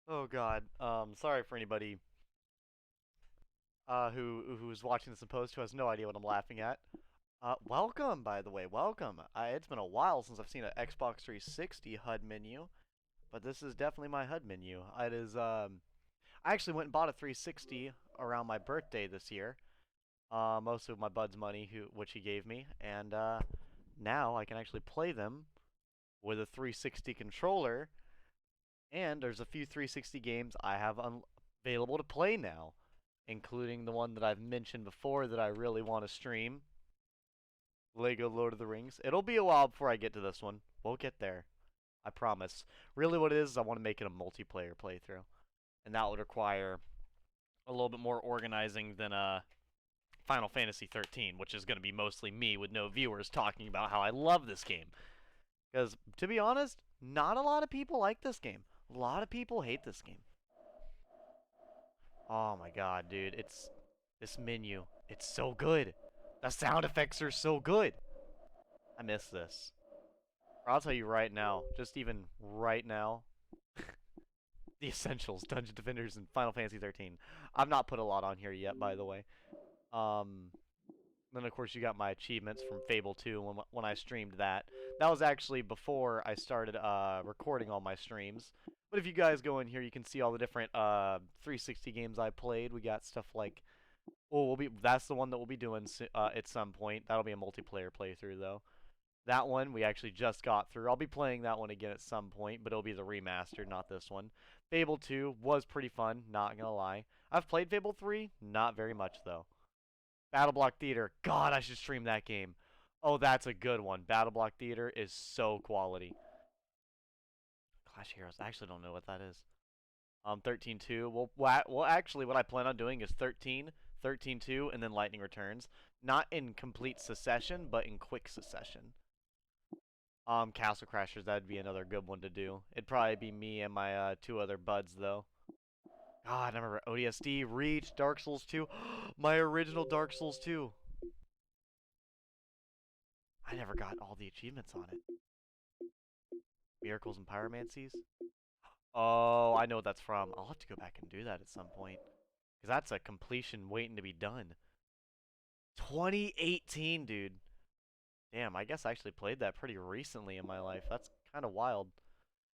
Oh God. Sorry for anybody who's watching this in post who has no idea what I'm laughing at. Welcome, by the way, welcome. It's been a while since I've seen an Xbox 360 HUD menu, but this is definitely my HUD menu. It is. I actually went and bought a 360 around my birthday this year. Most of my bud's money, which he gave me, and now I can actually play them with a 360 controller. And there's a few 360 games I have available to play now, including the one that I've mentioned before that I really want to stream, Lego Lord of the Rings. It'll be a while before I get to this one. We'll get there. I promise. Really what it is I want to make it a multiplayer playthrough. And that would require a little bit more organizing than Final Fantasy XIII, which is going to be mostly me with no viewers talking about how I love this game. Because, to be honest, not a lot of people like this game. A lot of people hate this game. Oh my god, dude. It's this menu. It's so good. The sound effects are so good. I miss this. I'll tell you right now, just even right now, the essentials, Dungeon Defenders, and Final Fantasy 13. I've not put a lot on here yet, by the way. Um, then of course you got my achievements from Fable 2 when I streamed that. That was actually before I started recording all my streams. But if you guys go in here, you can see all the different 360 games I played. We got stuff like that's the one that we'll be doing at some point. That'll be a multiplayer playthrough though. That one we actually just got through. I'll be playing that one again at some point, but it'll be the remastered, not this one. Fable 2 was pretty fun, not gonna lie. I've played Fable 3, not very much though. Battle Block Theater, God, I should stream that game. Oh, that's a good one. Battle Block Theater is so quality. Clash Heroes, I actually don't know what that is. 13-2. Well, actually, what I plan on doing is 13, 13-2, and then Lightning Returns. Not in complete succession, but in quick succession. Castle Crashers, that'd be another good one to do. It'd probably be me and my two other buds, though. God, I remember ODSD, Reach, Dark Souls 2. My original Dark Souls 2. I never got all the achievements on it. Miracles and Pyromancies. Oh, I know what that's from. I'll have to go back and do that at some point. Because that's a completion waiting to be done. 2018, dude. Damn, I guess I actually played that pretty recently in my life. That's kind of wild.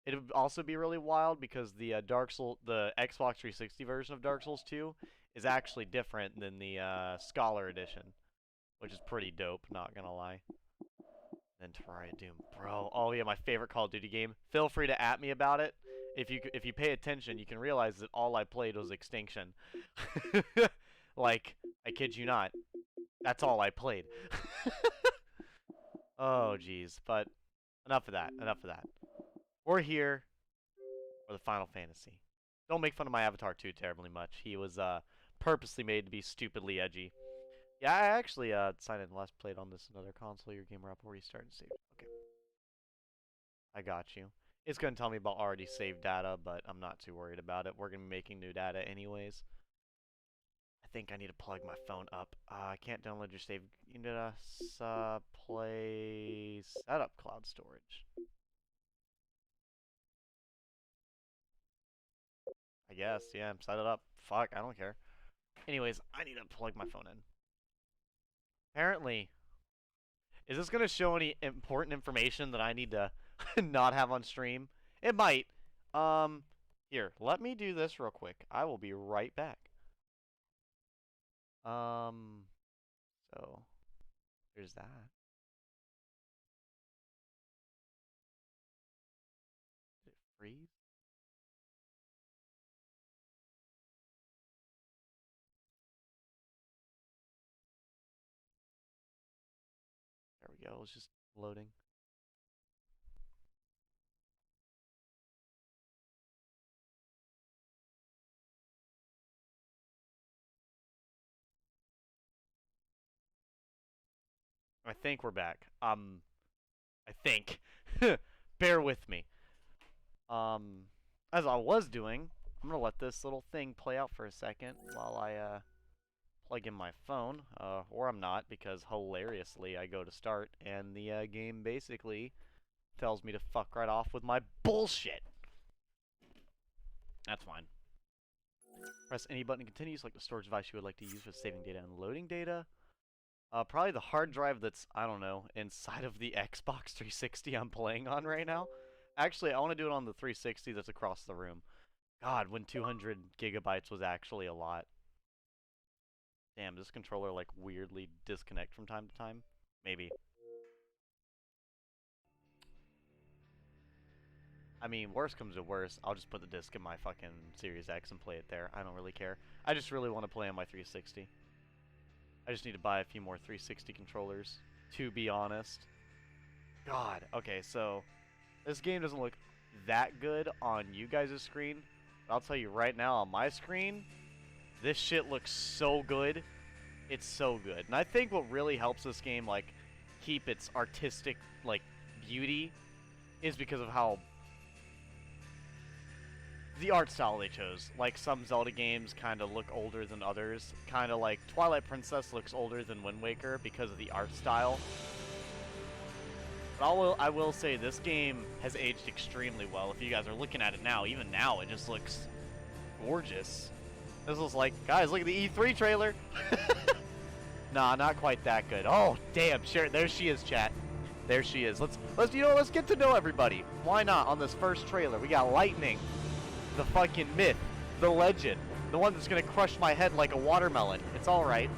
It would also be really wild because the the Xbox 360 version of Dark Souls 2 is actually different than the Scholar Edition, which is pretty dope. Not gonna lie. Then Terraria Doom, bro. Oh yeah, my favorite Call of Duty game. Feel free to at me about it. If you pay attention, you can realize that all I played was Extinction. Like, I kid you not. That's all I played. Oh jeez, but enough of that. Enough of that. We're here for the Final Fantasy. Don't make fun of my avatar too terribly much. He was purposely made to be stupidly edgy. Yeah, I actually signed in last played on this another console. Your gamer up or restart and save. Okay, I got you. It's gonna tell me about already saved data, but I'm not too worried about it. We're gonna be making new data anyways. I think I need to plug my phone up. I can't download your save. You need to play setup cloud storage. I guess, yeah, set it up. Fuck, I don't care. Anyways, I need to plug my phone in. Apparently, is this gonna show any important information that I need to not have on stream? It might. Um, Here, let me do this real quick. I will be right back. Um, so there's that. Did it freeze? There we go. It's just loading. I think we're back. I think. Bear with me. Um, as I was doing, I'm gonna let this little thing play out for a second while I plug in my phone, or I'm not, because hilariously I go to start and the game basically tells me to fuck right off with my bullshit. That's fine. Press any button to continue. Select the storage device you would like to use for saving data and loading data. Probably the hard drive that's, I don't know, inside of the Xbox 360 I'm playing on right now. Actually, I want to do it on the 360 that's across the room. God, when 200 gigabytes was actually a lot. Damn, does this controller, like, weirdly disconnect from time to time? Maybe. I mean, worst comes to worst, I'll just put the disc in my fucking Series X and play it there. I don't really care. I just really want to play on my 360. I just need to buy a few more 360 controllers, to be honest. God, okay, so this game doesn't look that good on you guys' screen. But I'll tell you right now, on my screen, this shit looks so good. It's so good. And I think what really helps this game, like, keep its artistic, like, beauty is because of how the art style they chose. Like, some Zelda games kind of look older than others. Kind of like Twilight Princess looks older than Wind Waker because of the art style. But I will say this game has aged extremely well. If you guys are looking at it now, even now, it just looks gorgeous. This was like, guys, look at the E3 trailer. Nah, not quite that good. Oh, damn, sure, there she is, chat. There she is. Let's get to know everybody. Why not? On this first trailer, we got Lightning, the fucking myth, the legend, the one that's gonna crush my head like a watermelon. It's all right.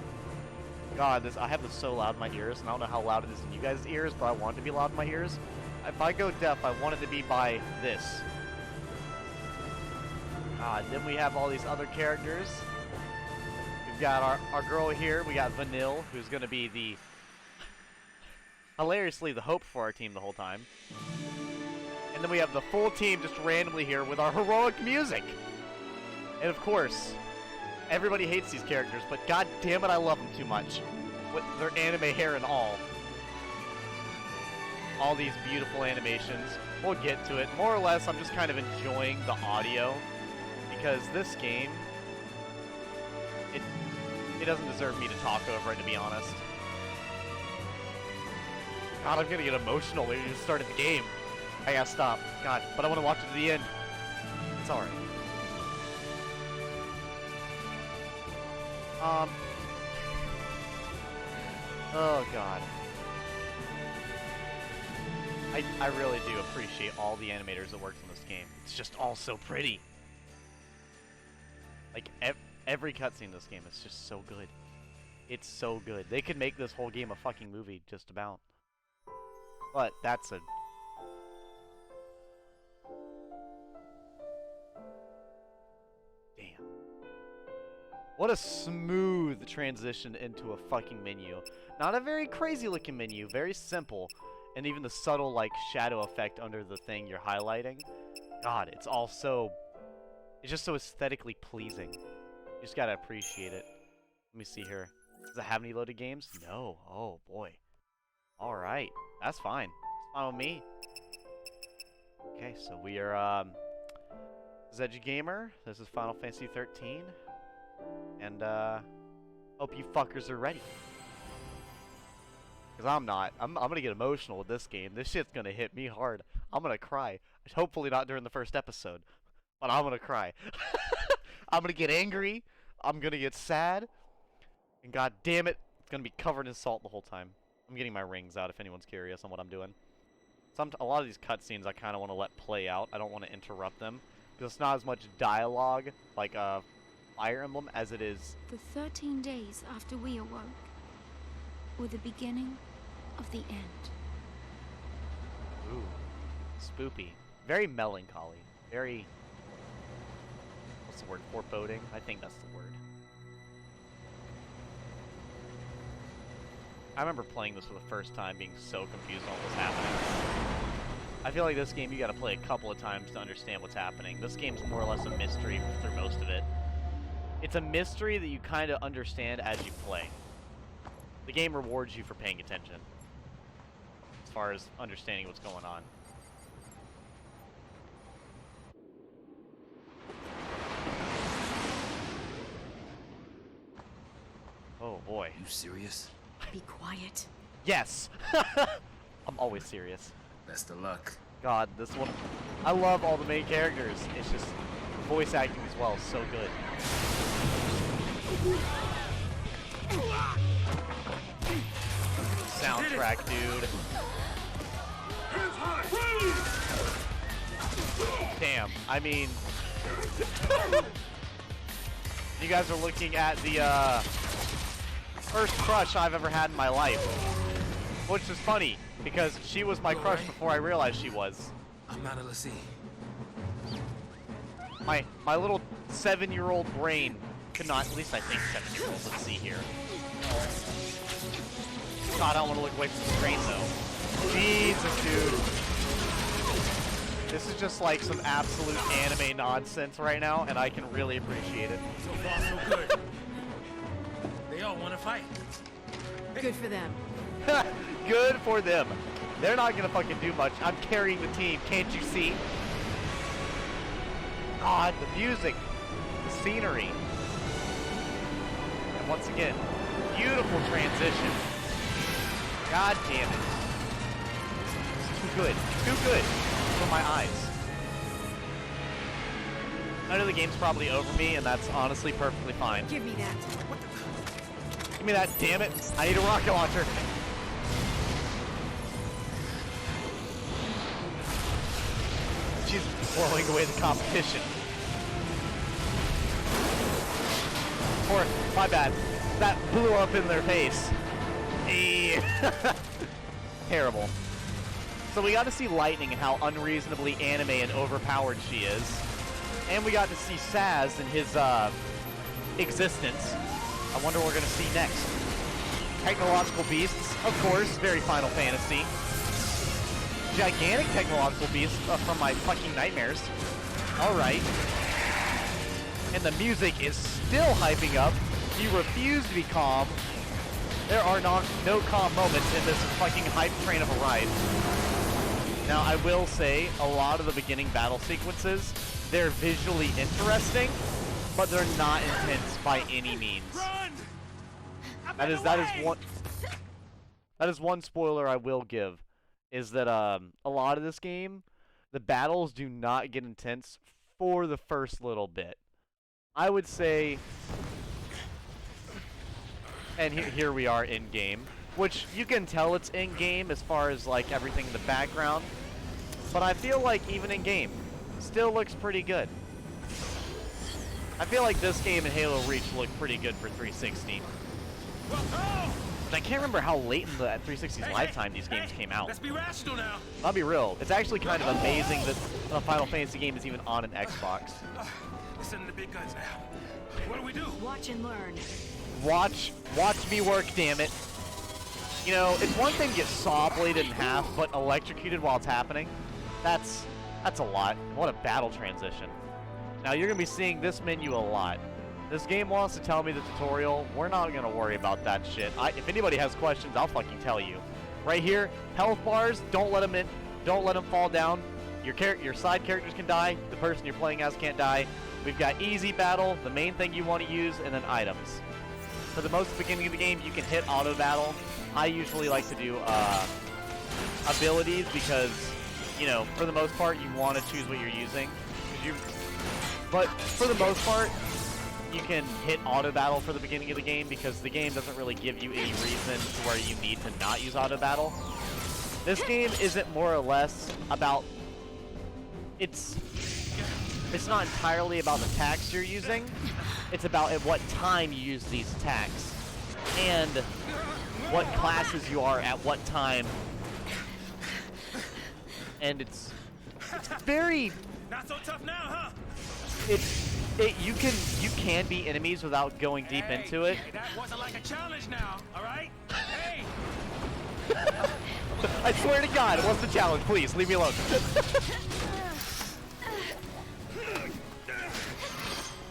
God, I have this so loud in my ears, and I don't know how loud it is in you guys' ears, but I want it to be loud in my ears. If I go deaf, I want it to be by this. Then we have all these other characters. We've got our girl here. We got Vanille, who's going to be the... hilariously, the hope for our team the whole time. And then we have the full team just randomly here with our heroic music. And of course, everybody hates these characters, but god damn it, I love them too much. With their anime hair and all. All these beautiful animations. We'll get to it. More or less, I'm just kind of enjoying the audio. Because this game, it doesn't deserve me to talk over it, to be honest. God, I'm gonna get emotional when you just started the game. I gotta stop. God, but I want to watch it to the end. It's alright. Oh god. I really do appreciate all the animators that worked on this game. It's just all so pretty. Like, every cutscene in this game is just so good. It's so good. They could make this whole game a fucking movie, just about. But that's a... Damn. What a smooth transition into a fucking menu. Not a very crazy looking menu, very simple. And even the subtle, like, shadow effect under the thing you're highlighting. God, it's all so... It's just so aesthetically pleasing. You just gotta appreciate it. Let me see here. Does it have any loaded games? No. Oh, boy. Alright. That's fine. It's fine with me. Okay, so we are, Zedgy Gamer. This is Final Fantasy XIII. And, hope you fuckers are ready. Because I'm not. I'm gonna get emotional with this game. This shit's gonna hit me hard. I'm gonna cry. Hopefully not during the first episode. But I'm gonna cry. I'm gonna get angry. I'm gonna get sad. And god damn it, it's gonna be covered in salt the whole time. I'm getting my rings out if anyone's curious on what I'm doing. A lot of these cutscenes I kind of want to let play out. I don't want to interrupt them. Because it's not as much dialogue, like Fire Emblem, as it is... The 13 days after we awoke were the beginning of the end. Ooh. Spoopy. Very melancholy. Very... What's the word? Foreboding? I think that's the word. I remember playing this for the first time, being so confused on what was happening. I feel like this game you gotta play a couple of times to understand what's happening. This game's more or less a mystery through most of it. It's a mystery that you kind of understand as you play. The game rewards you for paying attention, as far as understanding what's going on. Oh boy. You serious? Be quiet. Yes! I'm always serious. Best of luck. God, this one... I love all the main characters. It's just... voice acting as well is so good. Soundtrack, dude. Damn, I mean, you guys are looking at the first crush I've ever had in my life, which is funny because she was my crush before I realized she was. I'm not a Lassie. My little 7-year-old brain could not, at least I think 7-year-old. Let's see here. God, I don't want to look away from the screen though. Jesus, dude. This is just like some absolute anime nonsense right now, and I can really appreciate it. So far, so good. They all want to fight. Good for them. Good for them. They're not gonna fucking do much. I'm carrying the team, can't you see? God, the music, the scenery. And once again, beautiful transition. God damn it. It's too good. Too good for my eyes. I know the game's probably over me, and that's honestly perfectly fine. Give me that. Give me that, damn it. I need a rocket launcher. She's blowing away the competition. Or, my bad, that blew up in their face. Terrible. So we got to see Lightning and how unreasonably anime and overpowered she is. And we got to see Saz and his existence. I wonder what we're going to see next. Technological beasts, of course, very Final Fantasy. Gigantic technological beasts from my fucking nightmares. Alright. And the music is still hyping up. You refuse to be calm. There are no calm moments in this fucking hype train of a ride. Now, I will say, a lot of the beginning battle sequences, they're visually interesting, but they're not intense by any means. That is one spoiler I will give, is that a lot of this game, the battles do not get intense for the first little bit. I would say, and here we are in game, which you can tell it's in game as far as like everything in the background, but I feel like even in game, still looks pretty good. I feel like this game and Halo Reach look pretty good for 360. And I can't remember how late in the 360's lifetime these games came out. Let's be rational now. I'll be real, it's actually kind of amazing that a Final Fantasy game is even on an Xbox. Listen to the big guns now. What do we do? Watch and learn. Watch me work, damn it. You know, it's one thing to get saw bladed in half, but electrocuted while it's happening, that's a lot. What a battle transition. Now you're gonna be seeing this menu a lot. This game wants to tell me the tutorial. We're not gonna worry about that shit. If anybody has questions, I'll fucking tell you. Right here, health bars, don't let them in. Don't let them fall down. Your side characters can die. The person you're playing as can't die. We've got easy battle, the main thing you want to use, and then items. For the most beginning of the game, you can hit auto battle. I usually like to do abilities because, you know, for the most part, you want to choose what you're using. But for the most part, you can hit auto battle for the beginning of the game because the game doesn't really give you any reason to where you need to not use auto battle. This game isn't more or less about... It's not entirely about the attacks you're using. It's about at what time you use these attacks. And what classes you are at what time. And it's very... Not so tough now, huh? You can beat enemies without going deep into it. Hey, that wasn't like a challenge now, alright? Hey! I swear to God, it wasn't a challenge. Please, leave me alone.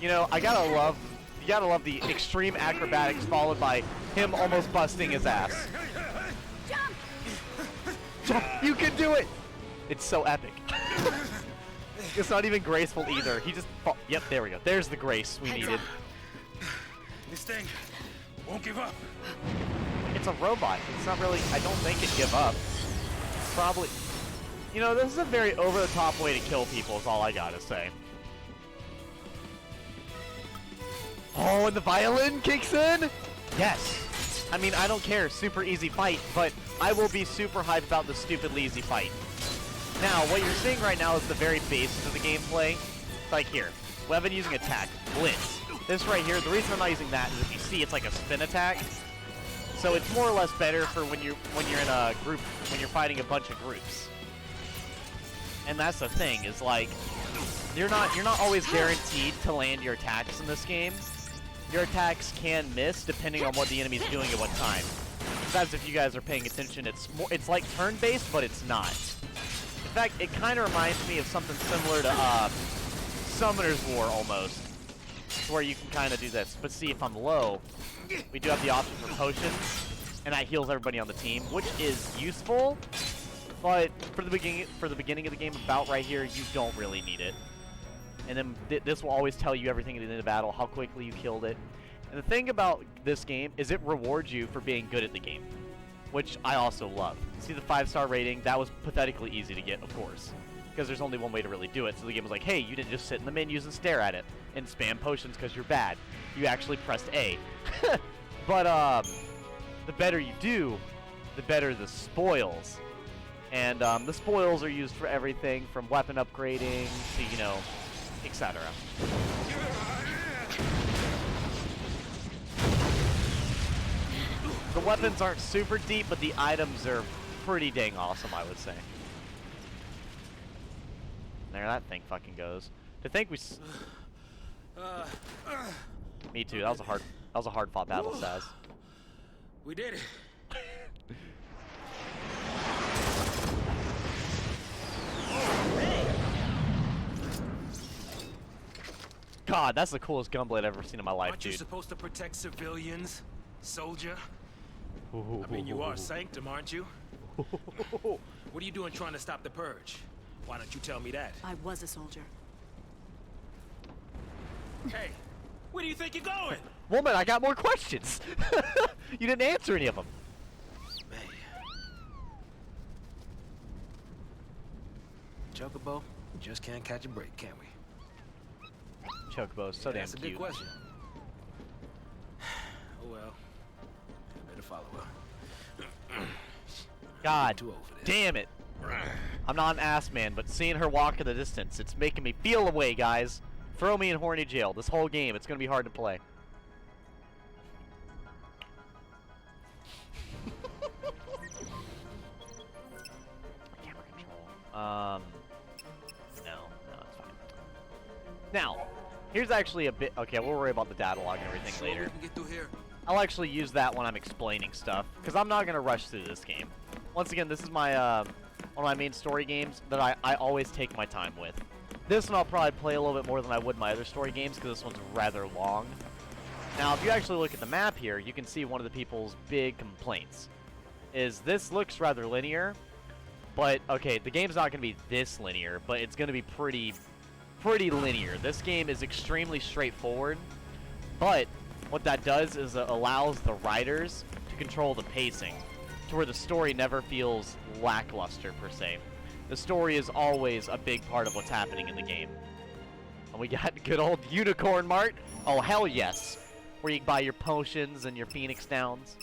You know, you gotta love the extreme acrobatics followed by him almost busting his ass. Jump! You can do it! It's so epic. It's not even graceful either. He just yep, there we go. There's the grace we needed. This thing won't give up. It's a robot. It's not really, I don't think it'd give up. Probably, you know, this is a very over-the-top way to kill people is all I gotta say. Oh, and the violin kicks in? Yes. I mean, I don't care. Super easy fight, but I will be super hyped about the stupidly easy fight. Now, what you're seeing right now is the very basis of the gameplay. Like here, weapon using attack, blitz. This right here, the reason I'm not using that is if you see it's like a spin attack. So it's more or less better for when you're in a group, when you're fighting a bunch of groups. And that's the thing, is like you're not always guaranteed to land your attacks in this game. Your attacks can miss depending on what the enemy's doing at what time. As if you guys are paying attention, it's like turn-based, but it's not. In fact, it kind of reminds me of something similar to Summoner's War almost, where you can kind of do this. But see, if I'm low, we do have the option for potions, and that heals everybody on the team, which is useful. But for the beginning of the game, about right here, you don't really need it. And then this will always tell you everything at the end of the battle, how quickly you killed it. And the thing about this game is it rewards you for being good at the game, which I also love. See the 5-star rating? That was pathetically easy to get, of course, because there's only one way to really do it. So the game was like, hey, you didn't just sit in the menus and stare at it and spam potions because you're bad. You actually pressed A. But the better you do, the better the spoils. And the spoils are used for everything from weapon upgrading to, you know, etc. The weapons aren't super deep, but the items are pretty dang awesome, I would say. There that thing fucking goes. To think we Me too. That was a hard fought battle, Saz. We did it. God, that's the coolest gunblade I've ever seen in my life, Aren't dude. you supposed to protect civilians, soldier? I mean, you are Sanctum, aren't you? What are you doing trying to stop the purge? Why don't you tell me that? I was a soldier. Hey, where do you think you're going? Woman, I got more questions. You didn't answer any of them. Man. Chocobo, just can't catch a break, can we? Chocobo, so damn That's a cute. good question. Oh well. I better follow her. God Too old for this. damn it. I'm not an ass man, but seeing her walk in the distance, it's making me feel away, guys. Throw me in horny jail. This whole game, it's gonna be hard to play. Camera control. No, it's fine. Now, here's actually a bit. Okay, we'll worry about the data log and everything Sure later. we can get through here. I'll actually use that when I'm explaining stuff, because I'm not gonna rush through this game. Once again, this is my one of my main story games that I always take my time with. This one I'll probably play a little bit more than I would my other story games, because this one's rather long. Now, if you actually look at the map here, you can see one of the people's big complaints is this looks rather linear, but okay, the game's not gonna be this linear, but it's gonna be pretty linear. This game is extremely straightforward, but what that does is it allows the writers to control the pacing to where the story never feels lackluster per se. The story is always a big part of what's happening in the game. And we got good old Unicorn Mart. Oh, hell yes. Where you can buy your potions and your Phoenix Downs.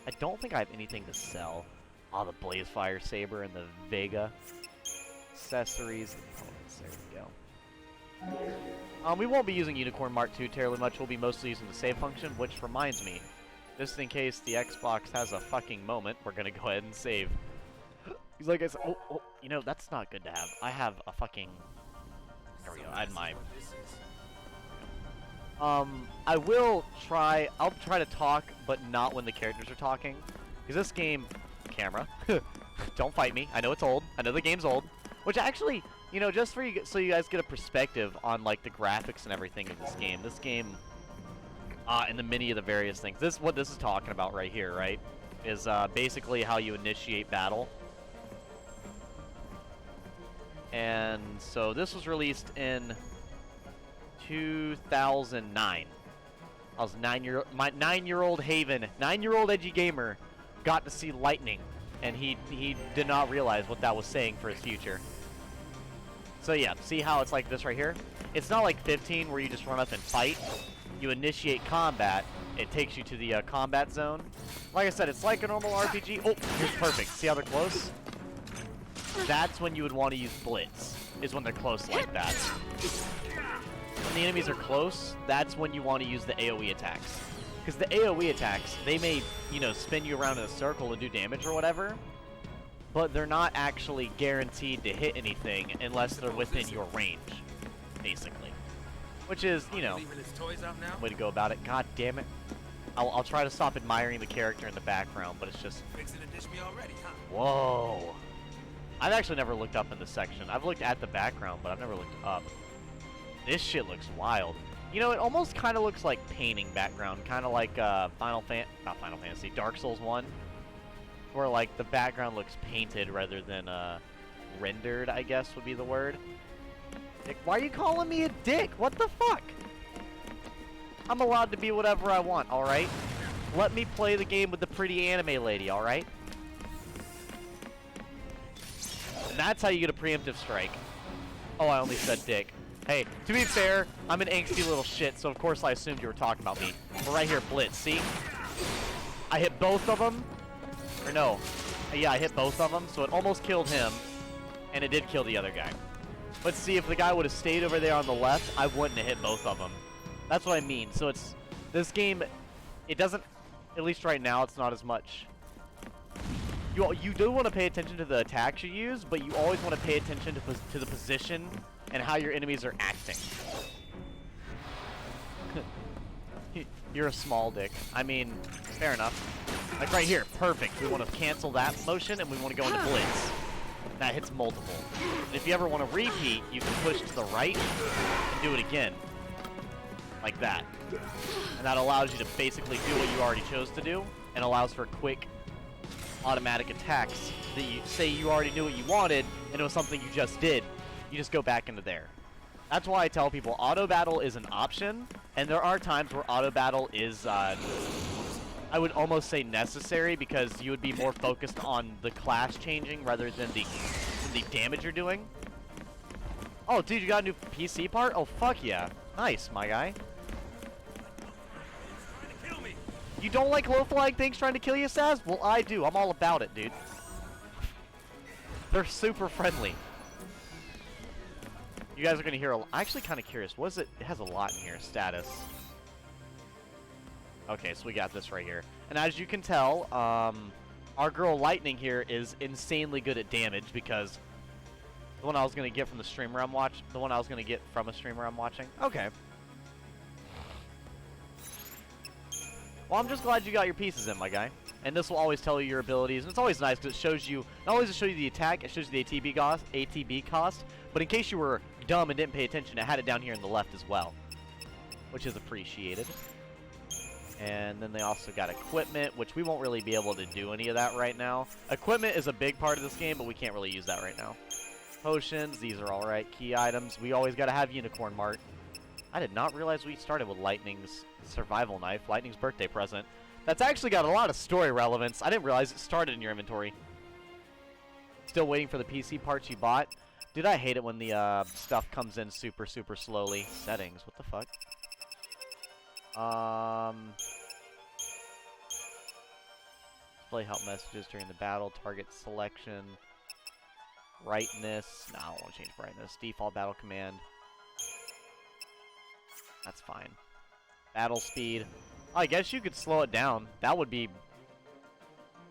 I don't think I have anything to sell. Oh, the Blazefire Saber and the Vega. Accessories. There we go. We won't be using Unicorn Mart 2 terribly much. We'll be mostly using the save function, which reminds me, just in case the Xbox has a fucking moment, we're gonna go ahead and save. He's like, oh, you know, that's not good to have. I have a fucking... There we go, I had my... I'll try to talk, but not when the characters are talking. Because this game... Camera. Don't fight me. I know it's old. I know the game's old. Which actually... You know, just for you, so you guys get a perspective on, like, the graphics and everything of this game, and the many of the various things. What this is talking about right here, right, is, basically how you initiate battle. And so this was released in 2009. I was my 9-year-old Haven, 9-year-old edgy gamer, got to see lightning, and he did not realize what that was saying for his future. So yeah, see how it's like this right here? It's not like 15 where you just run up and fight. you initiate combat, it takes you to the combat zone. Like I said, it's like a normal RPG. Oh, here's perfect. See how they're close? That's when you would want to use Blitz, is when they're close like that. When the enemies are close, that's when you want to use the AoE attacks. Because the AoE attacks, they may, you know, spin you around in a circle and do damage or whatever, but they're not actually guaranteed to hit anything unless they're within your range, basically. Which is, you know, Leaving his toys out now? way to go about it. God damn it. I'll try to stop admiring the character in the background, but it's just... Fixing to dish me already, huh? Whoa. I've actually never looked up in this section. I've looked at the background, but I've never looked up. This shit looks wild. You know, it almost kind of looks like painting background, kind of like not Final Fantasy, Dark Souls 1, where like the background looks painted rather than rendered, I guess would be the word. Dick, why are you calling me a dick? What the fuck? I'm allowed to be whatever I want, alright? Let me play the game with the pretty anime lady, alright? And that's how you get a preemptive strike. Oh, I only said dick. Hey, to be fair, I'm an angsty little shit, so of course I assumed you were talking about me. But right here, Blitz, see? I hit both of them. Or no. Yeah, I hit both of them, so it almost killed him. And it did kill the other guy. But see, if the guy would have stayed over there on the left, I wouldn't have hit both of them. That's what I mean. So it's... This game, it doesn't... At least right now, it's not as much... You do want to pay attention to the attacks you use, but you always want to pay attention to the position and how your enemies are acting. You're a small dick. I mean, fair enough. Like right here, perfect. We want to cancel that motion and we want to go into Blitz. That hits multiple. And if you ever want to repeat, you can push to the right and do it again. Like that. And that allows you to basically do what you already chose to do and allows for quick automatic attacks that you say you already knew what you wanted and it was something you just did. You just go back into there. That's why I tell people auto battle is an option, and there are times where auto battle is, I would almost say necessary, because you would be more focused on the class changing rather than the damage you're doing. Oh, dude, you got a new PC part? Oh, fuck yeah. Nice, my guy. You don't like low-flying things trying to kill you, Saz? Well, I do. I'm all about it, dude. They're super friendly. You guys are going to hear I'm actually kind of curious. What is it? It has a lot in here. Status. Okay, so we got this right here. And as you can tell, our girl Lightning here is insanely good at damage because the one I was going to get from the streamer I'm watching. The one I was going to get from a streamer I'm watching. Okay. Well, I'm just glad you got your pieces in, my guy. And this will always tell you your abilities. And it's always nice because it shows you, not only does it show you the attack, it shows you the ATB cost, but in case you were dumb and didn't pay attention, it had it down here on the left as well, which is appreciated. And then they also got equipment, which we won't really be able to do any of that right now. Equipment is a big part of this game, but we can't really use that right now. Potions, these are alright. Key items, we always gotta have Unicorn Mart. I did not realize we started with Lightning's survival knife, Lightning's birthday present. That's actually got a lot of story relevance. I didn't realize it started in your inventory. Still waiting for the PC parts you bought. Dude, I hate it when the stuff comes in super, super slowly. Settings, what the fuck? Display help messages during the battle, target selection, brightness. No, I don't want to change brightness. Default battle command. That's fine. Battle speed. I guess you could slow it down. That would be...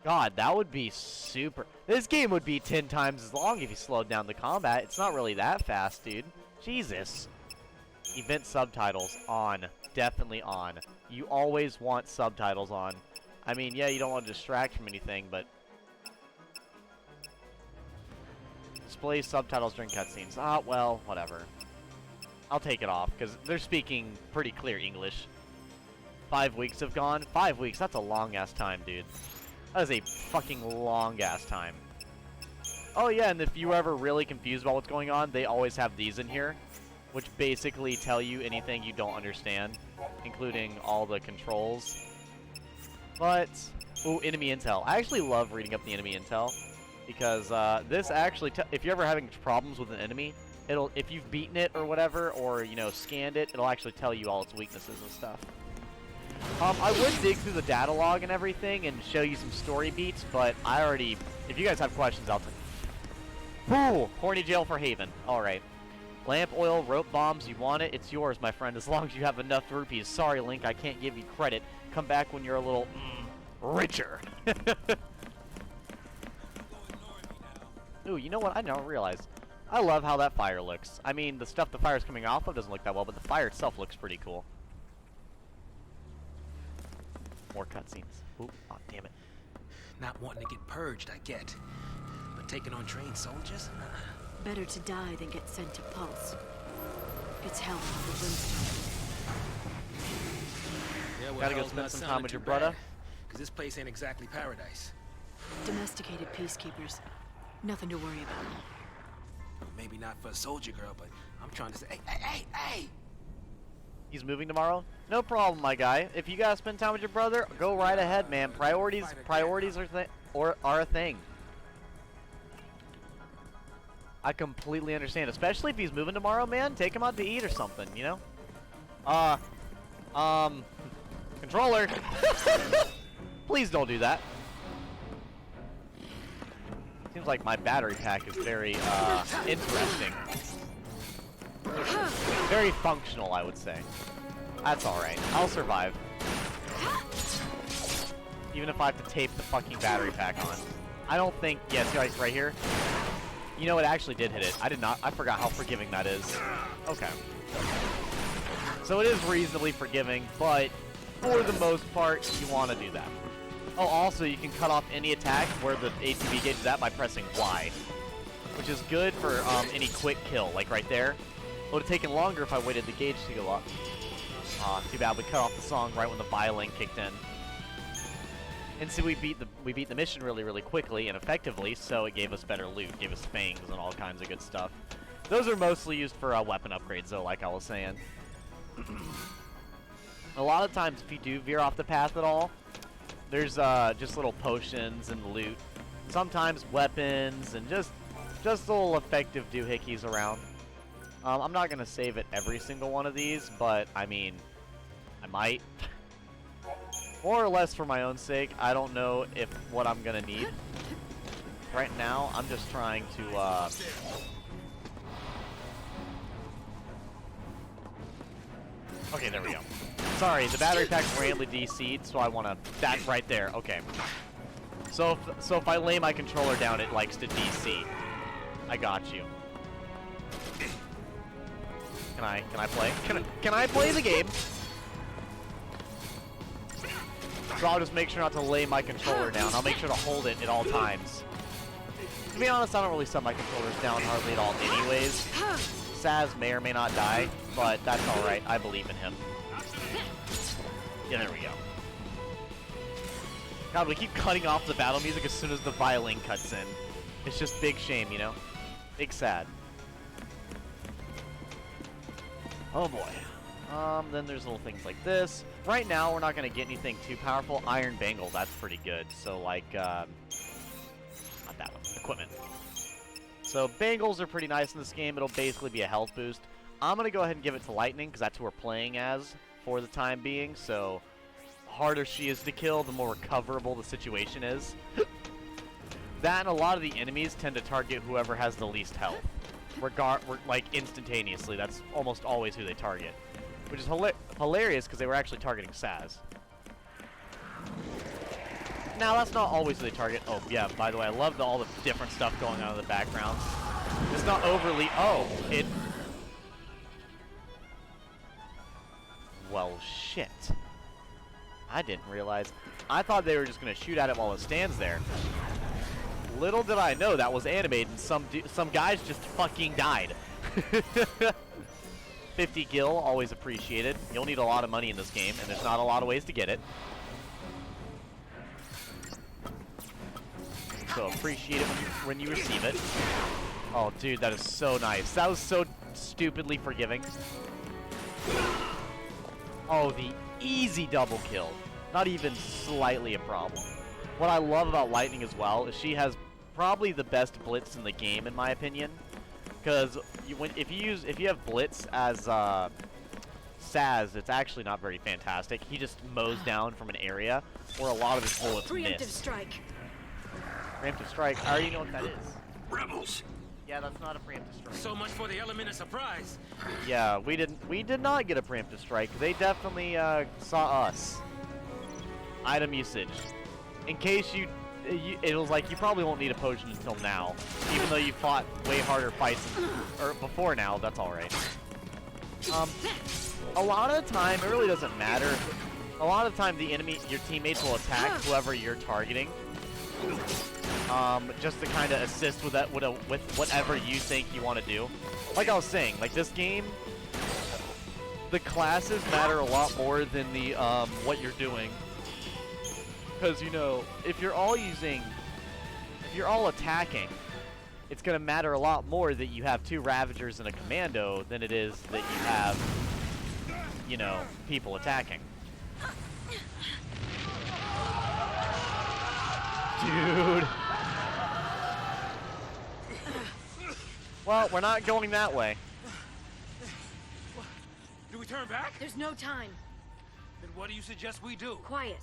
God, that would be super... This game would be 10 times as long if you slowed down the combat. It's not really that fast, dude. Jesus. Event subtitles on. Definitely on. You always want subtitles on. I mean, yeah, you don't want to distract from anything, but... Display subtitles during cutscenes. Ah, well, whatever. I'll take it off, because they're speaking pretty clear English. 5 weeks have gone. 5 weeks, that's a long-ass time, dude. That is a fucking long-ass time. Oh yeah, and if you were ever really confused about what's going on, they always have these in here, which basically tell you anything you don't understand, including all the controls. But, ooh, enemy intel. I actually love reading up the enemy intel, because this actually, if you're ever having problems with an enemy, It'll, if you've beaten it or whatever, or, you know, scanned it, it'll actually tell you all its weaknesses and stuff. I would dig through the data log and everything and show you some story beats, but I already, if you guys have questions, I'll Ooh, horny jail for Haven. Alright. Lamp oil, rope bombs, you want it? It's yours, my friend, as long as you have enough rupees. Sorry, Link, I can't give you credit. Come back when you're a little, richer. Ooh, you know what? I never realized. I love how that fire looks. I mean, the stuff the fire's coming off of doesn't look that well, but the fire itself looks pretty cool. More cutscenes. Ooh, oh, damn it. Not wanting to get purged, I get. But taking on trained soldiers? Better to die than get sent to Pulse. It's hell for the Brimstone. Yeah, well, Gotta go hell's spend not some sounding time with too your brother. bad, 'cause this place ain't exactly paradise. Domesticated peacekeepers. Nothing to worry about. Well, maybe not for a soldier girl, but I'm trying to say, hey! He's moving tomorrow? No problem, my guy. If you gotta spend time with your brother, go right ahead, man. Priorities are a thing. I completely understand, especially if he's moving tomorrow, man. Take him out to eat or something, you know? Controller. Please don't do that. Seems like my battery pack is very, interesting. Very functional, I would say. That's alright. I'll survive. Even if I have to tape the fucking battery pack on. I don't think... Yeah, see right here? You know, it actually did hit it. I did not... I forgot how forgiving that is. Okay. So it is reasonably forgiving, but for the most part, you want to do that. Oh, also, you can cut off any attack where the ATB gauge is at by pressing Y. Which is good for any quick kill, like right there. It would have taken longer if I waited the gauge to go up. Aw, too bad we cut off the song right when the violin kicked in. And so we beat the mission really quickly and effectively, so it gave us better loot, gave us fangs and all kinds of good stuff. Those are mostly used for weapon upgrades, though, like I was saying. A lot of times, if you do veer off the path at all, there's just little potions and loot. Sometimes weapons and just little effective doohickeys around. I'm not gonna save at every single one of these, but I mean, I might. More or less for my own sake. I don't know if what I'm gonna need. Right now, I'm just trying to, Okay, there we go. Sorry, the battery pack's randomly DC'd, so I wanna... That right there, okay. So if I lay my controller down, it likes to DC. I got you. Can I play? Can I play the game? So I'll just make sure not to lay my controller down. I'll make sure to hold it at all times. To be honest, I don't really set my controllers down hardly at all anyways. Saz may or may not die, but that's alright. I believe in him. Yeah, there we go. God, we keep cutting off the battle music as soon as the violin cuts in. It's just big shame, you know? Big sad. Oh boy. Then there's little things like this. Right now, we're not going to get anything too powerful. Iron Bangle, that's pretty good. So, like, not that one. Equipment. So, Bangles are pretty nice in this game. It'll basically be a health boost. I'm going to go ahead and give it to Lightning, because that's who we're playing as for the time being. So, the harder she is to kill, the more recoverable the situation is. That and a lot of the enemies tend to target whoever has the least health. Like, instantaneously. That's almost always who they target. Which is hilarious, because they were actually targeting Saz. Now, that's not always who they target. Oh, yeah, by the way, I love all the different stuff going on in the background. It's not overly... Oh, it... Well, shit. I didn't realize. I thought they were just going to shoot at it while it stands there. Little did I know that was animated and some guys just fucking died. 50 gil, always appreciated. You'll need a lot of money in this game, and there's not a lot of ways to get it. So appreciate it when you receive it. Oh, dude, that is so nice. That was so stupidly forgiving. Oh, the easy double kill. Not even slightly a problem. What I love about Lightning as well is she has probably the best blitz in the game, in my opinion. Because if you have Blitz as Saz, it's actually not very fantastic. He just mows down from an area where a lot of his bullets Preemptive miss. strike. Preemptive strike. I already know what that is. Rebels. Yeah, that's not a preemptive strike. So much for the element of surprise. Yeah, we did not get a preemptive strike. They definitely saw us. Item usage. In case it was like you probably won't need a potion until now, even though you fought way harder fights or before now. That's all right. A lot of the time, it really doesn't matter. A lot of the time, your teammates will attack whoever you're targeting. Just to kind of assist with that, with whatever you think you want to do. Like I was saying, like this game, the classes matter a lot more than the what you're doing. Because you know, if you're all attacking, it's gonna matter a lot more that you have 2 Ravagers and a Commando than it is that you have, you know, people attacking. Dude. Well, we're not going that way. Do we turn back? There's no time. Then what do you suggest we do? Quiet.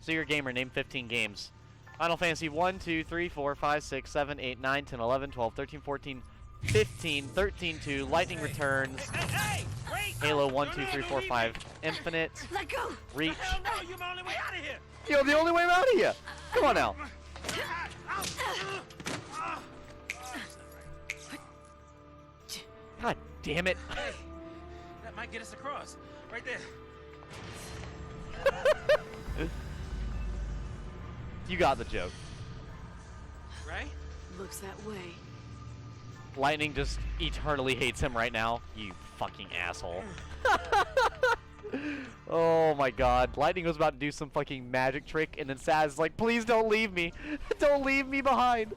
So you're a gamer, name 15 games. Final Fantasy 1, 2, 3, 4, 5, 6, 7, 8, 9, 10, 11, 12, 13, 14, 15, 13, 2, Lightning Returns, Hey! Wait! Halo 1, 2, 3, 4, 5, Infinite, Let go. Reach. Hell no! You're my only way out of here. Yo, the only way out of here! Come on now. God damn it. Hey, that might get us across. Right there. You got the joke. Right? Looks that way. Lightning just eternally hates him right now. You fucking asshole. Oh my god. Lightning was about to do some fucking magic trick, and then Saz is like, please don't leave me. Don't leave me behind.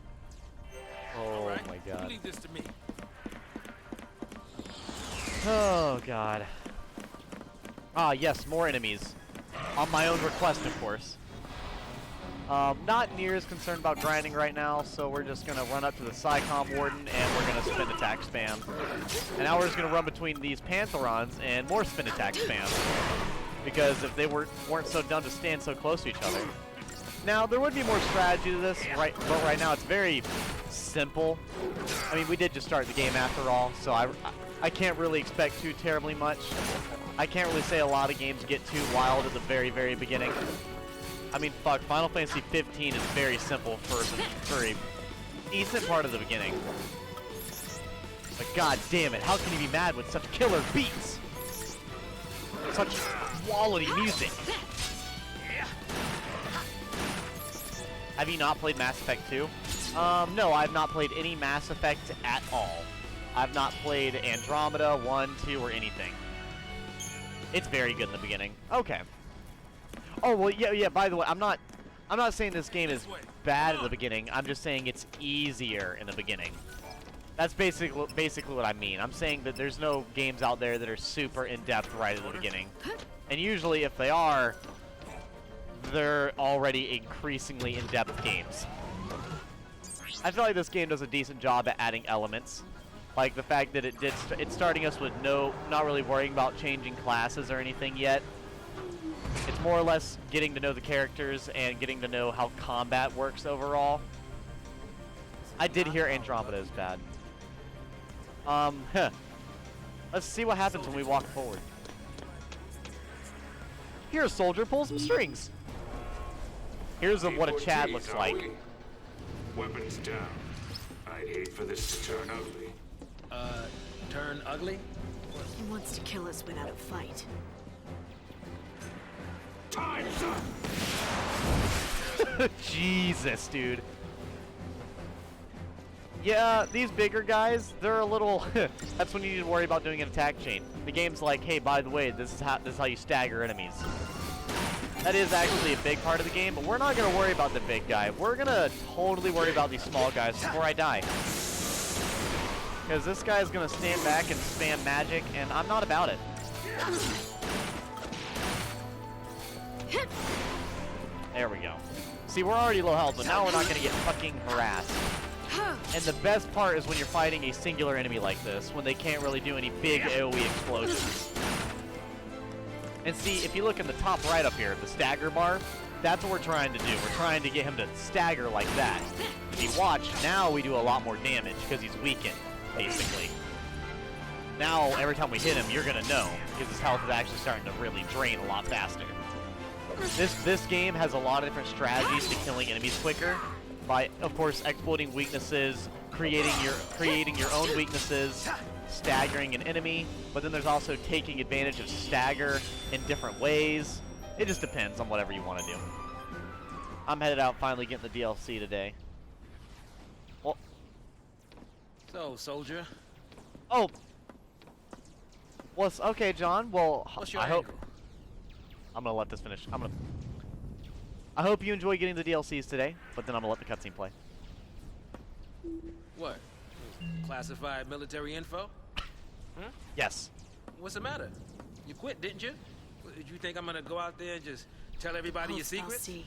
Oh Right. my You god. leave this to me. Oh god. Ah, yes, more enemies. On my own request, of course. Not near as concerned about grinding right now, so we're just gonna run up to the Psycom Warden and we're gonna spin attack spam. And now we're just gonna run between these Pantherons and more spin attack spam. Because if they weren't so dumb to stand so close to each other. Now, there would be more strategy to this, but right now it's very simple. I mean, we did just start the game after all, so I can't really expect too terribly much. I can't really say a lot of games get too wild at the very, very beginning. I mean, fuck, Final Fantasy XV is very simple for a decent part of the beginning. But god damn it, how can you be mad with such killer beats? Such quality music. Have you not played Mass Effect 2? No, I've not played any Mass Effect at all. I've not played Andromeda, 1, 2, or anything. It's very good in the beginning. Okay. Oh, well, yeah, by the way, I'm not saying this game is bad at the beginning. I'm just saying it's easier in the beginning. That's basically what I mean. I'm saying that there's no games out there that are super in-depth right at the beginning. And usually, if they are, they're already increasingly in-depth games. I feel like this game does a decent job at adding elements. Like the fact that it's starting us with not really worrying about changing classes or anything yet. It's more or less getting to know the characters and getting to know how combat works overall. I did hear Andromeda is bad. Let's see what happens when we walk forward. Here, a soldier, pull some strings. Here's what a Chad looks like. Weapons down. I'd hate for this to turn ugly. Turn ugly? He wants to kill us without a fight. Time's up! Jesus, dude. Yeah, these bigger guys, they're a little... That's when you need to worry about doing an attack chain. The game's like, hey, by the way, this is how you stagger enemies. That is actually a big part of the game, but we're not going to worry about the big guy. We're going to totally worry about these small guys before I die. Because this guy's going to stand back and spam magic, and I'm not about it. There we go. See, we're already low health, but now we're not going to get fucking harassed. And the best part is when you're fighting a singular enemy like this, when they can't really do any big AoE explosions. And see, if you look in the top right up here, the stagger bar, that's what we're trying to do. We're trying to get him to stagger like that. If you watch, now we do a lot more damage because he's weakened, basically. Now, every time we hit him, you're going to know, because his health is actually starting to really drain a lot faster. This game has a lot of different strategies to killing enemies quicker, by, of course, exploiting weaknesses, creating your own weaknesses, staggering an enemy, but then there's also taking advantage of stagger in different ways. It just depends on whatever you want to do. I'm headed out, finally getting the DLC today. Well, So, soldier, oh, what's okay, John? Well, what's your I hope angle? I'm gonna let this finish. I hope you enjoy getting the DLCs today, but then I'm gonna let the cutscene play. What? Classified military info? Huh? Yes. What's the matter? You quit, didn't you? Did you think I'm gonna go out there and just tell everybody your secrets? Fal'Cie.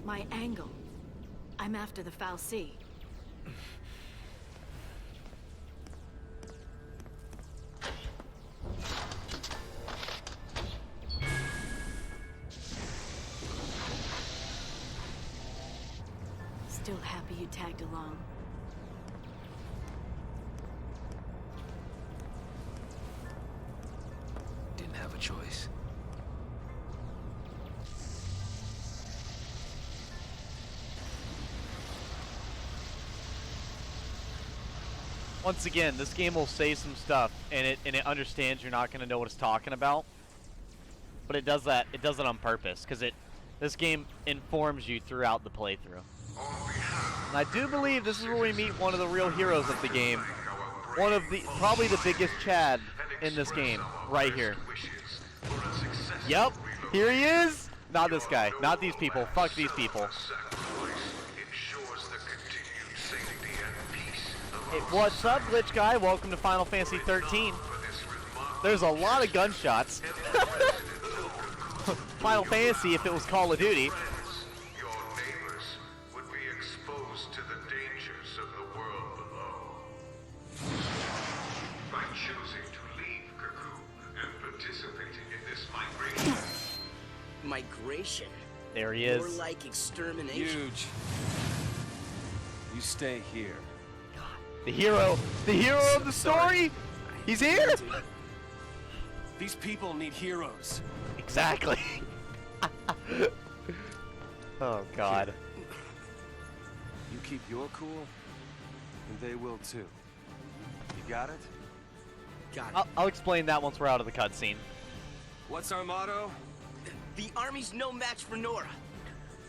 My angle. I'm after the Fal'Cie. Still happy you tagged along. Didn't have a choice. Once again, this game will say some stuff, and it understands you're not going to know what it's talking about. But it does that. It does it on purpose, because this game informs you throughout the playthrough. And I do believe this is where we meet one of the real heroes of the game. One of probably the biggest Chad in this game, right here. Yep, here he is. Not this guy. Not these people. Fuck these people. Hey, what's up, Glitch Guy? Welcome to Final Fantasy XIII. There's a lot of gunshots. Final Fantasy, if it was Call of Duty. Your neighbors would be exposed to the dangers of the world below. By choosing to leave Cocoon and participating in this migration. Migration? There he is. More like extermination. Huge. You stay here. The hero of the story. He's here. These people need heroes. Exactly. Oh God. You keep your cool, and they will too. You got it? Got it. I'll explain that once we're out of the cutscene. What's our motto? The army's no match for Nora.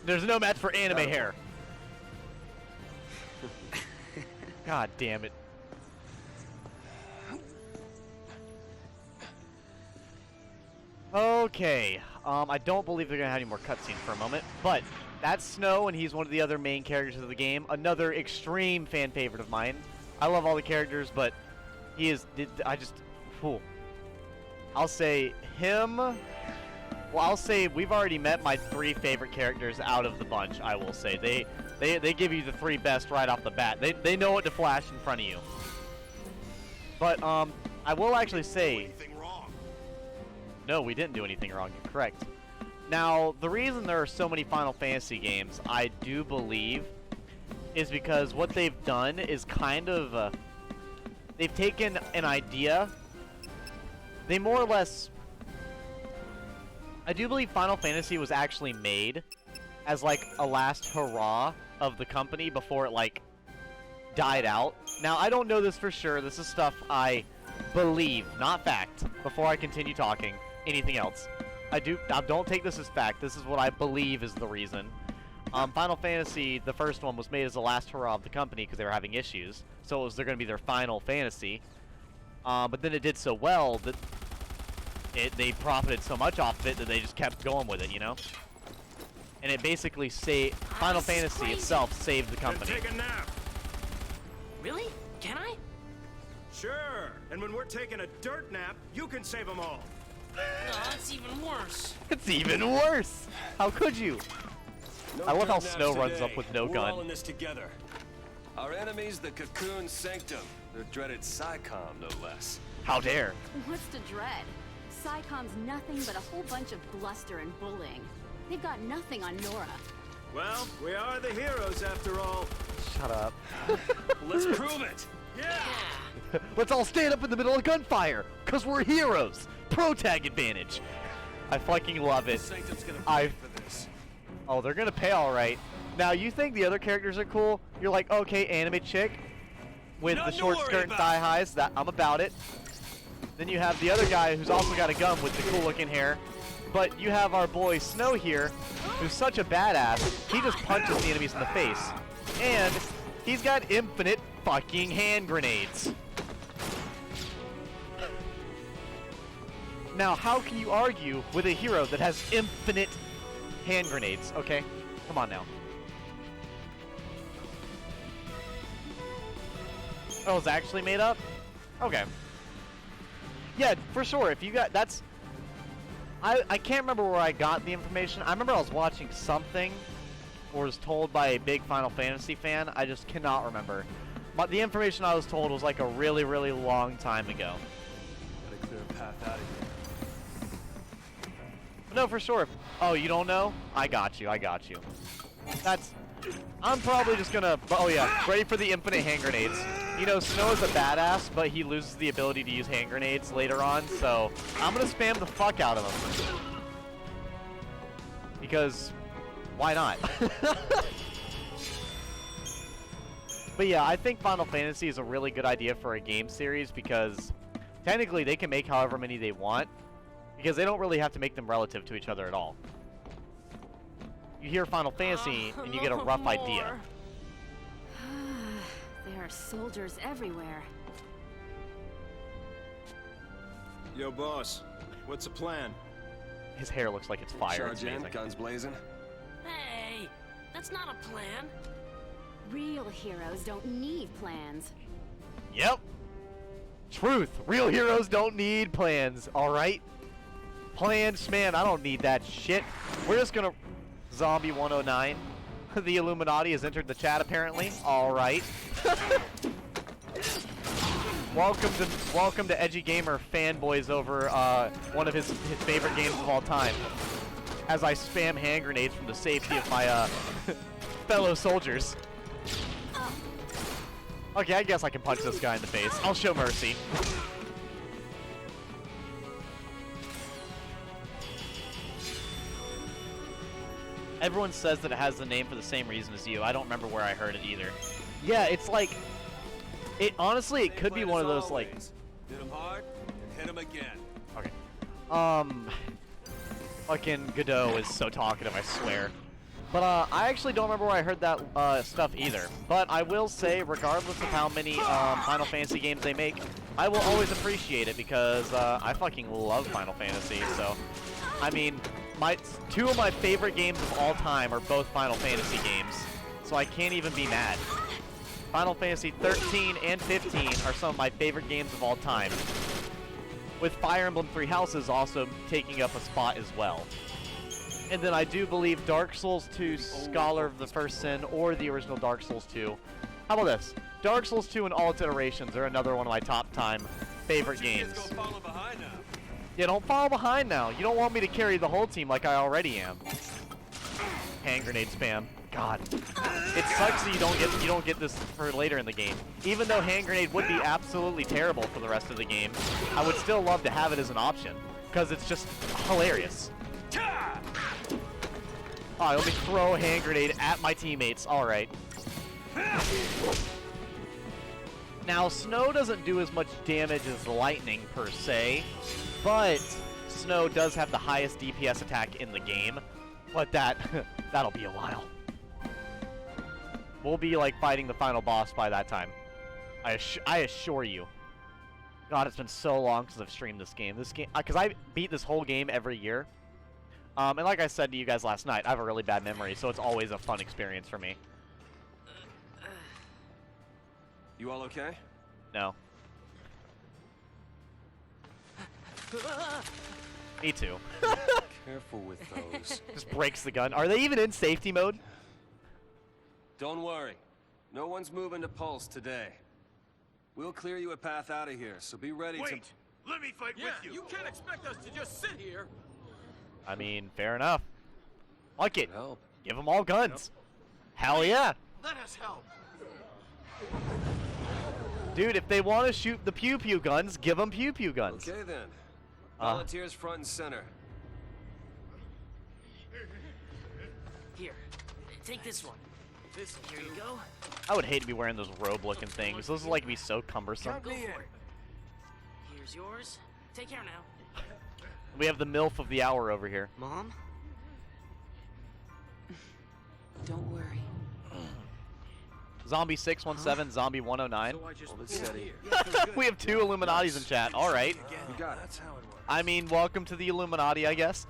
There's no match for anime hair. God damn it. Okay, I don't believe they're gonna have any more cutscenes for a moment, but that's Snow, and he's one of the other main characters of the game. Another extreme fan favorite of mine. I love all the characters, but he is. Whew. I'll say him. Well, I'll say we've already met my 3 favorite characters out of the bunch. I will say they give you the 3 best right off the bat. They know what to flash in front of you. But I will actually say. No, we didn't do anything wrong. You're correct. Now, the reason there are so many Final Fantasy games, I do believe, is because what they've done is kind of they've taken an idea. They more or less. I do believe Final Fantasy was actually made as like a last hurrah of the company before it like died out. Now, I don't know this for sure. This is stuff I believe, not fact. Before I continue talking anything else, I don't take this as fact. This is what I believe is the reason. Final Fantasy, the first one, was made as the last hurrah of the company because they were having issues. So they're going to be their final Fantasy. But then it did so well that they profited so much off of it that they just kept going with it, you know? And it basically Final Fantasy itself saved the company. Take a nap. Really? Can I? Sure. And when we're taking a dirt nap, you can save them all. No, that's even worse. It's even worse! How could you? No I love how dirt naps Snow runs today. up with no We're gun. all in this together. Our enemies, the Cocoon Sanctum. The dreaded SciComm, no less. How dare. What's to dread? SciComm's nothing but a whole bunch of bluster and bullying. They've got nothing on Nora. Well, we are the heroes after all. Shut up. Let's prove it. Yeah! Let's all stand up in the middle of gunfire, cause we're heroes. Pro tag advantage. I fucking love it. Sanctum's gonna I- pay for this. Oh, they're gonna pay all right. Now, you think the other characters are cool? You're like, okay, anime chick with the Nothing to short worry skirt and about. thigh highs. That I'm about it. Then you have the other guy who's also got a gun with the cool-looking hair. But you have our boy Snow here, who's such a badass. He just punches the enemies in the face, and he's got infinite fucking hand grenades. Now, how can you argue with a hero that has infinite hand grenades? Okay, come on now. Oh, it's actually made up? Okay. Yeah, for sure. If you got that's, I can't remember where I got the information. I remember I was watching something, or was told by a big Final Fantasy fan. I just cannot remember. But the information I was told was like a really, really long time ago. Gotta clear a path out of here. But no, for sure. Oh, you don't know? I got you. I got you. That's. I'm probably just gonna. Oh yeah, ready for the infinite hand grenades. You know, Snow is a badass, but he loses the ability to use hand grenades later on, so I'm gonna spam the fuck out of him. Because, why not? But yeah, I think Final Fantasy is a really good idea for a game series because technically they can make however many they want because they don't really have to make them relative to each other at all. You hear Final Fantasy and you get a rough idea. There are soldiers everywhere. Yo, boss. What's the plan? His hair looks like it's fire. It's Charge in, amazing. guns blazing. Hey, that's not a plan. Real heroes don't need plans. Yep. Truth. Real heroes don't need plans, alright? Plans, man, I don't need that shit. We're just gonna... Zombie 109. The Illuminati has entered the chat, apparently. Alright. Welcome to Edgy Gamer fanboys over one of his favorite games of all time. As I spam hand grenades from the safety of my fellow soldiers. Okay, I guess I can punch this guy in the face. I'll show mercy. Everyone says that it has the name for the same reason as you. I don't remember where I heard it either. Yeah, it's like... It honestly, it could be one of those, like... Hit him hard, and hit him again. Okay. Fucking Godot is so talkative, I swear. But, I actually don't remember where I heard that, stuff either. But I will say, regardless of how many, Final Fantasy games they make, I will always appreciate it because, I fucking love Final Fantasy, so... I mean, two of my favorite games of all time are both Final Fantasy games, so I can't even be mad. Final Fantasy 13 and 15 are some of my favorite games of all time, with Fire Emblem Three Houses also taking up a spot as well. And then I do believe Dark Souls 2 Scholar of the First Sin or the original Dark Souls 2. How about this? Dark Souls 2 and all its iterations are another one of my top time favorite games. Kids go follow behind now. Yeah, don't fall behind now. You don't want me to carry the whole team like I already am. Hand grenade spam. God. It sucks that you don't get this for later in the game. Even though hand grenade would be absolutely terrible for the rest of the game, I would still love to have it as an option because it's just hilarious. Alright, let me throw a hand grenade at my teammates. Alright. Now, Snow doesn't do as much damage as Lightning per se, but Snow does have the highest DPS attack in the game. But that'll be a while. We'll be like fighting the final boss by that time. I assure you. God, it's been so long since I've streamed this game. Because I beat this whole game every year. And like I said to you guys last night, I have a really bad memory, so it's always a fun experience for me. You all okay? No. Me too. Careful with those. Just breaks the gun. Are they even in safety mode? Don't worry. No one's moving to Pulse today. We'll clear you a path out of here, so be ready to... Wait! Let me fight with you! You can't expect us to just sit here. I mean, fair enough. Fuck it. Help. Give them all guns. Hell yeah. Let us help! Dude, if they want to shoot the pew-pew guns, give them pew-pew guns. Okay then. Volunteers front and center. Here, take this one. Here you go. I would hate to be wearing those robe-looking things. Those would like be so cumbersome. Go for it. Here's yours. Take care now. We have the MILF of the hour over here. Mom? Don't worry. Zombie 617, Zombie 109. So I just Hold it steady. We have two Illuminatis in chat. All right. You got it. That's how it works. I mean, welcome to the Illuminati, I guess.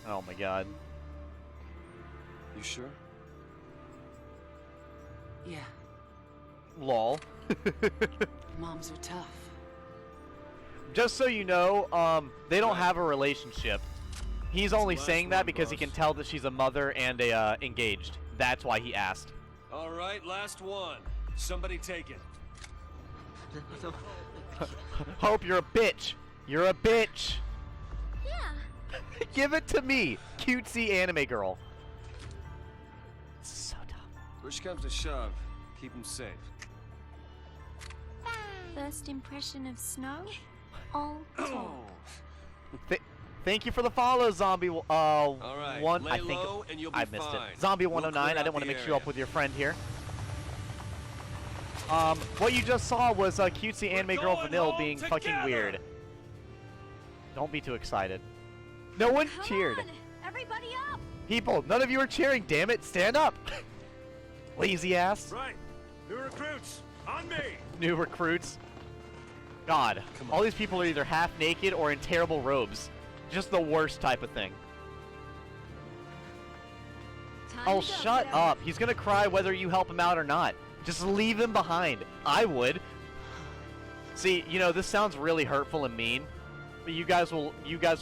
Oh my god. You sure? Yeah, Lol. moms are tough. Just so you know, they don't have a relationship. He's only saying that because he can tell that she's a mother and engaged. That's why he asked. All right, last one. Somebody take it. Hope you're a bitch. You're a bitch. Yeah. Give it to me, cutesy anime girl. So dumb. Push comes to shove. Keep them safe. First impression of snow? All talk. Thank you for the follow, Zombie. right, One. lay I think low and you'll be I missed fine. it. Zombie We'll 109. clear I out didn't want to the mix you up area. with your friend here. What you just saw was cutesy anime girl Vanille being fucking weird. Don't be too excited. No one cheered. On, everybody up! People, none of you are cheering. Damn it, stand up. Lazy ass. Right. New recruits, on me! New recruits. God, all these people are either half naked or in terrible robes. Just the worst type of thing. Time Oh, to go, shut kiddo. up. He's gonna cry whether you help him out or not. Just leave him behind. I would. See, you know, this sounds really hurtful and mean, but you guys will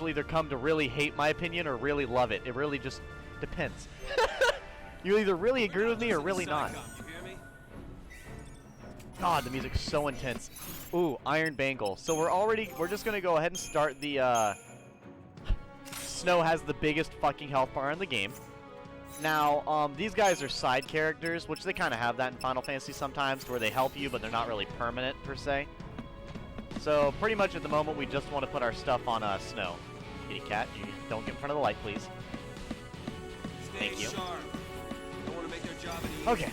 either come to really hate my opinion or really love it. It really just depends. You either really agree with me or really not. You hear me? God, the music's so intense. Ooh, Iron Bangle. So we're just gonna go ahead and start the, Snow has the biggest fucking health bar in the game. Now, these guys are side characters, which they kind of have that in Final Fantasy sometimes, where they help you, but they're not really permanent, per se. So, pretty much at the moment, we just want to put our stuff on, Snow. Kitty cat, you don't get in front of the light, please. Thank you. Stay sharp. Don't want to make their job any easier. Okay.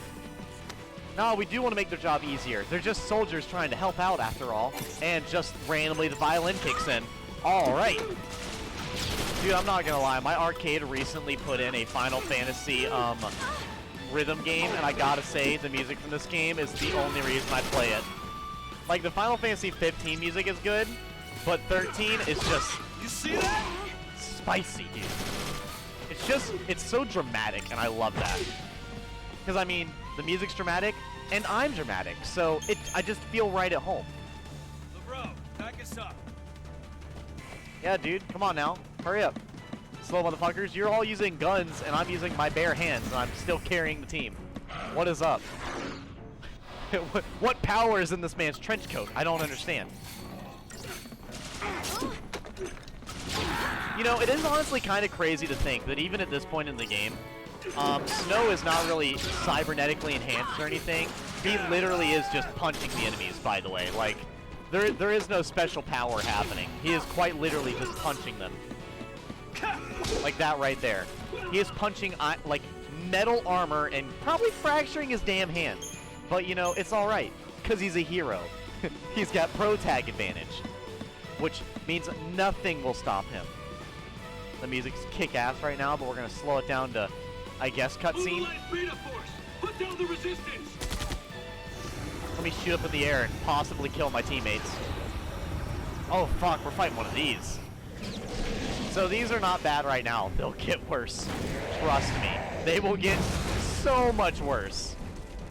No, we do want to make their job easier. They're just soldiers trying to help out, after all. And just randomly the violin kicks in. Alright. Dude, I'm not gonna lie. My arcade recently put in a Final Fantasy, rhythm game, and I gotta say, the music from this game is the only reason I play it. Like, the Final Fantasy 15 music is good, but 13 is just... You see that? spicy, dude. It's so dramatic, and I love that. Because, I mean, the music's dramatic, and I'm dramatic, so I just feel right at home. LeBro, back us up. Yeah, dude, come on now. Hurry up. Slow motherfuckers, you're all using guns, and I'm using my bare hands, and I'm still carrying the team. What is up? What power is in this man's trench coat? I don't understand. You know, it is honestly kind of crazy to think that even at this point in the game, Snow is not really cybernetically enhanced or anything. He literally is just punching the enemies, by the way. Like, there is no special power happening. He is quite literally just punching them. Like that right there. He is punching, like, metal armor and probably fracturing his damn hand. But, you know, it's alright, because he's a hero. He's got pro tag advantage, which means nothing will stop him. The music's kick-ass right now, but we're going to slow it down to, I guess, cutscene. Put down the resistance. Let me shoot up in the air and possibly kill my teammates. Oh, fuck, we're fighting one of these. So these are not bad right now. They'll get worse. Trust me. They will get so much worse.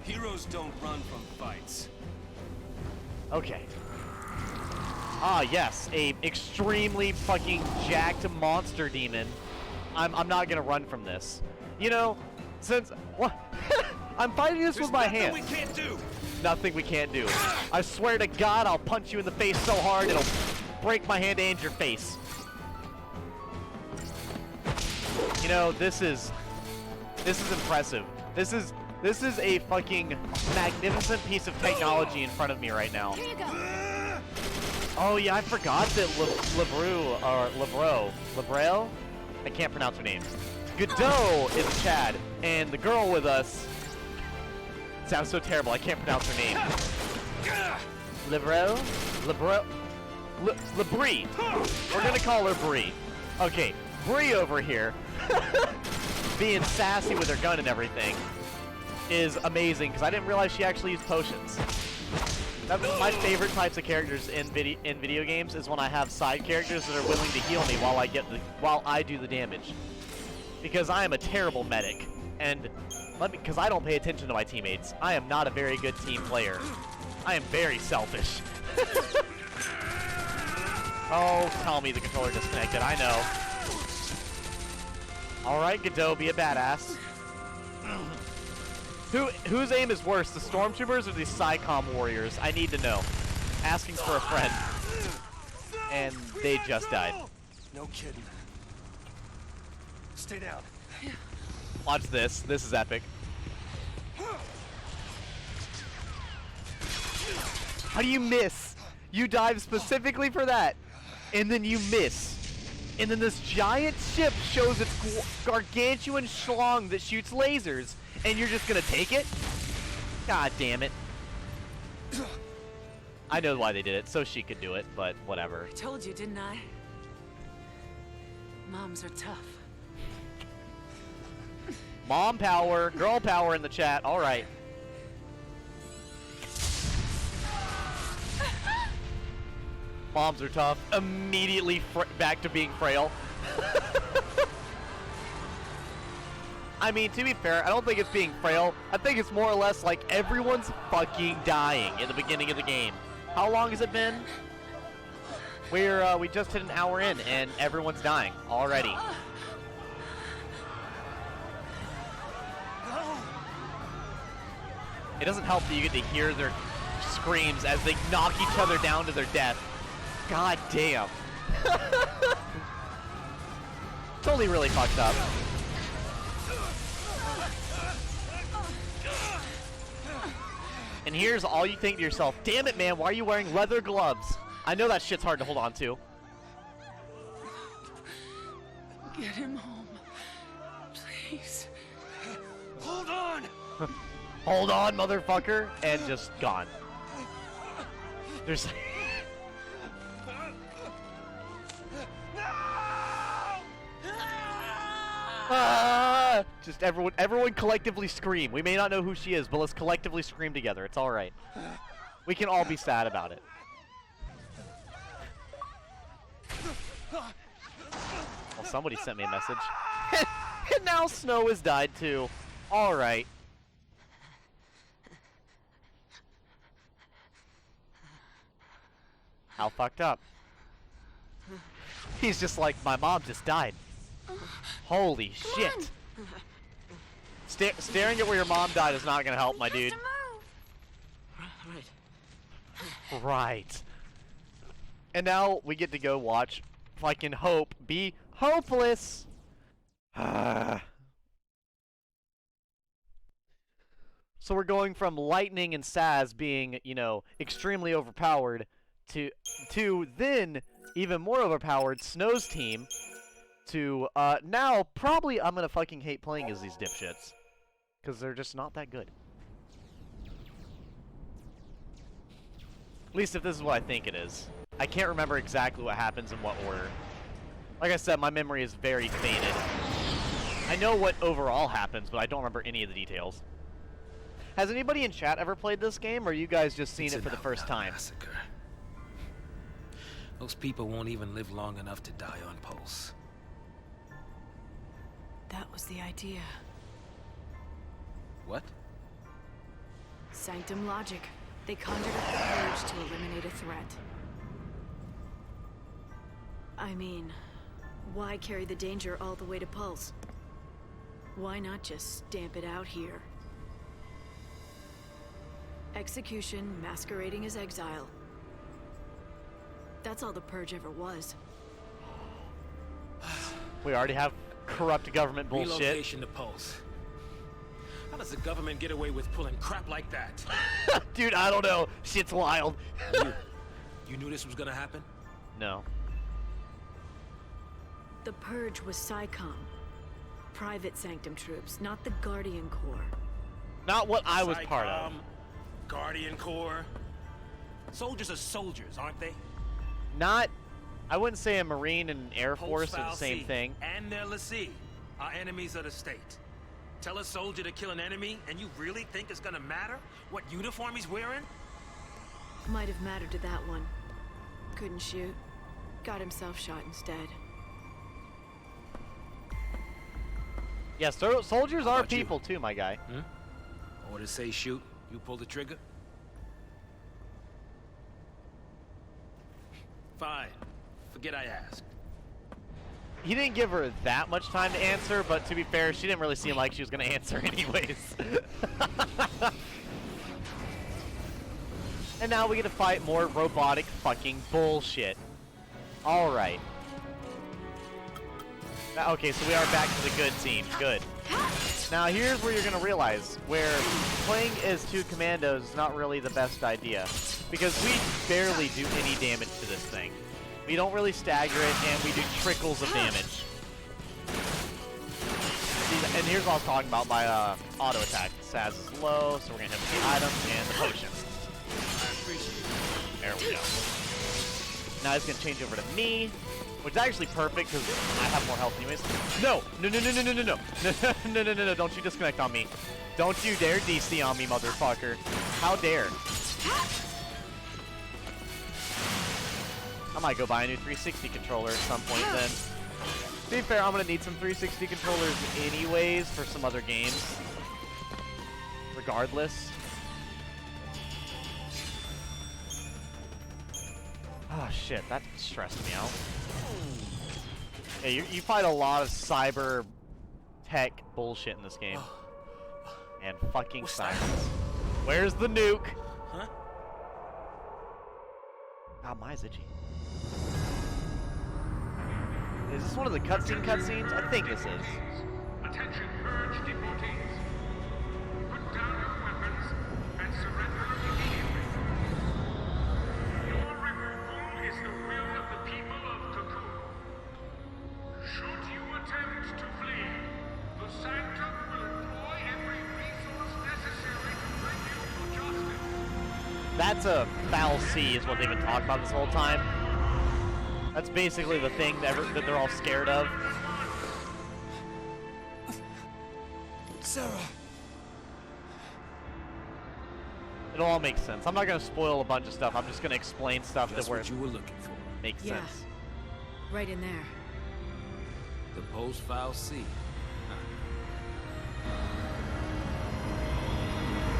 Heroes don't run from fights. Okay. Ah, yes, a extremely fucking jacked monster demon. I'm not gonna run from this. You know, since what? I'm fighting this with my hands. Nothing we can't do. Nothing we can't do. I swear to God, I'll punch you in the face so hard it'll break my hand and your face. You know, this is impressive. This is a fucking magnificent piece of technology in front of me right now. Here you go. Oh yeah, I forgot that Lebrel? I can't pronounce her name. Godot is Chad, and the girl with us sounds so terrible, I can't pronounce her name. Labrie. We're gonna call her Bree. Okay, Bree over here, being sassy with her gun and everything, is amazing, because I didn't realize she actually used potions. That's my favorite types of characters in video games is when I have side characters that are willing to heal me while I do the damage. Because I am a terrible medic, and because I don't pay attention to my teammates, I am not a very good team player. I am very selfish. Oh, tell me the controller disconnected. I know. All right, Godot, be a badass. Whose aim is worse, the Stormtroopers or the SciComm warriors? I need to know. Asking for a friend. And they just died. No kidding. Stay down. Watch this. This is epic. How do you miss? You dive specifically for that. And then you miss. And then this giant ship shows its gargantuan schlong that shoots lasers. And you're just gonna take it? God damn it. I know why they did it, so she could do it, but whatever. I told you, didn't I? Moms are tough. Mom power, girl power in the chat, alright. Moms are tough. Immediately back to being frail. I mean, to be fair, I don't think it's being frail. I think it's more or less like everyone's fucking dying in the beginning of the game. How long has it been? We just hit an hour in, and everyone's dying already. It doesn't help that you get to hear their screams as they knock each other down to their death. God damn. Totally really fucked up. And here's all you think to yourself, damn it, man, why are you wearing leather gloves? I know that shit's hard to hold on to. Get him home. Please. Hold on! Hold on, motherfucker, and just gone. There's... Ah! Just everyone collectively scream. We may not know who she is, but let's collectively scream together. It's all right. We can all be sad about it. Well, somebody sent me a message. And now Snow has died too. All right. How fucked up. He's just like, my mom just died. Holy shit. Staring at where your mom died is not gonna help, my dude. Right. And now we get to go watch fucking Hope be hopeless. So we're going from Lightning and Saz being, you know, extremely overpowered to then even more overpowered Snow's team to now probably I'm gonna fucking hate playing as these dipshits because they're just not that good. At least if this is what I think it is. I can't remember exactly what happens in what order. Like I said, my memory is very faded. I know what overall happens, but I don't remember any of the details. Has anybody in chat ever played this game, or you guys just seen it for the first time? Massacre. Those people won't even live long enough to die on Pulse. That was the idea. What? Sanctum logic. They conjured up the purge to eliminate a threat. I mean, why carry the danger all the way to Pulse? Why not just stamp it out here? Execution masquerading as exile. That's all the Purge ever was. We already have corrupt government bullshit. Relocation to Pulse. How does the government get away with pulling crap like that? Dude, I don't know. Shit's wild. You knew this was gonna happen? No. The Purge was SciComm. Private Sanctum troops, not the Guardian Corps. Not what I was part of. SciComm, Guardian Corps. Soldiers are soldiers, aren't they? Not, I wouldn't say a Marine and Air Force are the same thing. And their lessee are enemies of the state. Tell a soldier to kill an enemy, and you really think it's gonna matter what uniform he's wearing? Might have mattered to that one. Couldn't shoot. Got himself shot instead. Yeah, so soldiers are about you? people too, my guy. Orders say shoot, you pull the trigger? Fine. Forget I asked. He didn't give her that much time to answer, but to be fair, she didn't really seem like she was going to answer anyways. And now we get to fight more robotic fucking bullshit. Alright. Okay, so we are back to the good team. Good. Now here's where you're going to realize where playing as two commandos is not really the best idea. Because we barely do any damage to this thing. We don't really stagger it, and we do trickles of damage. And here's what I was talking about by auto attack. Saz is low, so we're going to hit with the items and the potion. I appreciate it. There we go. Now it's going to change over to me, which is actually perfect because I have more health anyways. No! No, no, no, no, no, no, no. No, no, no, no, no. Don't you disconnect on me. Don't you dare DC on me, motherfucker. How dare. I might go buy a new 360 controller at some point then. To be fair, I'm going to need some 360 controllers anyways for some other games. Regardless. Oh shit, that stressed me out. Yeah, you fight a lot of cyber tech bullshit in this game. And fucking silence. Where's the nuke? Huh? God, my eyes itchy. Is this one of the cutscenes? I think this is. Attention, Purge devotees. Put down your weapons and surrender immediately. Your removal is the will of the people of Cocoon. Should you attempt to flee, the Sanctum will employ every resource necessary to bring you to justice. That's a foul C is what they've been talking about this whole time. That's basically the thing that they're all scared of. Sarah. It all makes sense. I'm not going to spoil a bunch of stuff. I'm just going to explain stuff That's that what you were looking for. makes Yeah. sense. Right in there. The post-file C.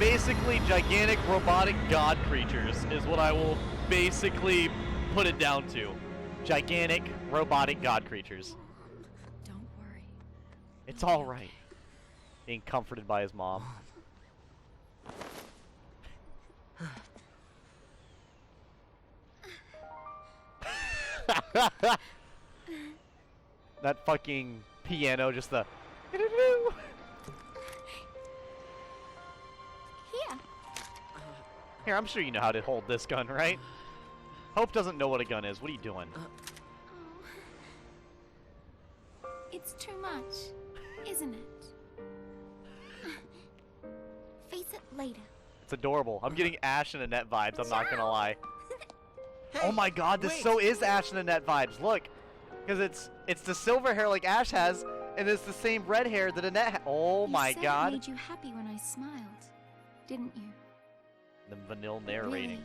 Basically, gigantic robotic god creatures is what I will basically put it down to. Gigantic robotic god creatures. Don't worry. It's all right. Being comforted by his mom. That fucking piano, just the. Here. Here, I'm sure you know how to hold this gun, right? Hope doesn't know what a gun is. What are you doing? Oh. It's too much, isn't it? Face it later. It's adorable. I'm getting Ash and Annette vibes, I'm not gonna lie. Hey, Oh my god, this wait. so is Ash and Annette vibes. Look. Because it's the silver hair like Ash has, and it's the same red hair that Annette has. Oh my You said god. it made you happy when I smiled, didn't you? The vanilla narrating. Really,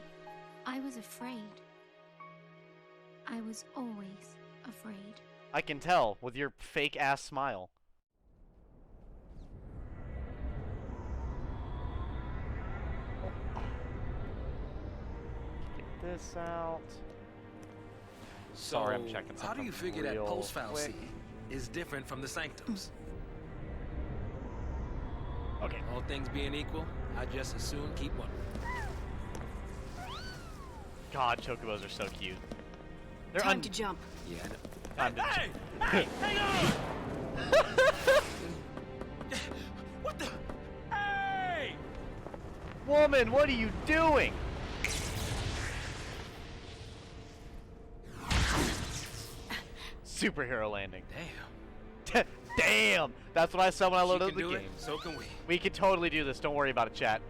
I was afraid. I was always afraid. I can tell with your fake ass smile. Take this out. So, Sorry, I'm checking how do you something figure that real pulse quick. fallacy is different from the sanctums? Okay. All things being equal, I just as soon keep one. God, chocobos are so cute. They're Time to jump. Yeah, I know. time to Hey! Hey! Hang on! What the? Hey! Woman, what are you doing? Superhero landing. Damn. Damn! That's what I said when I She loaded can the do game. it, so can we. We can totally do this. Don't worry about it, chat.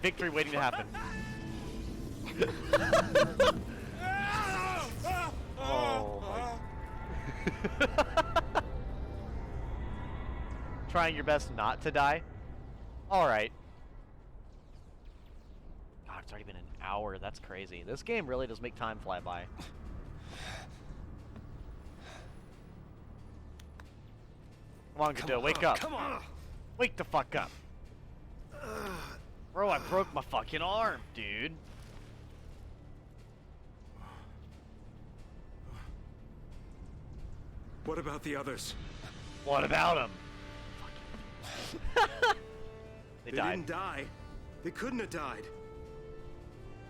Victory waiting to happen. Oh my. Trying your best not to die? Alright. God, it's already been an hour. That's crazy. This game really does make time fly by. Come on, Godot, wake up. Come on! Wake the fuck up. Bro, I broke my fucking arm, dude. What about the others? What about him? They They died. didn't die. They couldn't have died.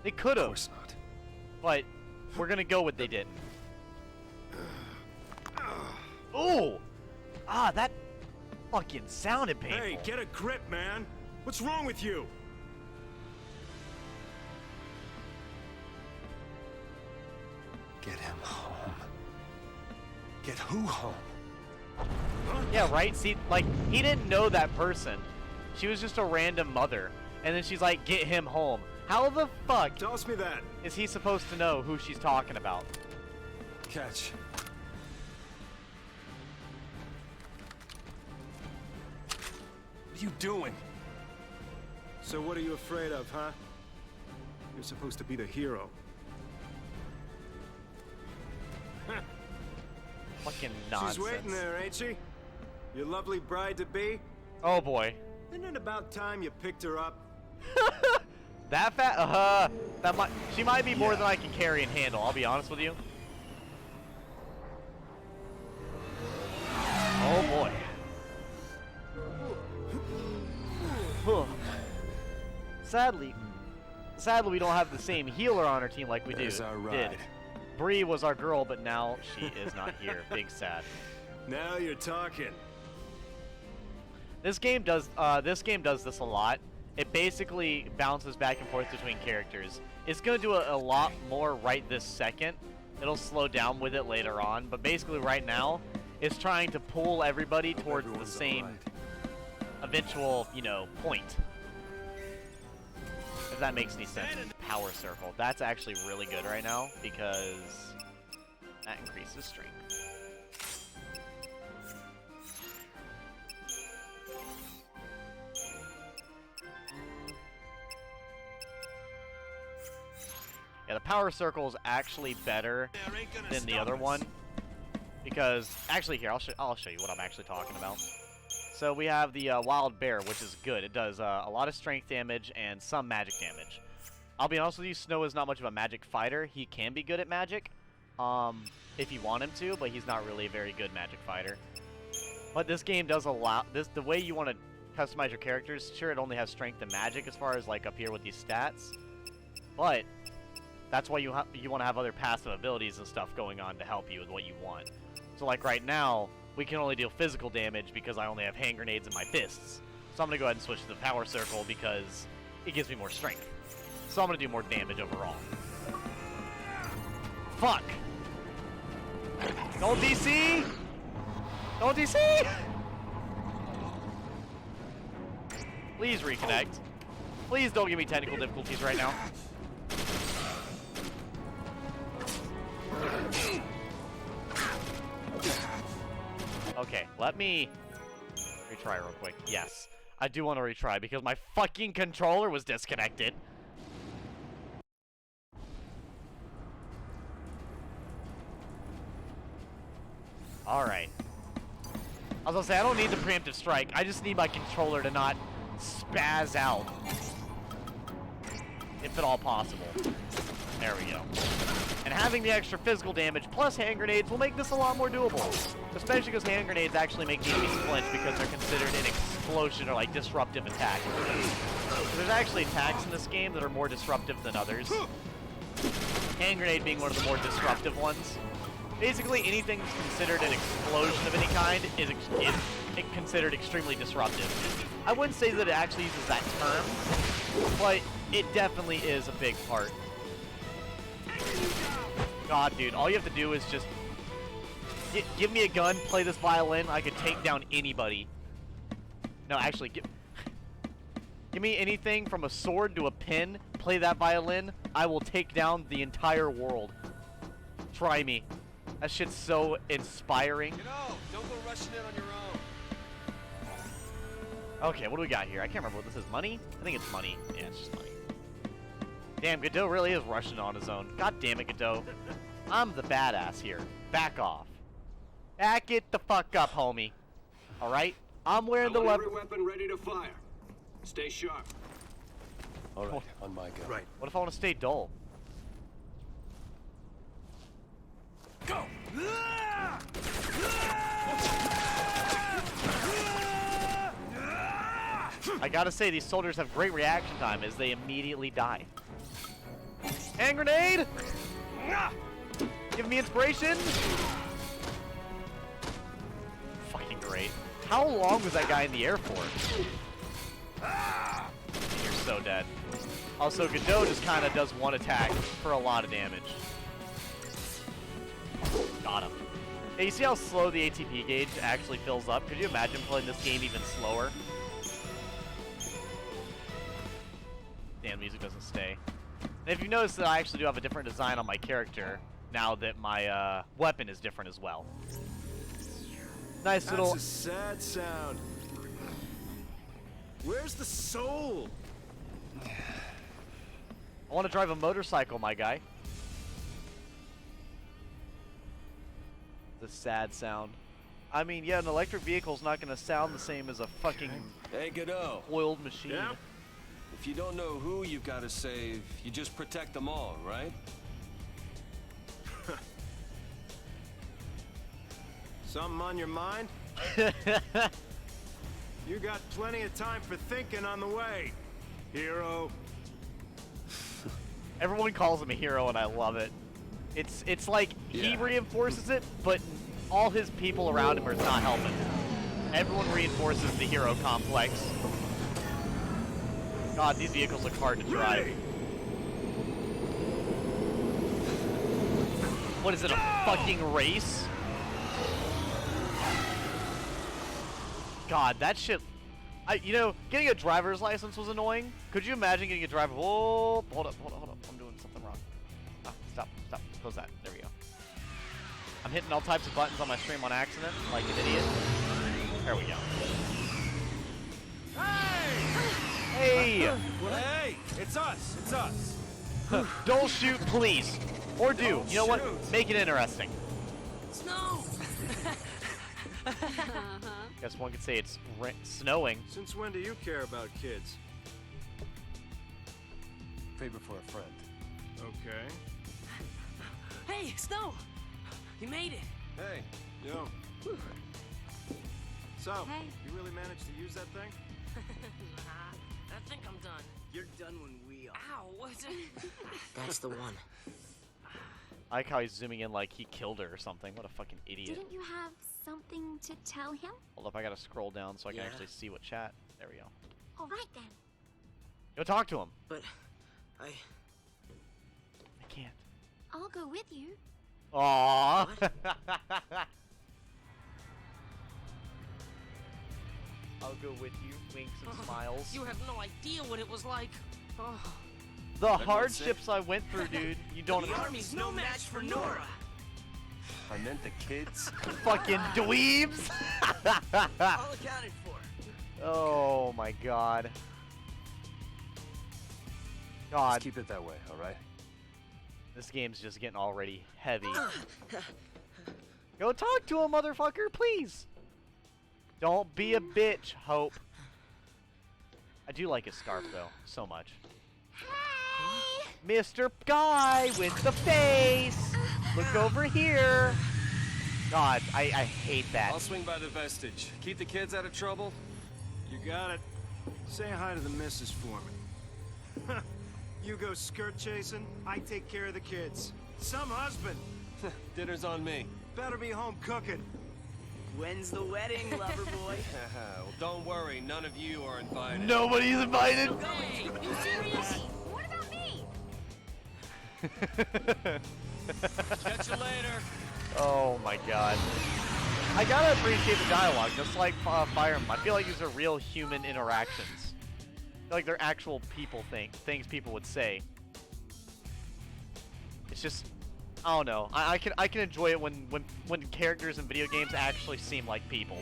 They could Of have, course not. but we're gonna go with they didn't. Ooh! Ah, that fucking sounded painful. Hey, get a grip, man. What's wrong with you? Get him home. Get who home? Yeah, right? See, like, he didn't know that person. She was just a random mother. And then she's like, get him home. How the fuck Toss me that. is he supposed to know who she's talking about? Catch. What are you doing? So what are you afraid of, huh? You're supposed to be the hero. Fucking nonsense. She's waiting there, ain't she? Your lovely bride-to-be? Oh boy. Isn't it about time you picked her up? That that might, she might be more than I can carry and handle, I'll be honest with you. Oh boy. Sadly we don't have the same healer on our team like we There's did. our ride. Bree was our girl, but now she is not here. Big sad. Now you're talking. This game does this a lot. It basically bounces back and forth between characters. It's gonna do a lot more right this second. It'll slow down with it later on, but basically right now, it's trying to pull everybody towards the Everyone's same alright. eventual, you know, point. If that makes any sense. Power circle. That's actually really good right now because that increases strength. Yeah, the power circle is actually better than the other one because actually here I'll show you what I'm actually talking about. So we have the wild bear, which is good. It does a lot of strength damage and some magic damage. I'll be honest with you, Snow is not much of a magic fighter. He can be good at magic, if you want him to, but he's not really a very good magic fighter. But this game does allow the way you want to customize your characters. Sure, it only has strength and magic as far as like up here with these stats, but that's why you want to have other passive abilities and stuff going on to help you with what you want. So like right now, we can only deal physical damage because I only have hand grenades in my fists. So I'm going to go ahead and switch to the power circle because it gives me more strength. So I'm going to do more damage overall. Fuck! Don't DC! Don't DC! Please reconnect. Please don't give me technical difficulties right now. Okay, let me retry real quick. Yes, I do want to retry because my fucking controller was disconnected. Alright. I was gonna say, I don't need the preemptive strike. I just need my controller to not spaz out. If at all possible. There we go. And having the extra physical damage plus hand grenades will make this a lot more doable. Especially because hand grenades actually make the enemies flinch because they're considered an explosion or like disruptive attack. There's actually attacks in this game that are more disruptive than others. Hand grenade being one of the more disruptive ones. Basically, anything that's considered an explosion of any kind is considered extremely disruptive. I wouldn't say that it actually uses that term, but it definitely is a big part. God, dude, all you have to do is just give me a gun, play this violin, I could take down anybody. No, actually, give me anything from a sword to a pin, play that violin, I will take down the entire world. Try me. That shit's so inspiring. You know, don't go rushing in on your own. Okay, what do we got here? I can't remember what this is. Money? I think it's money. Yeah, it's just money. Damn, Godot really is rushing on his own. God damn it, Godot. I'm the badass here. Back off. Back it the fuck up, homie. Alright? I'm wearing the every weapon ready to fire. Stay sharp. All right, on my go. Right. What if I want to stay dull? Go! I gotta say, these soldiers have great reaction time as they immediately die. Hand grenade! Give me inspiration! Fucking great. How long was that guy in the air for? You're so dead. Also, Godot just kind of does one attack for a lot of damage. Got him. Hey, you see how slow the ATP gauge actually fills up? Could you imagine playing this game even slower? Damn, music doesn't stay. And if you notice that I actually do have a different design on my character now that my weapon is different as well. Nice little... That's a sad sound. Where's the soul? I want to drive a motorcycle, my guy. The sad sound. I mean, yeah, an electric vehicle's not going to sound the same as a fucking Hey, Godot. oiled machine. Yeah? If you don't know who you've got to save, you just protect them all, right? Something on your mind? You got plenty of time for thinking on the way, hero. Everyone calls him a hero, and I love it. It's like he reinforces it, but all his people around him are not helping. Everyone reinforces the hero complex. God, these vehicles look hard to drive. What is it, a fucking race? God, that shit... you know, getting a driver's license was annoying. Could you imagine getting a driver... Whoa, hold up. I'm doing something wrong. Ah, stop. Close that. There we go. I'm hitting all types of buttons on my stream on accident, like an idiot. There we go. Hey! Hey, it's us. Don't shoot, please. Or do. You know what? Make it interesting. Snow! Guess one could say it's snowing. Since when do you care about kids? Favor for a friend. Okay. Hey, Snow! You made it! Hey, Yo. So, Hey. you really managed to use that thing? I think I'm done. You're done when we are. Ow, what? That's the one. I like how he's zooming in like he killed her or something. What a fucking idiot. Didn't you have something to tell him? Hold up, I gotta scroll down so I can Yeah. actually see what chat. There we go. All right then. Go talk to him. But I can't. I'll go with you. Aww. I'll go with you. Winks and smiles. You have no idea what it was like. Oh. The hardships I went through, dude. You don't The army's no match for Nora. I meant the kids. fucking dweebs. All accounted for. Oh my god. God. Let's keep it that way, all right? This game's just getting already heavy. Go talk to him, motherfucker, please. Don't be a bitch, Hope. I do like his scarf, though, so much. Hey! Mr. Guy with the face! Look over here! God, I hate that. I'll swing by the vestige. Keep the kids out of trouble. You got it. Say hi to the missus for me. You go skirt chasing, I take care of the kids. Some husband. Dinner's on me. Better be home cooking. When's the wedding, lover boy? Well, don't worry. None of you are invited. Nobody's invited! Hey, you serious? What about me? Catch you later. Oh my god. I gotta appreciate the dialogue, just like Fire Emblem. I feel like these are real human interactions. I feel like they're actual people things people would say. It's just, I don't know. I can enjoy it when characters in video games actually seem like people.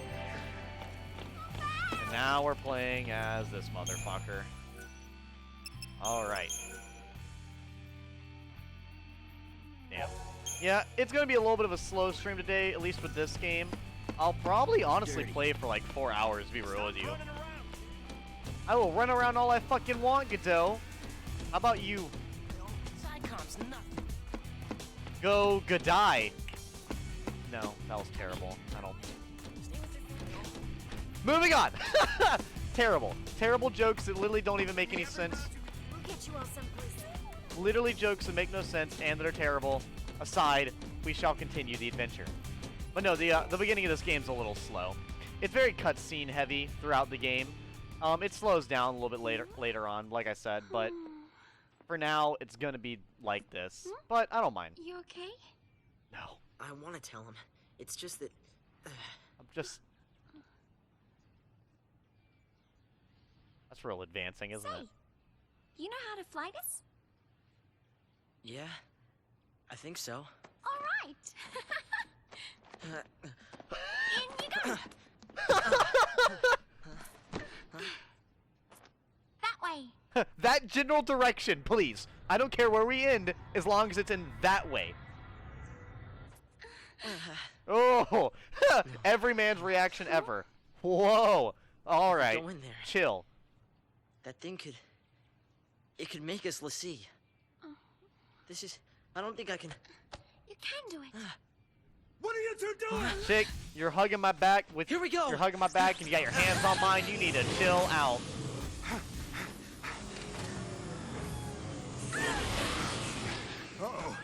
And now we're playing as this motherfucker. Alright. Damn. Yeah, it's gonna be a little bit of a slow stream today, at least with this game. I'll probably honestly play for like 4 hours, to be real with you. I will run around all I fucking want, Godot. How about you? Psychom's nothing. Go Godai. No, that was terrible. I don't. Moving on! Terrible. Terrible jokes that literally don't even make any sense. We'll get you all someplace. Literally jokes that make no sense and that are terrible. Aside, we shall continue the adventure. But no, the beginning of this game's a little slow. It's very cutscene heavy throughout the game. It slows down a little bit later on, like I said, but for now, it's gonna be like this. But I don't mind. You okay? No. I want to tell him. It's just that... I'm just... That's real advancing, isn't it? You know how to fly this? Yeah, I think so. All right. In you go. That way. That general direction, please. I don't care where we end, as long as it's in that way. Oh, every man's reaction ever. Whoa. All right. Go in there. Chill. That thing could... It could make us Lassie. This is... I don't think I can... You can do it. What are you two doing? Chick, you're hugging my back with... Here we go. You're hugging my back and you got your hands on mine. You need to chill out. Uh-oh.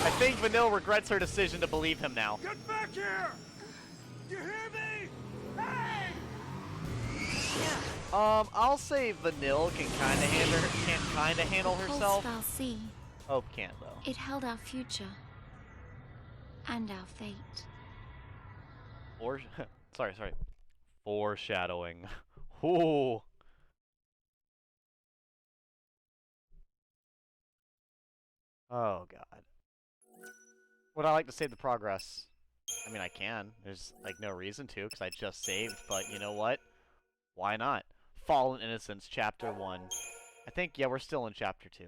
I think Vanille regrets her decision to believe him now. Get back here! You hear me? Hey! I'll say Vanille can kind of handle herself. Pulse sea. Hope can't though. It held our future. And our fate. Or, sorry. Foreshadowing. Ooh. Oh god. Would I like to save the progress? I mean, I can. There's like no reason to, because I just saved. But you know what? Why not? Fallen Innocence, Chapter 1. I think, yeah, we're still in Chapter 2.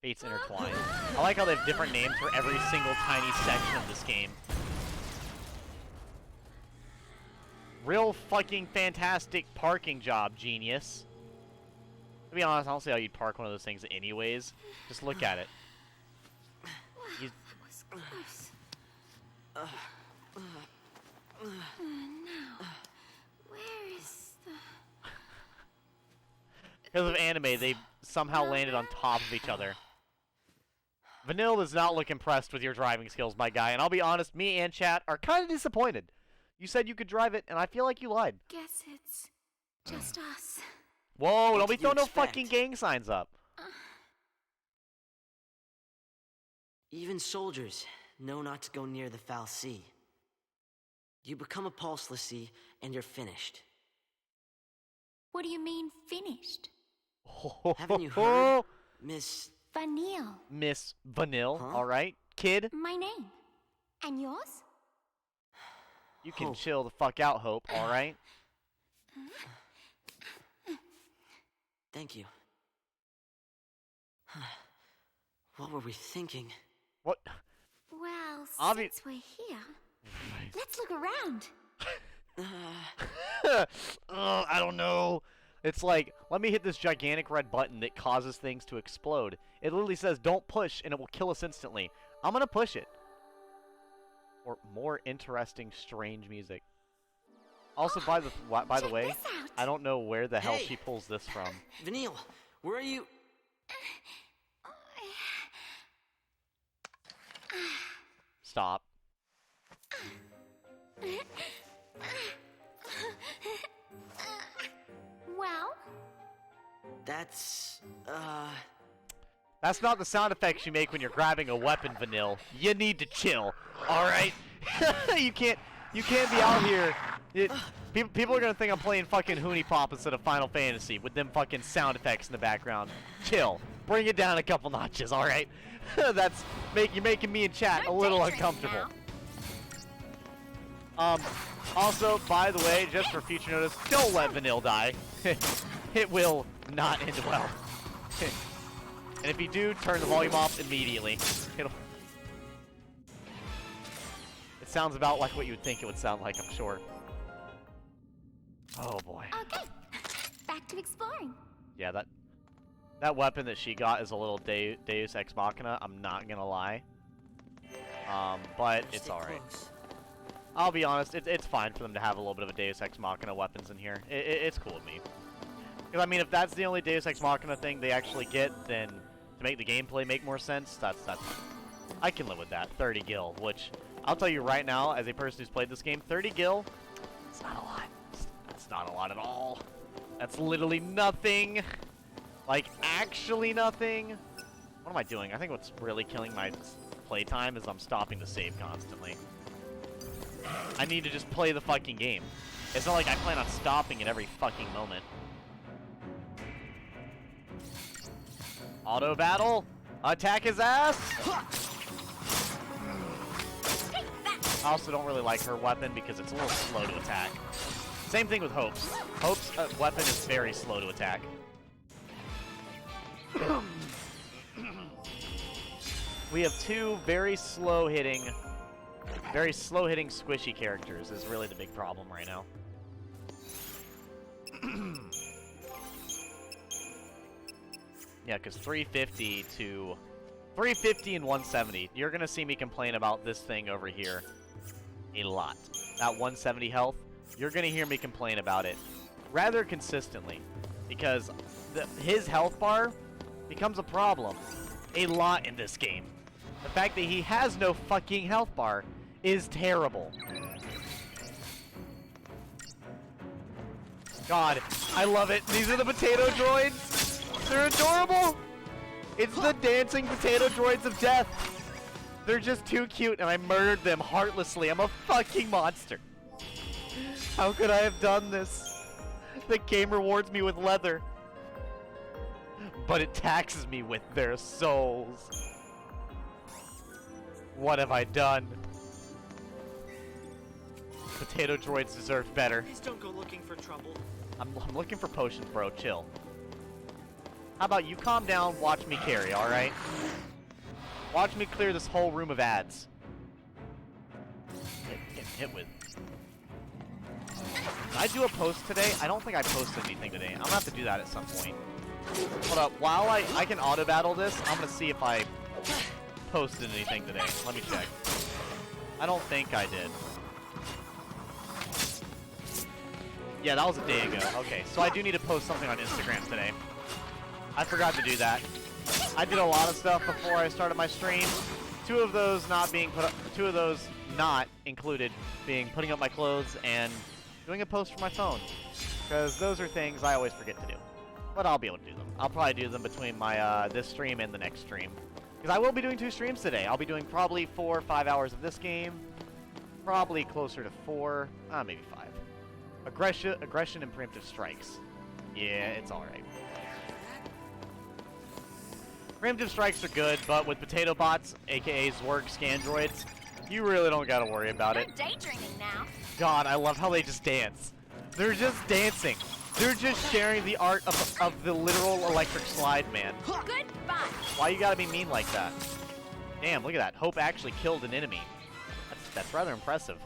Fates Intertwined. I like how they have different names for every single tiny section of this game. Real fucking fantastic parking job, genius. To be honest, I don't see how you'd park one of those things anyways. Just look at it. You... That was close. Now, where is the... Because of anime, they somehow landed on top of each other. Vanille does not look impressed with your driving skills, my guy. And I'll be honest, me and chat are kind of disappointed. You said you could drive it, and I feel like you lied. Guess it's just us. Whoa, What don't be did you throwing no expect? fucking gang signs up. Even soldiers know not to go near the foul sea. You become a pulse Lassie, and you're finished. What do you mean, finished? Haven't you heard, Miss... Vanille. Miss Vanille, Huh? alright? Kid, My name. And yours? you can Hope. chill the fuck out, Hope, alright? Thank you. What were we thinking? What? Well, Obvi- since we're here, let's look around. I don't know. It's like, let me hit this gigantic red button that causes things to explode. It literally says, don't push, and it will kill us instantly. I'm gonna push it. Or more interesting, strange music. Also, by the way, I don't know where the hell she pulls this from. Vanille, where are you? Stop. Well? That's not the sound effects you make when you're grabbing a weapon, Vanille. You need to chill, alright? you can't be out here. People are gonna think I'm playing fucking Hoonie Pop instead of Final Fantasy with them fucking sound effects in the background. Chill. Bring it down a couple notches, alright? You're making me in chat a little uncomfortable. Also, by the way, just for future notice, don't let Vanille die. It will not end well. And if you do, turn the volume off immediately. It sounds about like what you would think it would sound like, I'm sure. Oh boy. Okay, back to exploring. Yeah, that weapon that she got is a little Deus Ex Machina, I'm not gonna lie. But it's alright. I'll be honest, it's fine for them to have a little bit of a Deus Ex Machina weapons in here. It's cool with me. Because, I mean, if that's the only Deus Ex Machina thing they actually get, then to make the gameplay make more sense, that's fine. I can live with that. 30 gil, which, I'll tell you right now, as a person who's played this game, 30 gil, it's not a lot. It's not a lot at all. That's literally nothing. Like, actually nothing. What am I doing? I think what's really killing my playtime is I'm stopping to save constantly. I need to just play the fucking game. It's not like I plan on stopping at every fucking moment. Auto battle! Attack his ass! I also don't really like her weapon because it's a little slow to attack. Same thing with Hope's. Hope's weapon is very slow to attack. We have two very slow hitting squishy characters is really the big problem right now. Yeah, because 350 and 170. You're going to see me complain about this thing over here a lot. That 170 health, you're going to hear me complain about it rather consistently. Because his health bar becomes a problem a lot in this game. The fact that he has no fucking health bar is terrible. God, I love it. These are the potato droids. They're adorable. It's the dancing potato droids of death. They're just too cute, and I murdered them heartlessly. I'm a fucking monster. How could I have done this? The game rewards me with leather, but it taxes me with their souls. What have I done? Potato droids deserve better. Please don't go looking for trouble. I'm looking for potions, bro. Chill. How about you calm down, watch me carry, alright? Watch me clear this whole room of ads. Get hit with. Did I do a post today? I don't think I posted anything today. I'm gonna have to do that at some point. Hold up, while I can auto battle this, I'm gonna see if I posted anything today. Let me check. I don't think I did. Yeah, that was a day ago. Okay, so I do need to post something on Instagram today. I forgot to do that. I did a lot of stuff before I started my stream. Two of those not included being putting up my clothes and doing a post for my phone. Because those are things I always forget to do. But I'll be able to do them. I'll probably do them between my this stream and the next stream. Because I will be doing 2 streams today. I'll be doing probably 4 or 5 hours of this game. Probably closer to 4, maybe 5. Aggression and preemptive strikes. Yeah, it's alright. Preemptive strikes are good, but with potato bots, aka Zwerg scan droids, you really don't gotta worry about it. You're daydreaming now. God, I love how they just dance. They're just dancing. They're just sharing the art of the literal electric slide, man. Goodbye. Why you gotta be mean like that? Damn, look at that. Hope actually killed an enemy. That's rather impressive.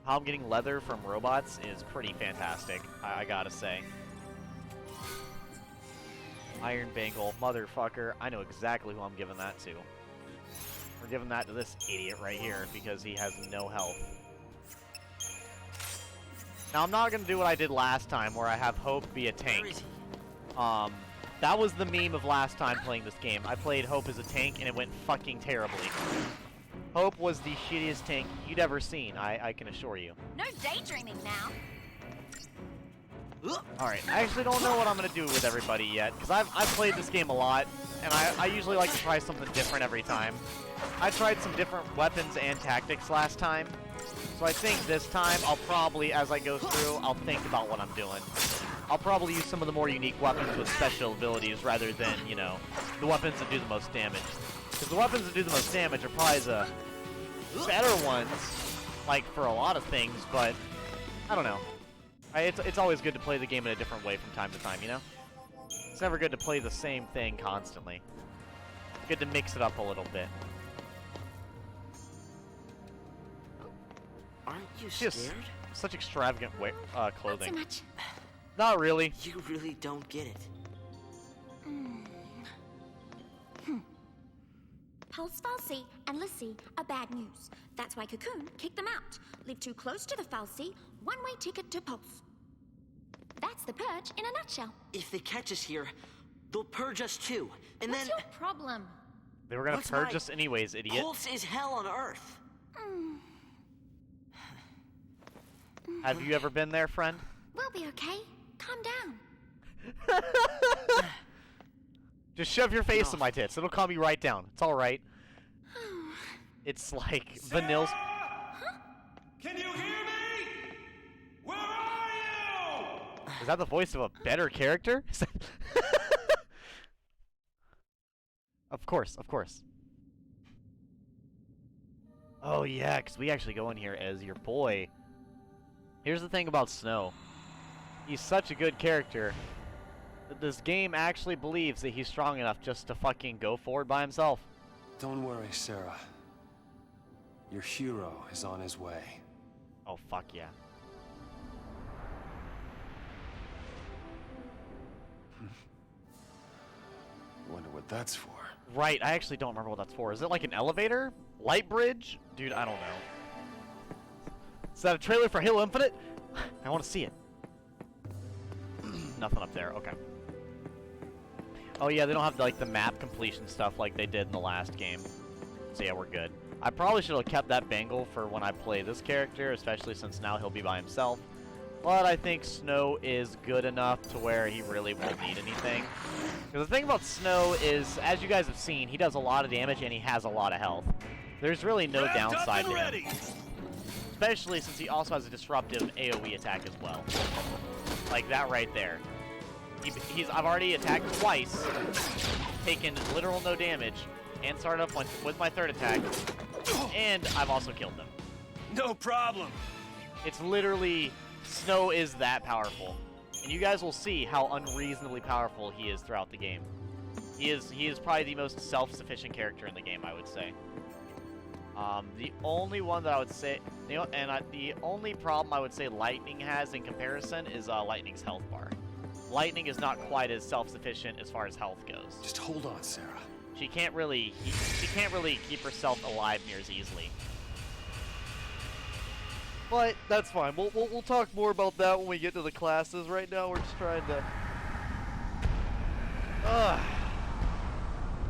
How I'm getting leather from robots is pretty fantastic, I gotta say. Iron Bangle, motherfucker. I know exactly who I'm giving that to. We're giving that to this idiot right here because he has no health. Now, I'm not going to do what I did last time where I have Hope be a tank. That was the meme of last time playing this game. I played Hope as a tank and it went fucking terribly. Hope was the shittiest tank you'd ever seen, I can assure you. No daydreaming now. Alright, I actually don't know what I'm going to do with everybody yet, because I've played this game a lot, and I usually like to try something different every time. I tried some different weapons and tactics last time, so I think this time I'll probably, as I go through, I'll think about what I'm doing. I'll probably use some of the more unique weapons with special abilities rather than, you know, the weapons that do the most damage. Because the weapons that do the most damage are probably the better ones, like, for a lot of things, but I don't know. It's always good to play the game in a different way from time to time, you know? It's never good to play the same thing constantly. It's good to mix it up a little bit. Aren't you scared? Such extravagant clothing. Not so much. Not really. You really don't get it. Pulse Falsey and Lissy are bad news. That's why Cocoon kicked them out. Live too close to the Falsey, one-way ticket to Pulse. That's the purge in a nutshell. If they catch us here, they'll purge us too. And What's then... your problem? They were gonna purge us anyways, idiot. Pulse is hell on Earth. Have you ever been there, friend? We'll be okay. Calm down. Just shove your face in my tits. It'll calm you right down. It's alright. It's like vanilla. Huh? Can you hear me? Where are you? Is that the voice of a better character? Of course, of course. Oh yeah, because we actually go in here as your boy. Here's the thing about Snow. He's such a good character that this game actually believes that he's strong enough just to fucking go forward by himself. Don't worry, Sarah. Your hero is on his way. Oh, fuck yeah. Wonder what that's for. Right, I actually don't remember what that's for. Is it like an elevator? Light bridge? Dude, I don't know. Is that a trailer for Halo Infinite? I want to see it. Nothing up there, okay. Oh yeah, they don't have like the map completion stuff like they did in the last game. So yeah, we're good. I probably should have kept that bangle for when I play this character, especially since now he'll be by himself. But I think Snow is good enough to where he really won't need anything. Because the thing about Snow is, as you guys have seen, he does a lot of damage and he has a lot of health. There's really no downside to him. Especially since he also has a disruptive AoE attack as well. Like that right there. I've already attacked twice, taken literal no damage, and started up with my third attack, and I've also killed them. No problem. It's literally, Snow is that powerful. And you guys will see how unreasonably powerful he is throughout the game. He is probably the most self-sufficient character in the game, I would say. The only one that I would say, the only problem I would say Lightning has in comparison is Lightning's health bar. Lightning is not quite as self-sufficient as far as health goes. Just hold on, Sarah. She can't really keep herself alive near as easily. But that's fine. We'll talk more about that when we get to the classes. Right now, we're just trying to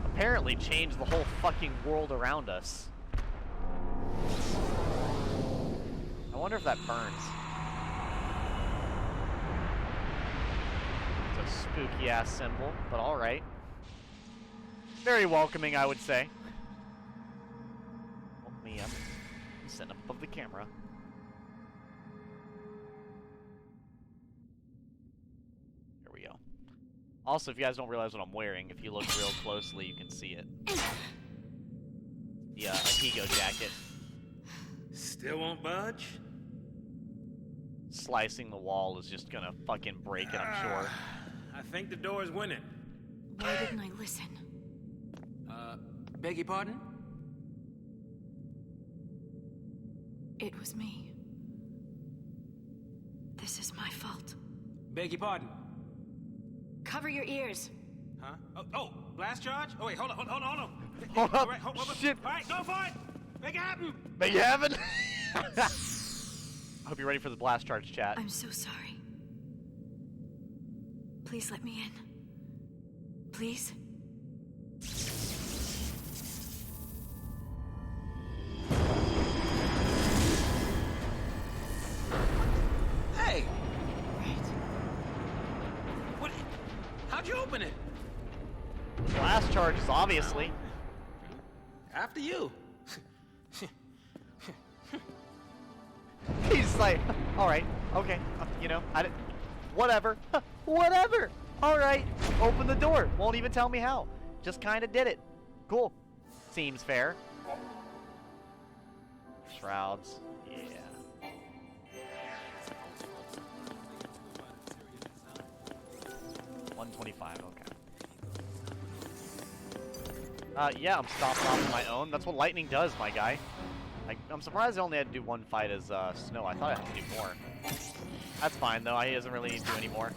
apparently change the whole fucking world around us. I wonder if that burns. It's a spooky ass symbol, but all right. Very welcoming, I would say. Oh, me, I'm sitting up above the camera. There we go. Also, if you guys don't realize what I'm wearing, if you look real closely, you can see it. The Higo jacket. Still won't budge? Slicing the wall is just gonna fucking break it, I'm sure. I think the door's winning. Why didn't I listen? Beg your pardon? It was me. This is my fault. Beg your pardon. Cover your ears. Huh? Oh, blast charge? Oh, wait, hold on. Hold up. All right, hold. Shit. All right, go for it. Make it happen. Make it happen. I hope you're ready for the blast charge, chat. I'm so sorry. Please let me in. Please? Hey, Right. what? How'd you open it? Blast charges, obviously. After you. He's like, all right, okay, you know, whatever, whatever. All right, open the door. Won't even tell me how. Just kind of did it. Cool. Seems fair. Shrouds. Yeah. $125. Okay. Yeah, I'm stopping off on my own. That's what lightning does, my guy. I'm surprised I only had to do one fight as Snow. I thought I had to do more. That's fine, though. He doesn't really need to do any more.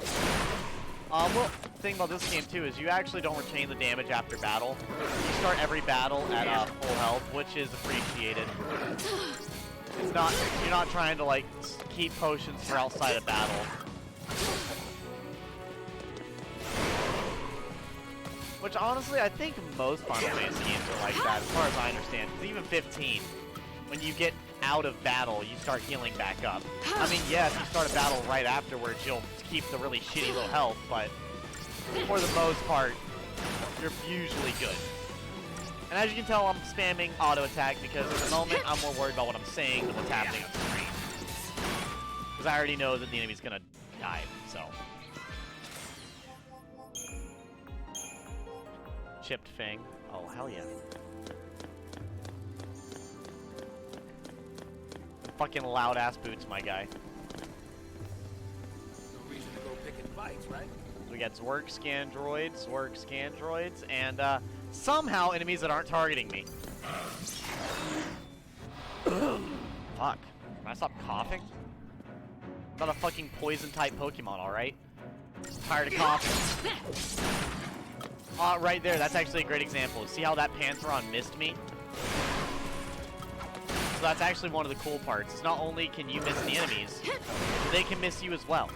Well, the thing about this game, too, is you actually don't retain the damage after battle. You start every battle at full health, which is appreciated. It's not, you're not trying to, like, keep potions for outside of battle. Which, honestly, I think most Final Fantasy games are like that, as far as I understand. Because even 15, when you get out of battle, you start healing back up. I mean, yes, you start a battle right afterwards, you'll keep the really shitty low health, but for the most part, you're usually good. And as you can tell, I'm spamming auto attack because at the moment, I'm more worried about what I'm saying than what's happening on screen. Because I already know that the enemy's gonna die, so. Chipped Fang. Oh, hell yeah. Fucking loud ass boots, my guy. No reason to go picking fights, right? We got Zwerg scan droids, and somehow enemies that aren't targeting me. Fuck. Can I stop coughing? I'm not a fucking poison type Pokemon, alright? Tired of coughing. Right there, that's actually a great example. See how that Pantheron missed me? So that's actually one of the cool parts. It's not only can you miss the enemies, they can miss you as well.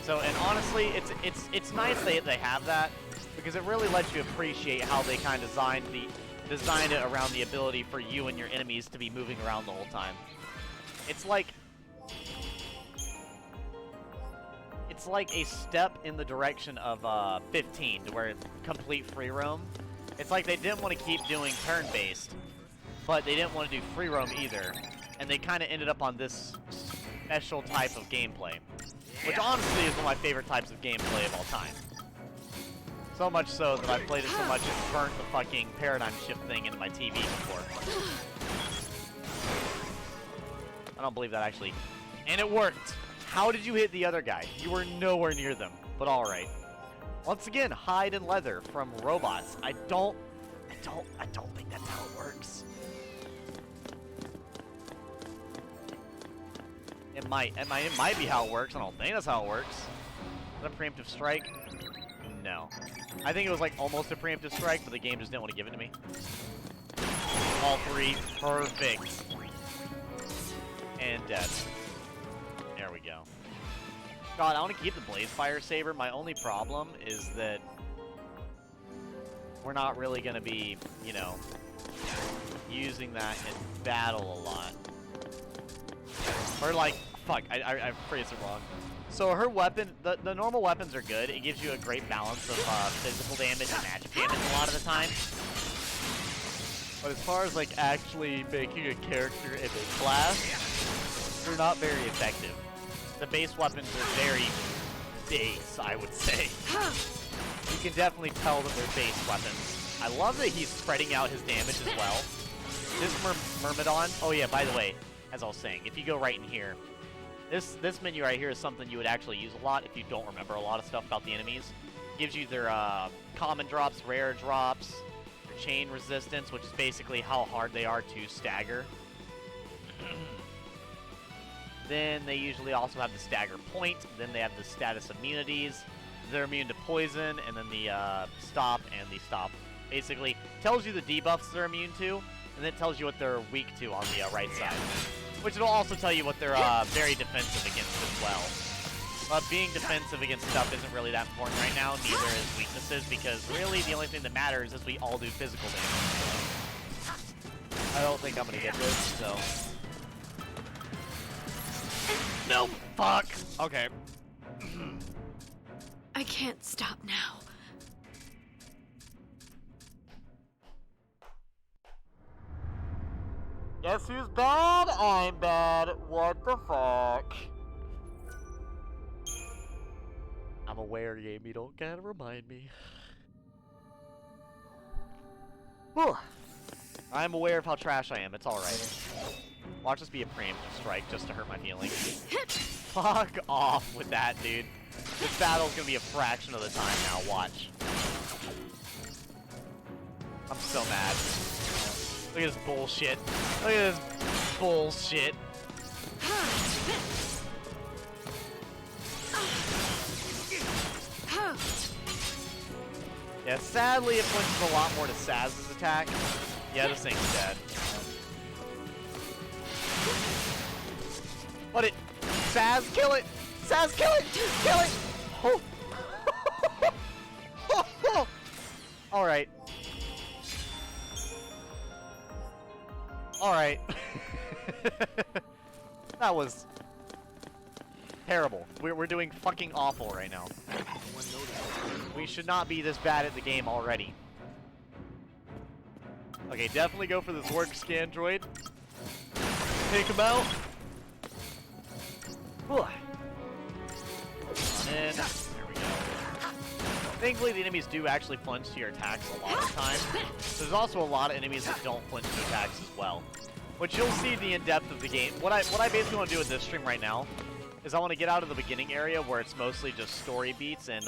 So, and honestly, it's nice they have that, because it really lets you appreciate how they kind of designed it around the ability for you and your enemies to be moving around the whole time. It's like a step in the direction of 15, to where it's complete free roam. It's like they didn't want to keep doing turn-based, but they didn't want to do free roam either, and they kind of ended up on this special type of gameplay, which honestly is one of my favorite types of gameplay of all time. So much so that I played it so much it burnt the fucking paradigm shift thing into my TV before. I don't believe that actually. And it worked! How did you hit the other guy? You were nowhere near them, but alright. Once again, hide and leather from robots. I don't think that's how it works. It might be how it works. I don't think that's how it works. Is that a preemptive strike? No. I think it was like almost a preemptive strike, but the game just didn't want to give it to me. All three, perfect. And dead. There we go. God, I want to keep the Blaze Fire Saber. My only problem is that we're not really going to be, you know, using that in battle a lot. Or like, fuck, I phrased it wrong. So her weapon, the normal weapons are good. It gives you a great balance of physical damage and magic damage a lot of the time. But as far as like actually making a character in a class, they're not very effective. The base weapons are very base, I would say. You can definitely tell that they're base weapons. I love that he's spreading out his damage as well. This Myrmidon, oh yeah, by the way, as I was saying, if you go right in here, this menu right here is something you would actually use a lot if you don't remember a lot of stuff about the enemies. It gives you their common drops, rare drops, their chain resistance, which is basically how hard they are to stagger. Then they usually also have the stagger point. Then they have the status immunities. They're immune to poison, and then the stop and the stop. Basically, tells you the debuffs they're immune to, and then it tells you what they're weak to on the right side. Which will also tell you what they're very defensive against as well. But being defensive against stuff isn't really that important right now, neither is weaknesses, because really the only thing that matters is we all do physical damage. I don't think I'm gonna get this, so... No! Fuck! Okay. I can't stop now. Guess who's bad? I'm bad. What the fuck? I'm aware, game. You don't gotta remind me. Whew. I'm aware of how trash I am. It's alright. Watch this be a preemptive strike just to hurt my feelings. Fuck off with that, dude. This battle's gonna be a fraction of the time now. Watch. I'm so mad. Look at this bullshit. Look at this bullshit. Yeah, sadly it flinches a lot more to Saz's attack. Yeah, this thing's dead. But it... Saz, kill it! Saz, kill it! Kill it! Oh. Alright. Alright. That was... terrible. We're doing fucking awful right now. We should not be this bad at the game already. Okay, definitely go for this work scan droid. Take him out. Whew. On in. There we go. Thankfully, the enemies do actually flinch to your attacks a lot of the time. There's also a lot of enemies that don't flinch to attacks as well. Which you'll see the in-depth of the game. What I basically want to do with this stream right now is I want to get out of the beginning area where it's mostly just story beats and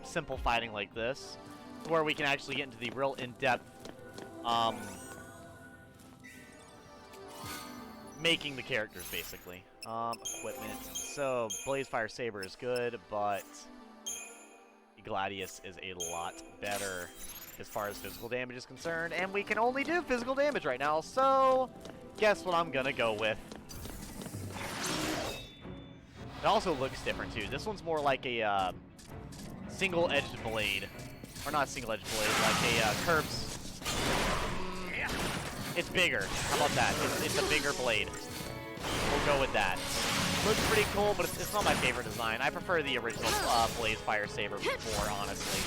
simple fighting like this, to where we can actually get into the real in-depth making the characters, basically. Equipment. So, Blaze Fire Saber is good, but the Gladius is a lot better as far as physical damage is concerned, and we can only do physical damage right now, so guess what I'm gonna go with. It also looks different, too. This one's more like a single-edged blade. Or not single-edged blade, like a curved... It's bigger. How about that? It's a bigger blade. We'll go with that. Looks pretty cool, but it's not my favorite design. I prefer the original Blaze Fire Saber more, honestly.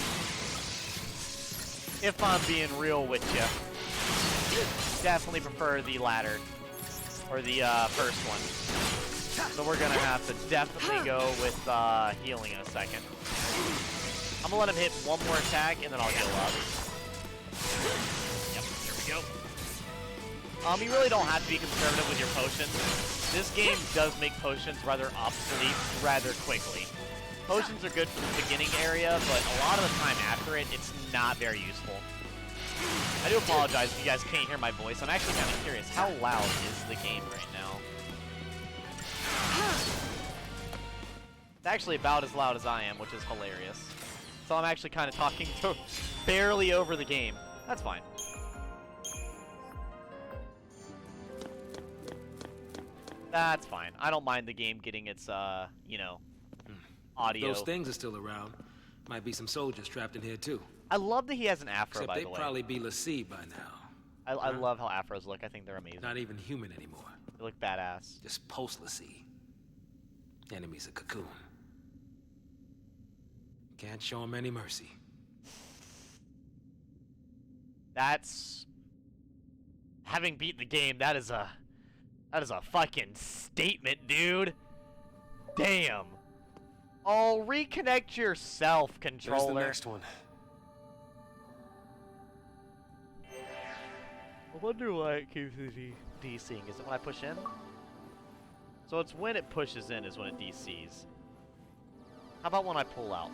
If I'm being real with you. Definitely prefer the latter. Or the first one. So we're gonna have to definitely go with healing in a second. I'm gonna let him hit one more attack, and then I'll heal up. Yep, there we go. You really don't have to be conservative with your potions. This game does make potions rather obsolete rather quickly. Potions are good for the beginning area, but a lot of the time after it, it's not very useful. I do apologize if you guys can't hear my voice. I'm actually kind of curious, how loud is the game right now? It's actually about as loud as I am, which is hilarious. So I'm actually kind of talking to barely over the game. That's fine. That's fine. I don't mind the game getting its, you know, audio. Those things are still around. Might be some soldiers trapped in here, too. I love that he has an afro, by the way. Except they'd probably be l'Cie by now. I love how afros look. I think they're amazing. Not even human anymore. They look badass. Just post-l'Cie. Enemies of Cocoon. Can't show them any mercy. That's... Having beat the game, that is a fucking statement, dude. Damn. Oh, reconnect yourself, controller. There's the next one. I wonder why it keeps DCing. Is it when I push in? So it's when it pushes in is when it DCs. How about when I pull out?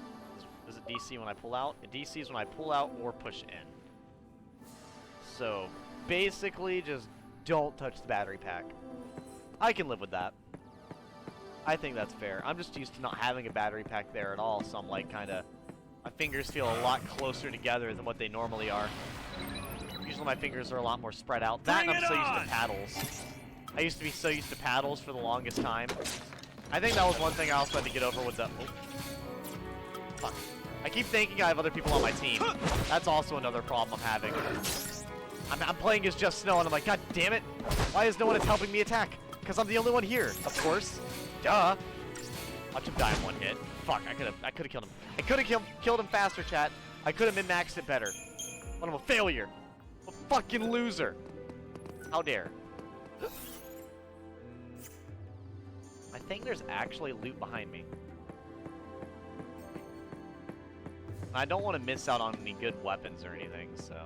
Does it DC when I pull out? It DCs when I pull out or push in. So basically just don't touch the battery pack. I can live with that. I think that's fair. I'm just used to not having a battery pack there at all, so I'm like kinda... My fingers feel a lot closer together than what they normally are. Usually my fingers are a lot more spread out. That and I'm so used to paddles. I used to be so used to paddles for the longest time. I think that was one thing I also had to get over with the... Oh. Fuck. I keep thinking I have other people on my team. That's also another problem I'm having. I'm playing as Just Snow, and I'm like, God damn it! Why is no one helping me attack? Because I'm the only one here, of course. Duh. Watch him die in one hit. Fuck, I could have killed him. I could have killed him faster, chat. I could have min-maxed it better. But I'm a failure. I'm a fucking loser. How dare. I think there's actually loot behind me. I don't want to miss out on any good weapons or anything, so...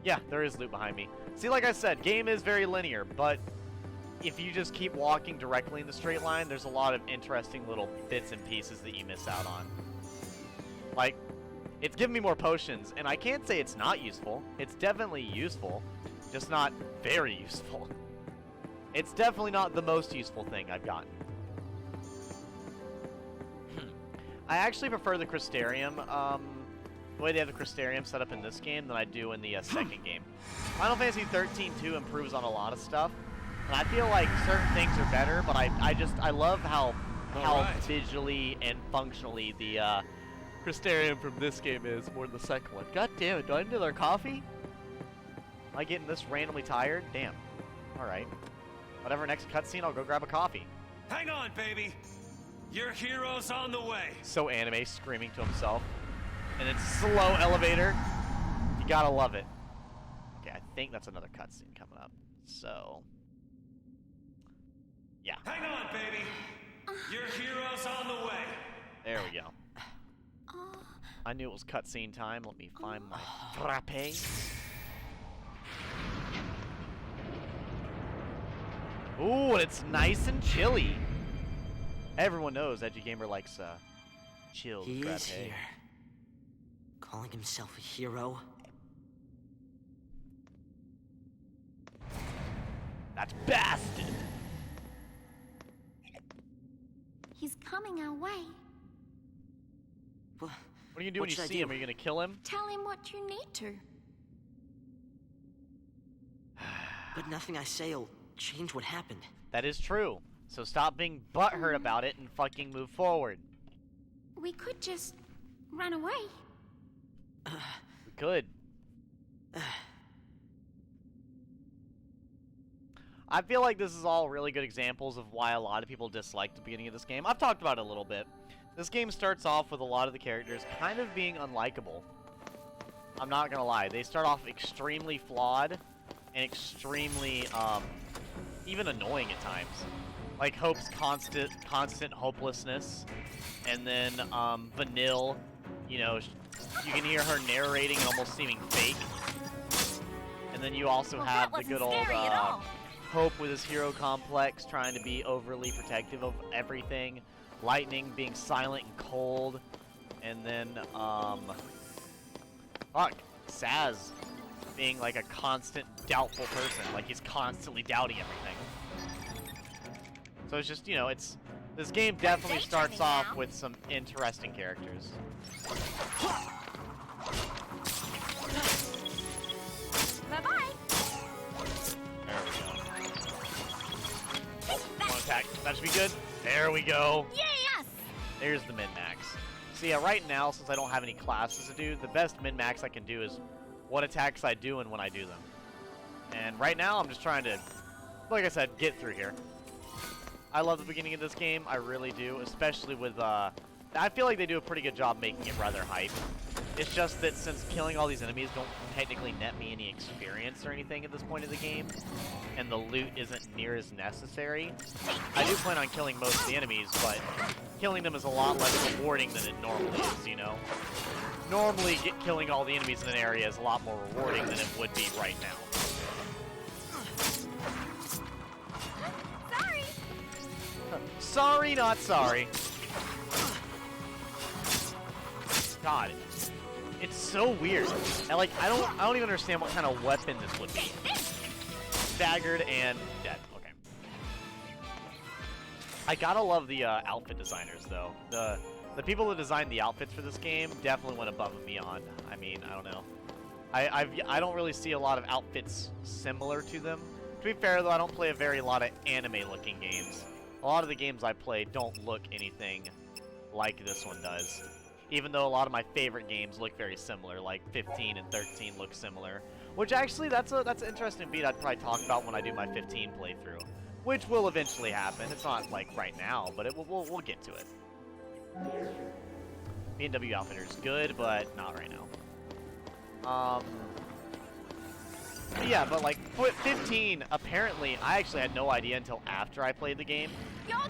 Yeah, there is loot behind me. See, like I said, game is very linear, but if you just keep walking directly in the straight line, there's a lot of interesting little bits and pieces that you miss out on. Like, it's given me more potions, and I can't say it's not useful. It's definitely useful, just not very useful. It's definitely not the most useful thing I've gotten. I actually prefer the Crystarium, the way they have the Crystarium set up in this game than I do in the second game. Final Fantasy XIII 2 improves on a lot of stuff, and I feel like certain things are better, but I love how visually and functionally the Crystarium from this game is more than the second one. God damn it, do I need another coffee? Am I getting this randomly tired? Damn. Alright. Whatever, next cutscene, I'll go grab a coffee. Hang on, baby! Your hero's on the way! So anime, screaming to himself. And it's slow elevator. You gotta love it. Okay, I think that's another cutscene coming up. So... yeah. Hang on, baby! Your hero's on the way! There we go. I knew it was cutscene time. Let me find my frappe. Ooh, and it's nice and chilly. Everyone knows Edgy Gamer likes chilled He frappe. is here. Calling himself a hero? That's bastard. He's coming our way. What What are you gonna do when you see him? Are you gonna kill him? Tell him what you need to. But nothing I say'll change what happened. That is true. So stop being butthurt about it and fucking move forward. We could just run away. We could. I feel like this is all really good examples of why a lot of people dislike the beginning of this game. I've talked about it a little bit. This game starts off with a lot of the characters kind of being unlikable. I'm not gonna lie. They start off extremely flawed and extremely, even annoying at times. Like Hope's constant hopelessness. And then, Vanille, you know, you can hear her narrating and almost seeming fake. And then you also have the good old, Hope with his hero complex, trying to be overly protective of everything. Lightning being silent and cold. And then, Saz being like a constant doubtful person. Like he's constantly doubting everything. So it's just, you know, this game definitely starts off with some interesting characters. Bye-bye. There we go. Oh, one attack. That should be good. There we go. Yes! There's the min-max. So yeah, right now, since I don't have any classes to do, the best min-max I can do is what attacks I do and when I do them. And right now, I'm just trying to, like I said, get through here. I love the beginning of this game, I really do, especially with, I feel like they do a pretty good job making it rather hype. It's just that since killing all these enemies don't technically net me any experience or anything at this point of the game, and the loot isn't near as necessary, I do plan on killing most of the enemies, but killing them is a lot less rewarding than it normally is, you know? Normally, killing all the enemies in an area is a lot more rewarding than it would be right now. Sorry. Sorry, not sorry. God, it's so weird. And like, I don't even understand what kind of weapon this would be. staggered and dead. Okay. I gotta love the outfit designers though. The people that designed the outfits for this game definitely went above and beyond. I mean, I don't know. I don't really see a lot of outfits similar to them. To be fair though, I don't play a lot of anime-looking games. A lot of the games I play don't look anything like this one does. Even though a lot of my favorite games look very similar, like 15 and 13 look similar. Which actually, that's an interesting beat I'd probably talk about when I do my 15 playthrough. Which will eventually happen. It's not like right now, but we'll get to it. B&W Outfitter is good, but not right now. But yeah, but like 15, apparently, I actually had no idea until after I played the game.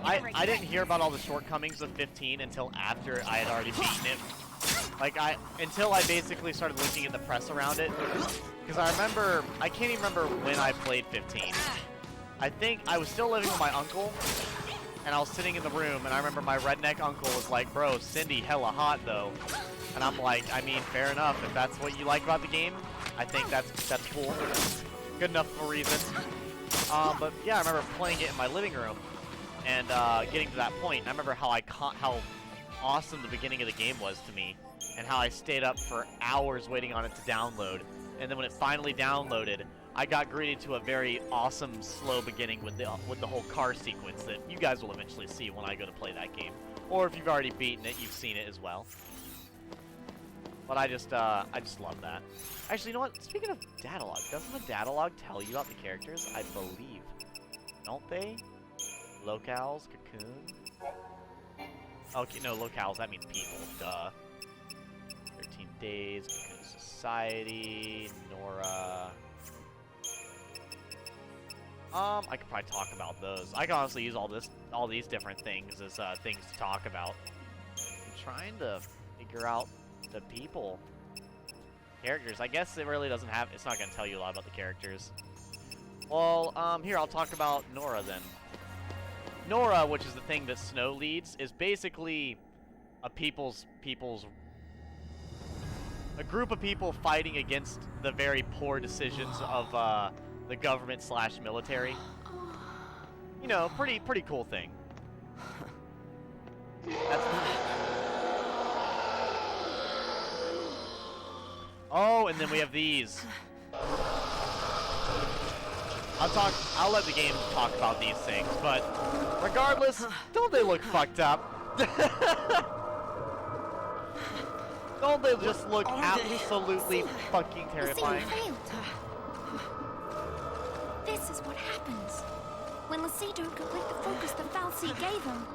I didn't hear about all the shortcomings of 15 until after I had already beaten it. Like, until I basically started looking at the press around it. Because I remember, I can't even remember when I played 15. I think I was still living with my uncle, and I was sitting in the room, and I remember my redneck uncle was like, bro, Cindy hella hot, though. And I'm like, I mean, fair enough. If that's what you like about the game, I think that's cool. Good enough for a reason. But yeah, I remember playing it in my living room, and getting to that point. I remember how awesome the beginning of the game was to me, and how I stayed up for hours waiting on it to download. And then when it finally downloaded, I got greeted to a very awesome slow beginning with the whole car sequence that you guys will eventually see when I go to play that game. Or if you've already beaten it, you've seen it as well. But I just love that. Actually, you know what? Speaking of datalog, doesn't the datalog tell you about the characters? I believe. Don't they? Locales, Cocoon. Okay, no, locales, that means people. Duh. 13 Days, Cocoon Society, Nora. I could probably talk about those. I can honestly use all these different things as things to talk about. I'm trying to figure out the people. Characters. I guess it really doesn't have, it's not going to tell you a lot about the characters. Well, here, I'll talk about Nora then. Nora, which is the thing that Snow leads, is basically a a group of people fighting against the very poor decisions of the government/military. You know, pretty cool thing. Oh, and then we have these. I'll let the game talk about these things, but regardless, don't they look fucked up? Don't they just look absolutely fucking terrifying? This is what happens when Lassie don't complete the focus the Fal'Cie gave him.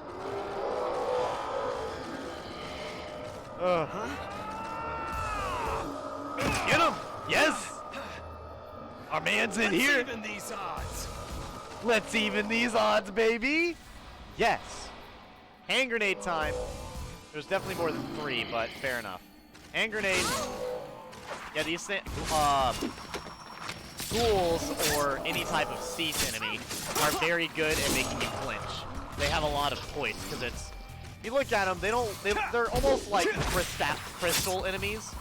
Get him! Yes! Our man's in here! Let's even these odds! Let's even these odds, baby! Yes! Hand grenade time. There's definitely more than 3, but fair enough. Hand grenade. Yeah, these ghouls or any type of siege enemy are very good at making you flinch. They have a lot of poise because it's. You look at them, they're almost like crystal enemies,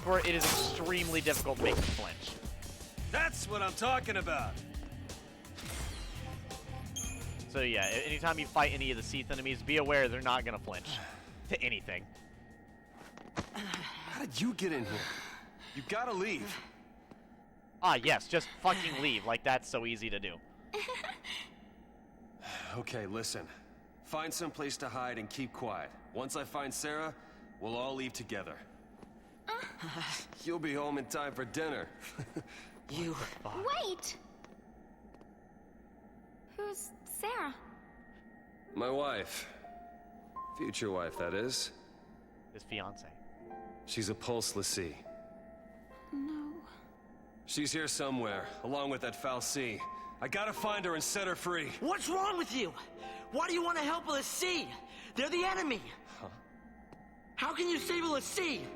where it is extremely difficult to make them flinch. That's what I'm talking about. So yeah, anytime you fight any of the Seath enemies, be aware they're not gonna flinch to anything. How did you get in here? You gotta leave. Ah, yes, just fucking leave. Like, that's so easy to do. Okay, listen. Find some place to hide and keep quiet. Once I find Sarah, we'll all leave together. You'll be home in time for dinner. Wait! Who's Sarah? My wife. Future wife, that is. His fiance. She's a Pulse Lassie. No. She's here somewhere, along with that Fal'Cie. I gotta find her and set her free. What's wrong with you? Why do you want to help a Lassie? They're the enemy. Huh? How can you save a Lassie?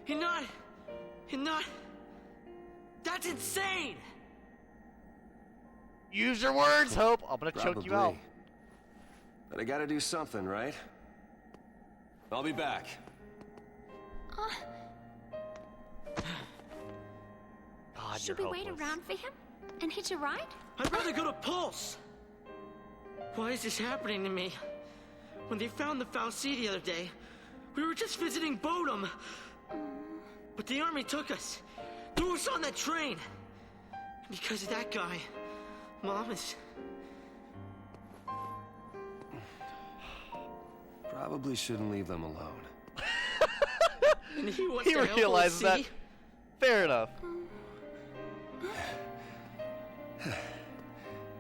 You're not... That's insane! Use your words, Hope! I'm gonna choke you out. But I gotta do something, right? I'll be back. God, Should we wait around for him? And hitch a ride? I'd rather go to Pulse! Why is this happening to me? When they found the Fal'Cie the other day, we were just visiting Bodum. But the army took us, threw us on that train. Because of that guy, Mom is... Probably shouldn't leave them alone. And he wants He to help realizes that. Lucy. Fair enough.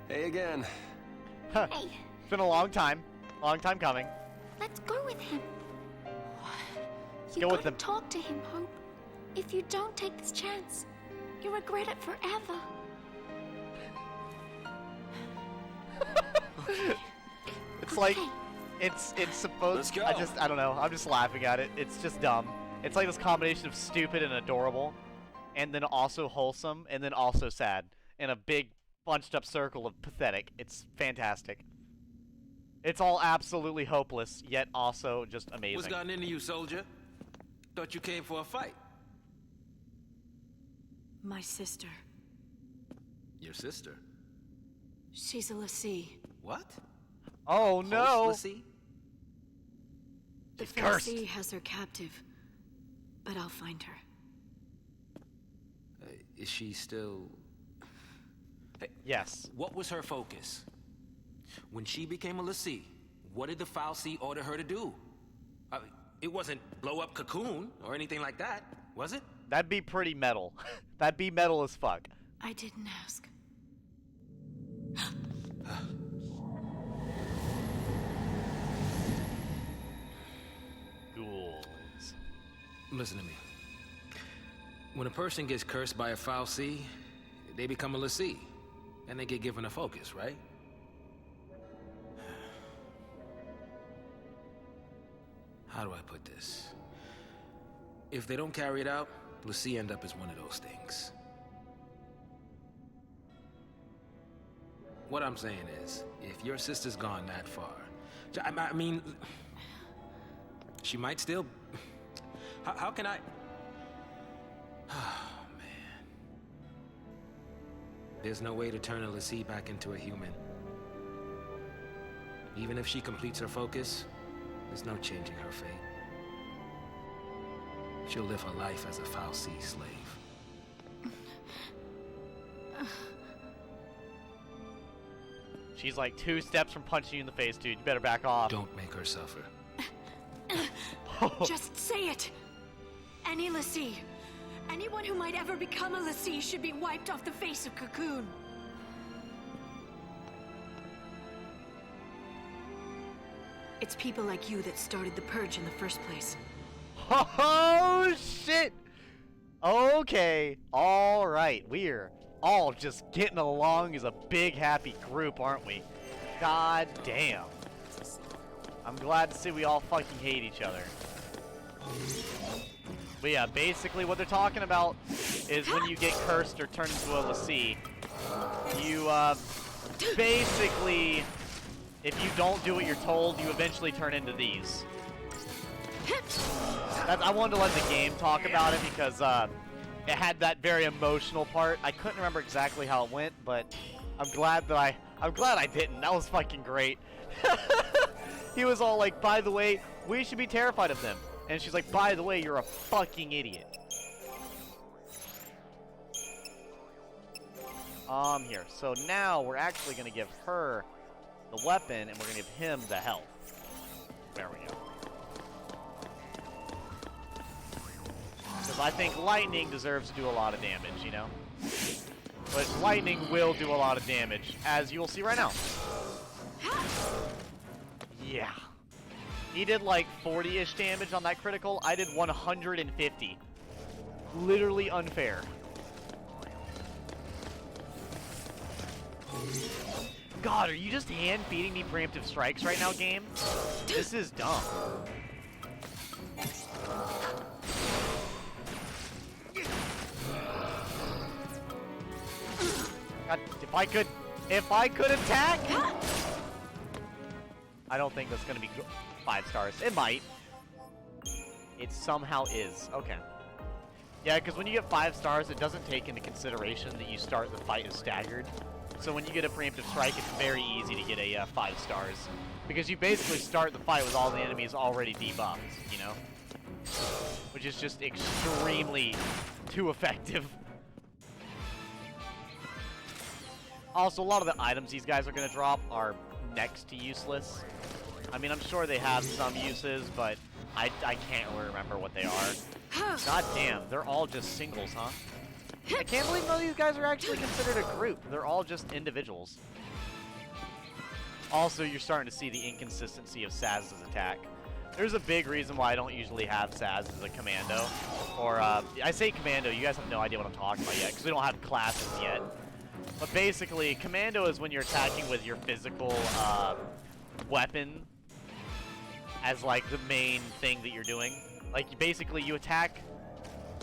Hey again. Huh. Hey, It's been a long time. Long time coming. let's go with him. Go You with gotta them. talk to him, Hope. If you don't take this chance, you'll regret it forever. It's like Okay. it's supposed. Let's go. I don't know. I'm just laughing at it. It's just dumb. It's like this combination of stupid and adorable, and then also wholesome, and then also sad, in a big bunched up circle of pathetic. It's fantastic. It's all absolutely hopeless, yet also just amazing. What's gotten into you, soldier? Thought you came for a fight. My sister. Your sister? She's a Lassie. What? Oh no! Hostlessy? The She's cursed. Fal'Cie has her captive, but I'll find her. Is she still... Hey, Yes. what was her focus? When she became a Lassie, what did the Fal'Cie order her to do? It wasn't blow up Cocoon or anything like that, was it? That'd be pretty metal. That'd be metal as fuck. I didn't ask. Ghouls. Listen to me. When a person gets cursed by a Fal'Cie, they become a Lassie, and they get given a focus, right? How do I put this? If they don't carry it out, Lassie end up as one of those things. What I'm saying is, if your sister's gone that far, I mean, she might still... How can I... Oh, man. There's no way to turn a Lassie back into a human. Even if she completes her focus, there's no changing her fate. She'll live her life as a Fal'Cie slave. She's like 2 steps from punching you in the face, dude. You better back off. Don't make her suffer. Just say it! Any Lassie, anyone who might ever become a Lassie should be wiped off the face of Cocoon. It's people like you that started the Purge in the first place. Oh shit! Okay, alright, we're all just getting along as a big happy group, aren't we? God damn. I'm glad to see we all fucking hate each other. But yeah, basically what they're talking about is when you get cursed or turned into a Lassie, you basically, if you don't do what you're told, you eventually turn into these. I wanted to let the game talk about it because it had that very emotional part. I couldn't remember exactly how it went, but I'm glad that I didn't. That was fucking great. He was all like, "By the way, we should be terrified of them," and she's like, "By the way, you're a fucking idiot." Here. So now we're actually gonna give her the weapon, and we're gonna give him the health. There we go. Because I think lightning deserves to do a lot of damage, you know? But lightning will do a lot of damage, as you will see right now. Yeah. He did like 40-ish damage on that critical. I did 150. Literally unfair. God, are you just hand-feeding me preemptive strikes right now, game? This is dumb. God, if I could attack! I don't think that's gonna be 5 stars. It might. It somehow is. Okay. Yeah, because when you get 5 stars, it doesn't take into consideration that you start the fight as staggered. So when you get a preemptive strike, it's very easy to get a 5 stars. Because you basically start the fight with all the enemies already debuffed, you know? Which is just extremely too effective. Also, a lot of the items these guys are going to drop are next to useless. I mean, I'm sure they have some uses, but I can't really remember what they are. God damn, they're all just singles, huh? I can't believe none of these guys are actually considered a group. They're all just individuals. Also, you're starting to see the inconsistency of Saz's attack. There's a big reason why I don't usually have Saz as a commando. Or, I say commando, you guys have no idea what I'm talking about yet, because we don't have classes yet. But basically, commando is when you're attacking with your physical, weapon as, like, the main thing that you're doing. Like, basically, you attack,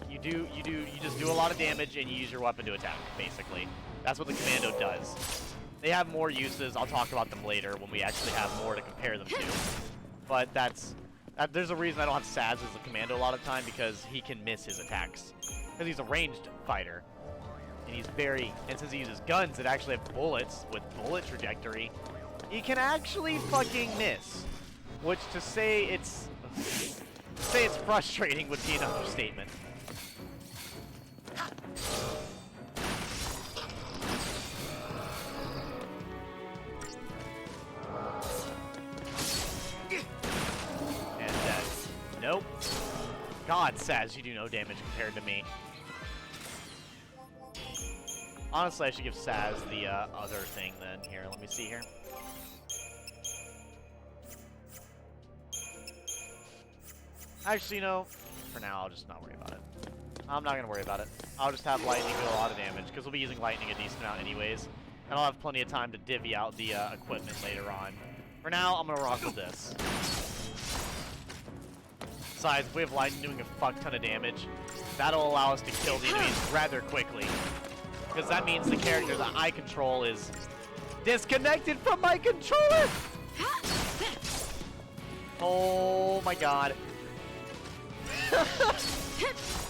you just do a lot of damage, and you use your weapon to attack, basically. That's what the commando does. They have more uses. I'll talk about them later when we actually have more to compare them to. But there's a reason I don't have Saz as a commando a lot of time, because he can miss his attacks. Because he's a ranged fighter. And he's and since he uses guns that actually have bullets with bullet trajectory, he can actually fucking miss. Which to say it's frustrating would be an understatement. Nope. God, Saz, you do no damage compared to me. Honestly, I should give Saz the other thing then. Here, let me see here. Actually, no. For now, I'll just not worry about it. I'm not going to worry about it. I'll just have lightning do a lot of damage, because we'll be using lightning a decent amount anyways. And I'll have plenty of time to divvy out the equipment later on. For now, I'm going to rock with this. Besides, if we have lightning doing a fuck ton of damage, that'll allow us to kill the enemies rather quickly. Because that means the character that I control is disconnected from my controller! Oh my god. That's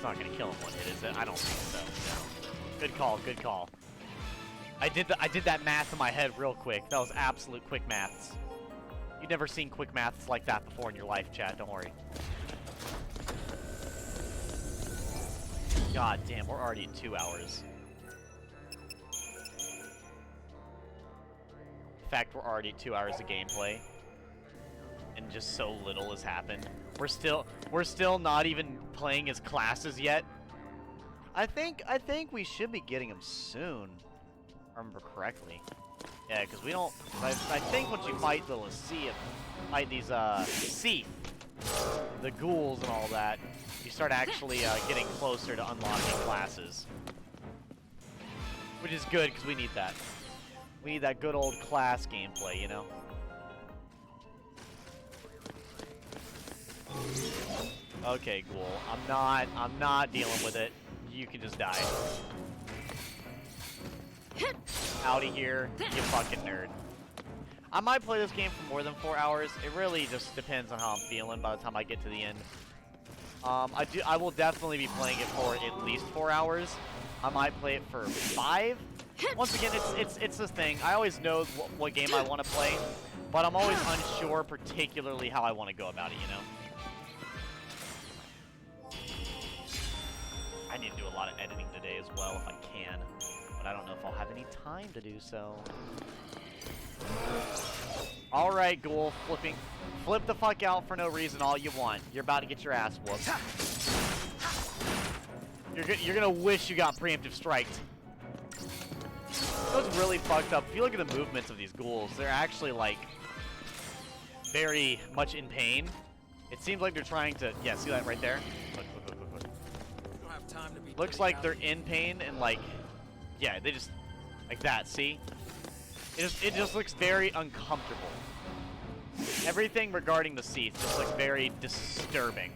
not gonna kill him one hit, is it? I don't think so. No. Good call, good call. I did that math in my head real quick. That was absolute quick maths. You've never seen quick maths like that before in your life, chat. Don't worry. God damn, we're already at 2 hours. In fact, we're already at 2 hours of gameplay. And just so little has happened. We're still not even playing as classes yet. I think we should be getting them soon. If I remember correctly. Yeah, because we don't... I think once you fight the Lassie, fight these, Seath, the ghouls and all that, you start actually, getting closer to unlocking classes. Which is good, because we need that. We need that good old class gameplay, you know? Okay, ghoul. I'm not dealing with it. You can just die. Outie here, you fucking nerd. I might play this game for more than 4 hours. It really just depends on how I'm feeling by the time I get to the end. I will definitely be playing it for at least 4 hours. I might play it for 5. Once again, it's this thing. I always know what game I want to play, but I'm always unsure particularly how I want to go about it, you know? I need to do a lot of editing today as well if I can. I don't know if I'll have any time to do so. Alright, ghoul. Flip the fuck out for no reason all you want. You're about to get your ass whooped. You're gonna wish you got preemptive striked. What's really fucked up, if you look at the movements of these ghouls, they're actually, like, very much in pain. It seems like they're trying to... Yeah, see that right there? Look. Looks like they're in pain and, like... Yeah, they just, like that, see? It just looks very uncomfortable. Everything regarding the seats just looks very disturbing.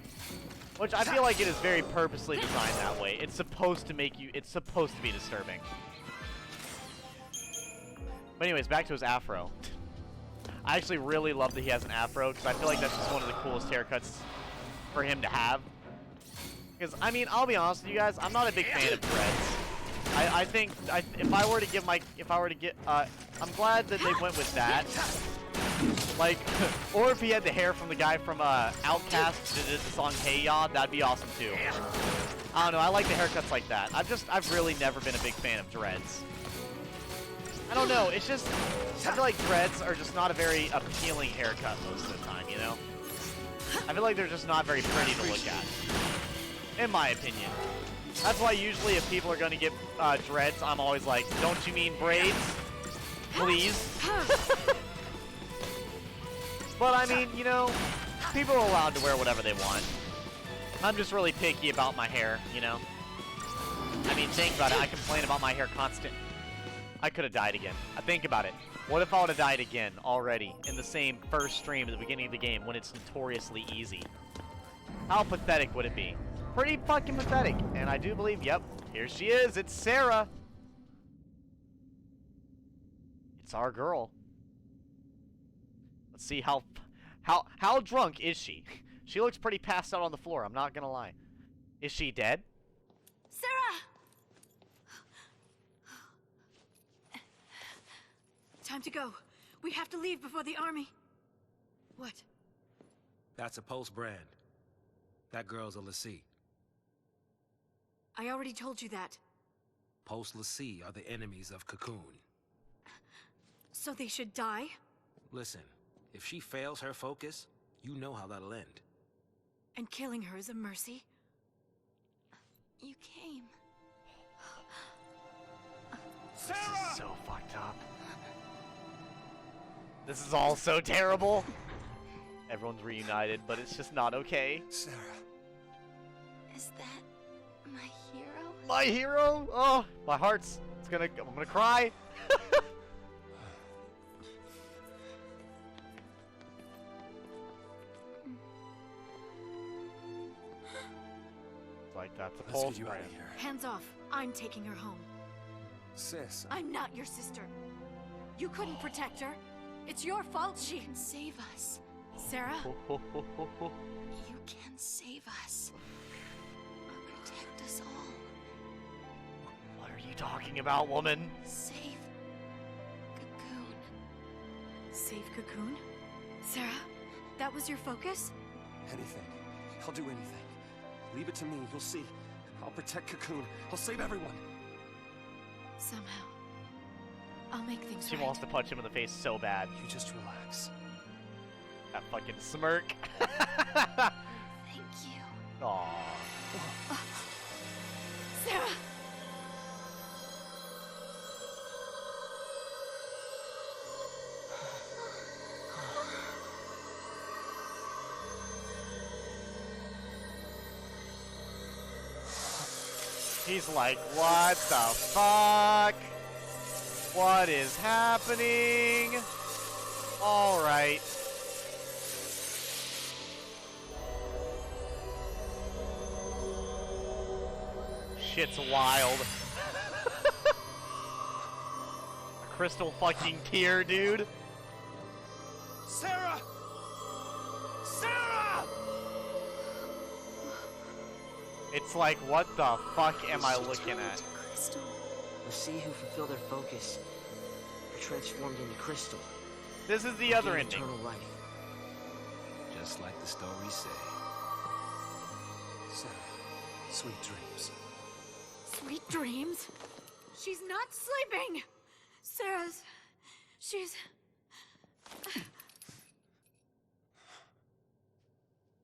Which I feel like it is very purposely designed that way. It's supposed to make you, it's supposed to be disturbing. But anyways, back to his afro. I actually really love that he has an afro, because I feel like that's just one of the coolest haircuts for him to have. Because, I mean, I'll be honest with you guys, I'm not a big fan of dreads. I think if I were to get, I'm glad that they went with that. Like, or if he had the hair from the guy from Outkast that did the song Hey Ya, that'd be awesome too. I don't know, I like the haircuts like that. I've really never been a big fan of dreads. I don't know, it's just, I feel like dreads are just not a very appealing haircut most of the time, you know? I feel like they're just not very pretty to look at, in my opinion. That's why usually if people are going to get dreads, I'm always like, don't you mean braids? Please. But I mean, you know, people are allowed to wear whatever they want. I'm just really picky about my hair, you know? I mean, think about it. I complain about my hair constant. I could have died again. I think about it. What if I would have died again already in the same first stream at the beginning of the game when it's notoriously easy? How pathetic would it be? Pretty fucking pathetic. And I do believe, yep, here she is. It's Sarah. It's our girl. Let's see how drunk is she? She looks pretty passed out on the floor, I'm not gonna lie. Is she dead? Sarah! Time to go. We have to leave before the army. What? That's a Pulse brand. That girl's a Lassie. I already told you that. Pulse Lassie are the enemies of Cocoon. So they should die? Listen, if she fails her focus, you know how that'll end. And killing her is a mercy? You came. This is so fucked up. This is all so terrible. Everyone's reunited, but it's just not okay. Sarah. Is that my hero? My hero? Oh, my heart's, I'm gonna cry. Like that's a Let's Pulse get you out brand. of here. Hands off. I'm taking her home. Sis. I'm not your sister. You couldn't protect her. It's your fault she... You can save us. Sarah? You can save us. Protect us all. What are you talking about, woman? Save Cocoon. Save Cocoon? Sarah? That was your focus? Anything. I'll do anything. Leave it to me. You'll see. I'll protect Cocoon. I'll save everyone. Somehow. I'll make things She right. wants to punch him in the face so bad. You just relax. That fucking smirk. Thank you. Aww. Sarah! He's like, what the fuck? What is happening? Alright. Shit's wild. A crystal fucking tear, dude. Sarah! Sarah! It's like, what the fuck am I looking at? Crystal. Lassie who fulfill their focus are transformed into crystal. This is the other Gain ending. eternal life. Just like the stories say. Sarah, sweet dreams. Sweet dreams? She's not sleeping! Sarah's... She's...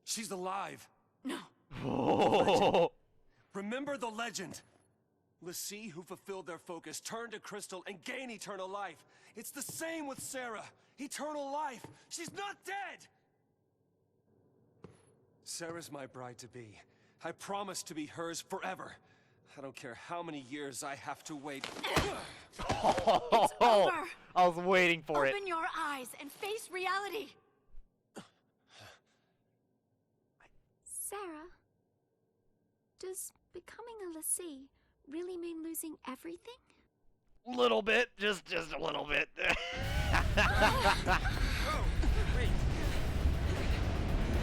She's alive. No. Oh. Remember the legend. Lassie who fulfilled their focus turn to crystal and gain eternal life. It's the same with Sarah. Eternal life. She's not dead! Sarah's my bride-to-be. I promise to be hers forever. I don't care how many years I have to wait. It's over! I was waiting for it. Open your eyes and face reality! Sarah, does becoming a Lassie really mean losing everything? Little bit, just a little bit.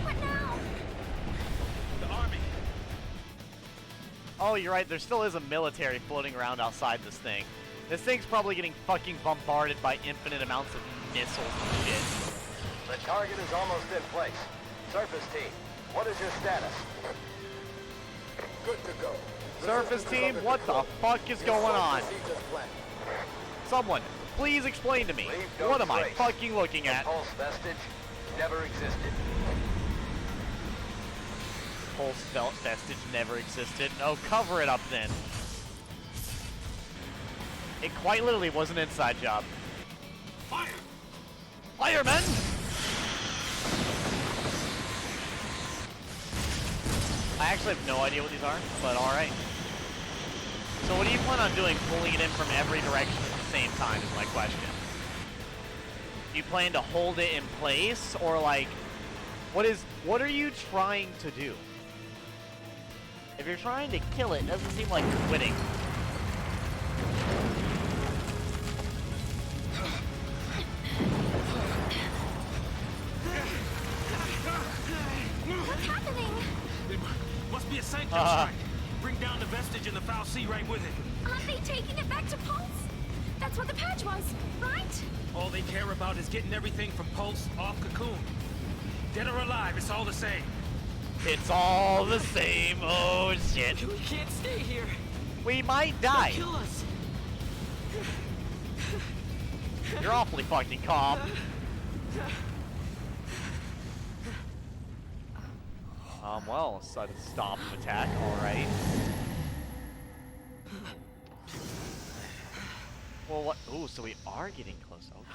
What now? Oh, you're right. There still is a military floating around outside this thing. This thing's probably getting fucking bombarded by infinite amounts of missiles and shit. The target is almost in place. Surface team, what is your status? Good to go. Surface team, what the fuck is going on? Someone, please explain to me. What am I fucking looking at? Pulse vestige never existed. Pulse vestige never existed. Oh, cover it up then. It quite literally was an inside job. Fire! Firemen! I actually have no idea what these are, but alright. So what do you plan on doing, pulling it in from every direction at the same time is my question. Do you plan to hold it in place, or like, what are you trying to do? If you're trying to kill it, doesn't seem like you're winning. What's happening? It must be a sanctum strike. Bring down the vestige and the foul sea right with it. Aren't they taking it back to Pulse? That's what the purge was, right? All they care about is getting everything from Pulse off Cocoon. Dead or alive, it's all the same. It's all the same. Oh shit. We can't stay here. We might die. They'll kill us. You're awfully fucking calm. Well, decided to stop the attack, alright. Well, what? Ooh, so we are getting close. Okay.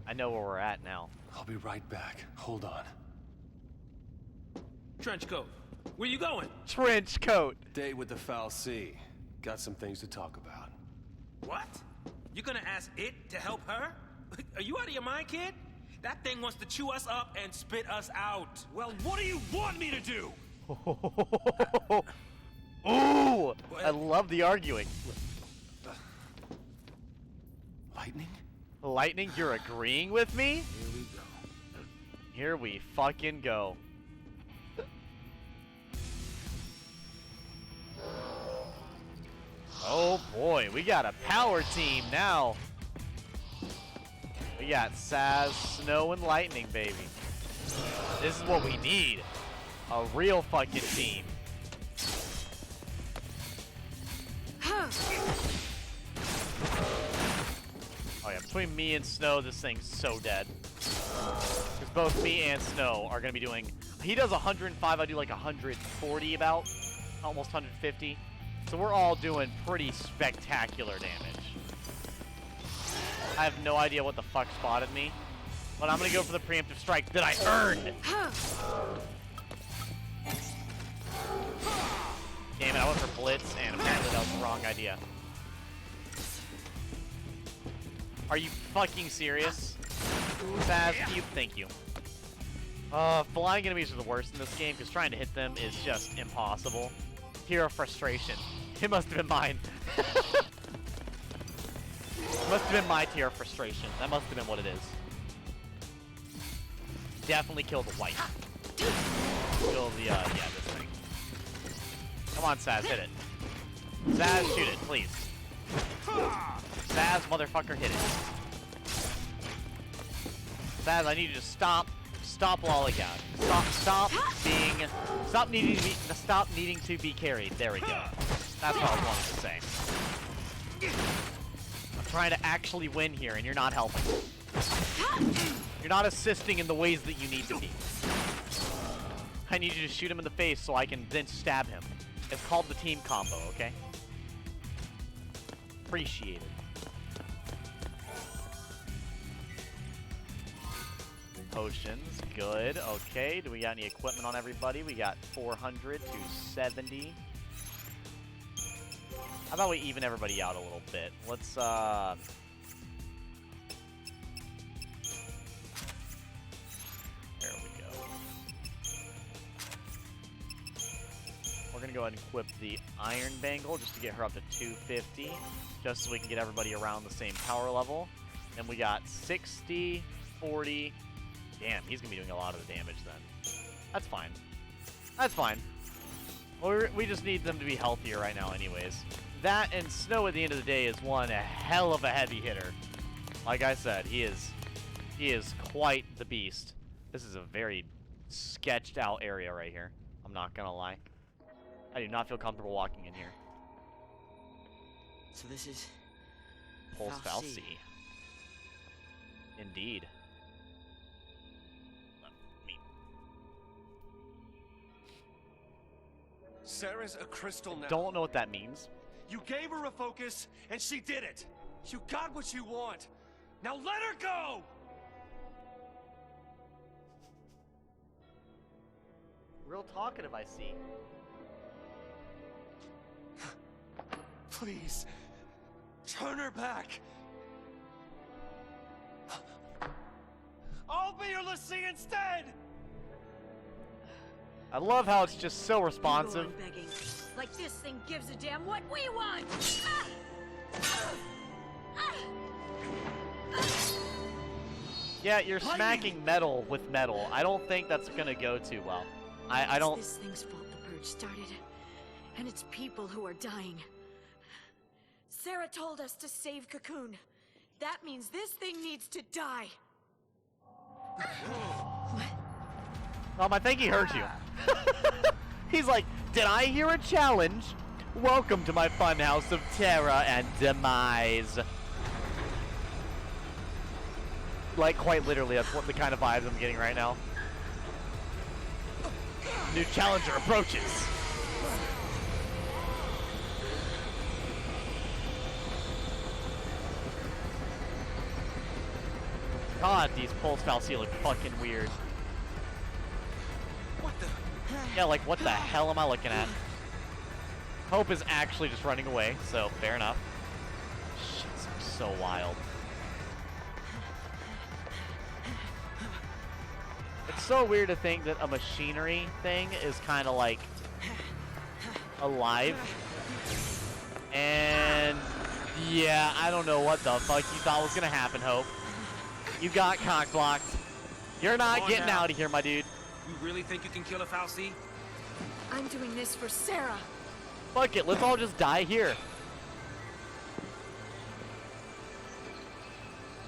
I know where we're at now. I'll be right back. Hold on. Trenchcoat, where you going? Trench coat. Day with the foul sea. Got some things to talk about. What? You gonna ask it to help her? Are you out of your mind, kid? That thing wants to chew us up and spit us out. Well, what do you want me to do? Ooh! I love the arguing. Lightning? Lightning, you're agreeing with me? Here we go. Here we fucking go. Oh boy, we got a power team now. We got Saz, Snow, and Lightning, baby. This is what we need. A real fucking team. Oh yeah, between me and Snow, this thing's so dead. Because both me and Snow are going to be doing... He does 105, I do like 140 about. Almost 150. So we're all doing pretty spectacular damage. I have no idea what the fuck spotted me. But I'm going to go for the preemptive strike that I earned. Damn it, I went for Blitz, and apparently that was the wrong idea. Are you fucking serious? Saz, thank you. Flying enemies are the worst in this game, because trying to hit them is just impossible. Tear of frustration. It must have been mine. Must have been my tear of frustration. That must have been what it is. Definitely kill the white. Kill the, yeah, this thing. Come on, Saz, hit it. Saz, shoot it, please. Saz, motherfucker, hit it. Saz, I need you to stop lollygagging. Stop needing to be carried. There we go. That's what I was wanting to say. I'm trying to actually win here, and you're not helping. You're not assisting in the ways that you need to be. I need you to shoot him in the face so I can then stab him. It's called the team combo, okay? Appreciate it. Potions, good. Okay, do we got any equipment on everybody? We got 400 to 70. How about we even everybody out a little bit? Let's, there we go. We're gonna go ahead and equip the Iron Bangle just to get her up to 250, just so we can get everybody around the same power level. And we got 60, 40. Damn, he's gonna be doing a lot of the damage then. That's fine. That's fine. Well, we just need them to be healthier right now anyways. That and Snow at the end of the day is one hell of a heavy hitter. Like I said, he is quite the beast. This is a very sketched out area right here. I'm not gonna lie. I do not feel comfortable walking in here. So this is... Pulse Fal'Cie. Fal'Cie. Indeed. Let me... Sarah's a crystal now. Don't know what that means. You gave her a focus, and she did it. You got what you want. Now let her go! Real talkative, I see. Please, turn her back. I'll be your Lassie instead! I love how it's just so responsive. People are begging. Like this thing gives a damn what we want! Yeah, you're smacking metal with metal. I don't think that's gonna go too well. I don't... It's this thing's fault the purge started. And it's people who are dying. Sarah told us to save Cocoon. That means this thing needs to die. I think he heard you. He's like, did I hear a challenge? Welcome to my funhouse of terror and demise. Like, quite literally, that's what the kind of vibes I'm getting right now. New challenger approaches. God, these Pulse Fal'Cie look fucking weird. What the? Yeah, like, what the hell am I looking at? Hope is actually just running away, so fair enough. Shit's so wild. It's so weird to think that a machinery thing is kind of like alive. And yeah, I don't know what the fuck you thought was gonna happen, Hope. You got cock blocked. You're not getting out of here, my dude. You really think you can kill a Fal'Cie? I'm doing this for Sarah. Fuck it, let's all just die here.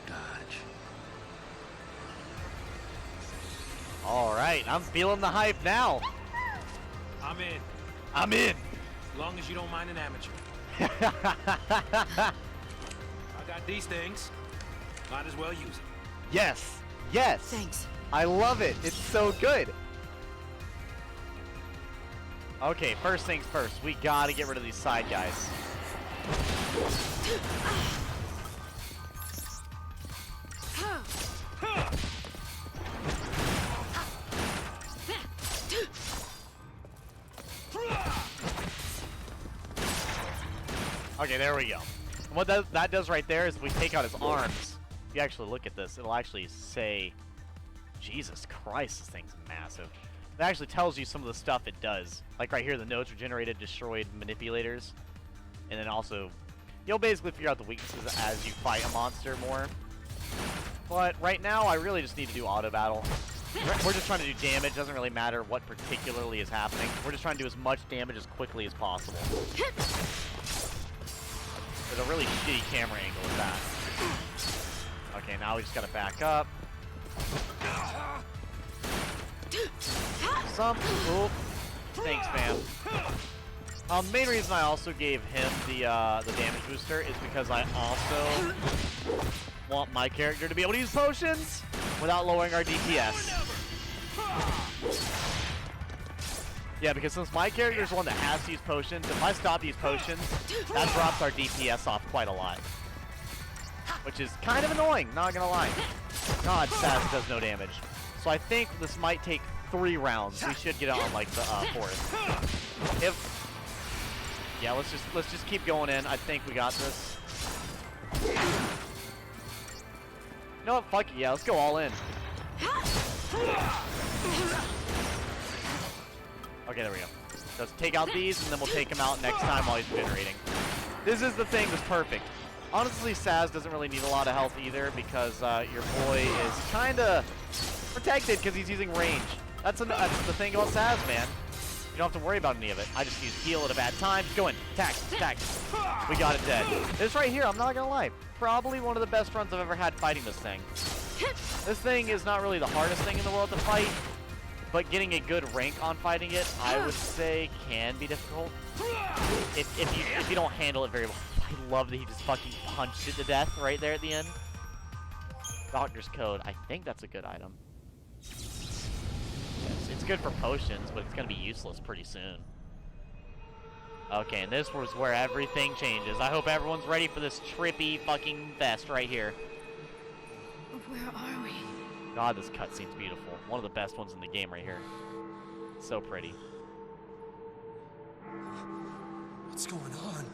Dodge. Alright, I'm feeling the hype now. I'm in. I'm in. As long as you don't mind an amateur. I got these things. Might as well use it. Yes. Yes. Thanks. I love it. It's so good. Okay, first things first. We gotta get rid of these side guys. Okay, there we go. And what that does right there is we take out his arms. If you actually look at this, it'll actually say, Jesus Christ, this thing's massive. It actually tells you some of the stuff it does. Like right here, the nodes are generated, destroyed manipulators. And then also, you'll basically figure out the weaknesses as you fight a monster more. But right now, I really just need to do auto battle. We're just trying to do damage. Doesn't really matter what particularly is happening. We're just trying to do as much damage as quickly as possible. There's a really shitty camera angle with that. Okay, now we just gotta back up. Ooh. Thanks, fam. Main reason I also gave him the damage booster is because I also want my character to be able to use potions without lowering our DPS. Yeah, because since my character is the one that has to use potions, if I stop these potions, that drops our DPS off quite a lot. Which is kind of annoying, not gonna lie. God, Saz does no damage. So I think this might take 3 rounds. We should get out on like the 4th. Yeah, let's just keep going in. I think we got this. You know what? Fuck it. Yeah, let's go all in. Okay, there we go. Let's take out these, and then we'll take him out next time while he's generating. This is the thing that's perfect. Honestly, Saz doesn't really need a lot of health either because your boy is kind of protected because he's using range. That's the thing about Saz, man. You don't have to worry about any of it. I just use heal at a bad time. Go in. Attack. Attack. We got it dead. This right here, I'm not gonna lie. Probably one of the best runs I've ever had fighting this thing. This thing is not really the hardest thing in the world to fight, but getting a good rank on fighting it, I would say, can be difficult. If you don't handle it very well. I love that he just fucking punched it to death right there at the end. Doctor's Code. I think that's a good item. It's good for potions, but it's gonna be useless pretty soon. Okay, and this was where everything changes. I hope everyone's ready for this trippy fucking vest right here. Where are we? God, this cutscene's beautiful. One of the best ones in the game right here. So pretty. What's going on?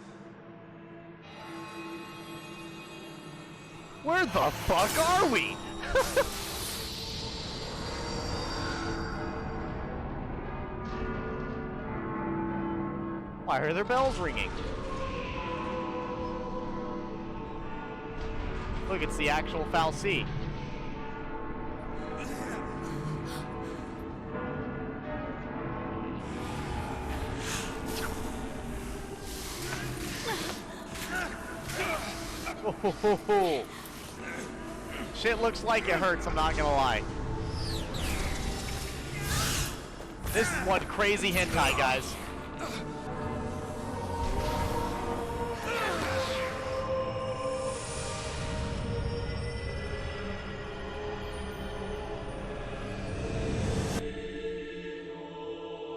Where the fuck are we? Why are their bells ringing? Look, it's the actual fal'Cie. Oh, shit looks like it hurts, I'm not gonna lie. This is one crazy hentai, guys.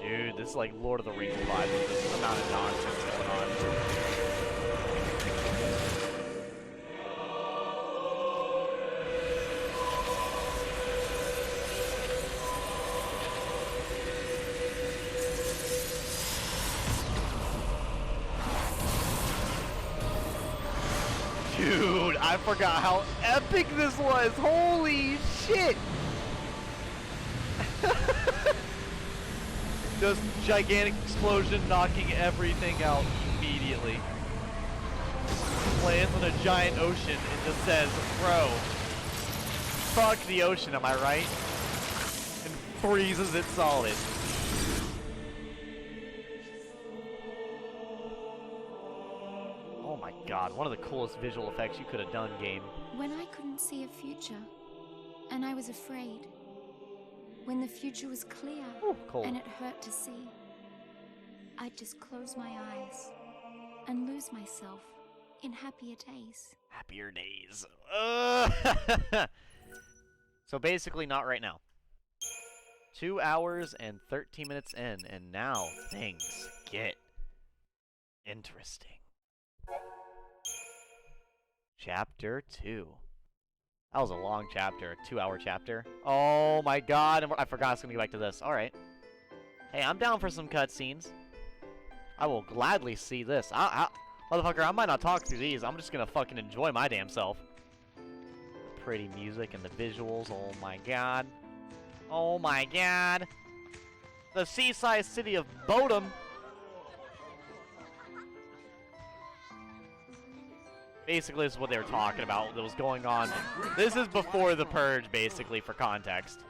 Dude, this is like Lord of the Rings vibes with this amount of nonsense going on. Dude, I forgot how epic this was. Holy shit. Just gigantic explosion knocking everything out immediately. Lands in a giant ocean and just says, bro, fuck the ocean, am I right? And freezes it solid. Oh my god, one of the coolest visual effects you could have done, game. When I couldn't see a future, and I was afraid. When the future was clear, cold. and it hurt to see, I'd just close my eyes and lose myself in happier days. Happier days. So basically not right now. 2 hours and 13 minutes in, and now things get interesting. Chapter 2. That was a long chapter, a 2-hour chapter. Oh my god, I forgot I was gonna get back to this. Alright. Hey, I'm down for some cutscenes. I will gladly see this. Motherfucker, I might not talk through these. I'm just gonna fucking enjoy my damn self. The pretty music and the visuals, oh my god. Oh my god. The seaside city of Bodom. Basically, this is what they were talking about that was going on. This is before the Purge, basically, for context.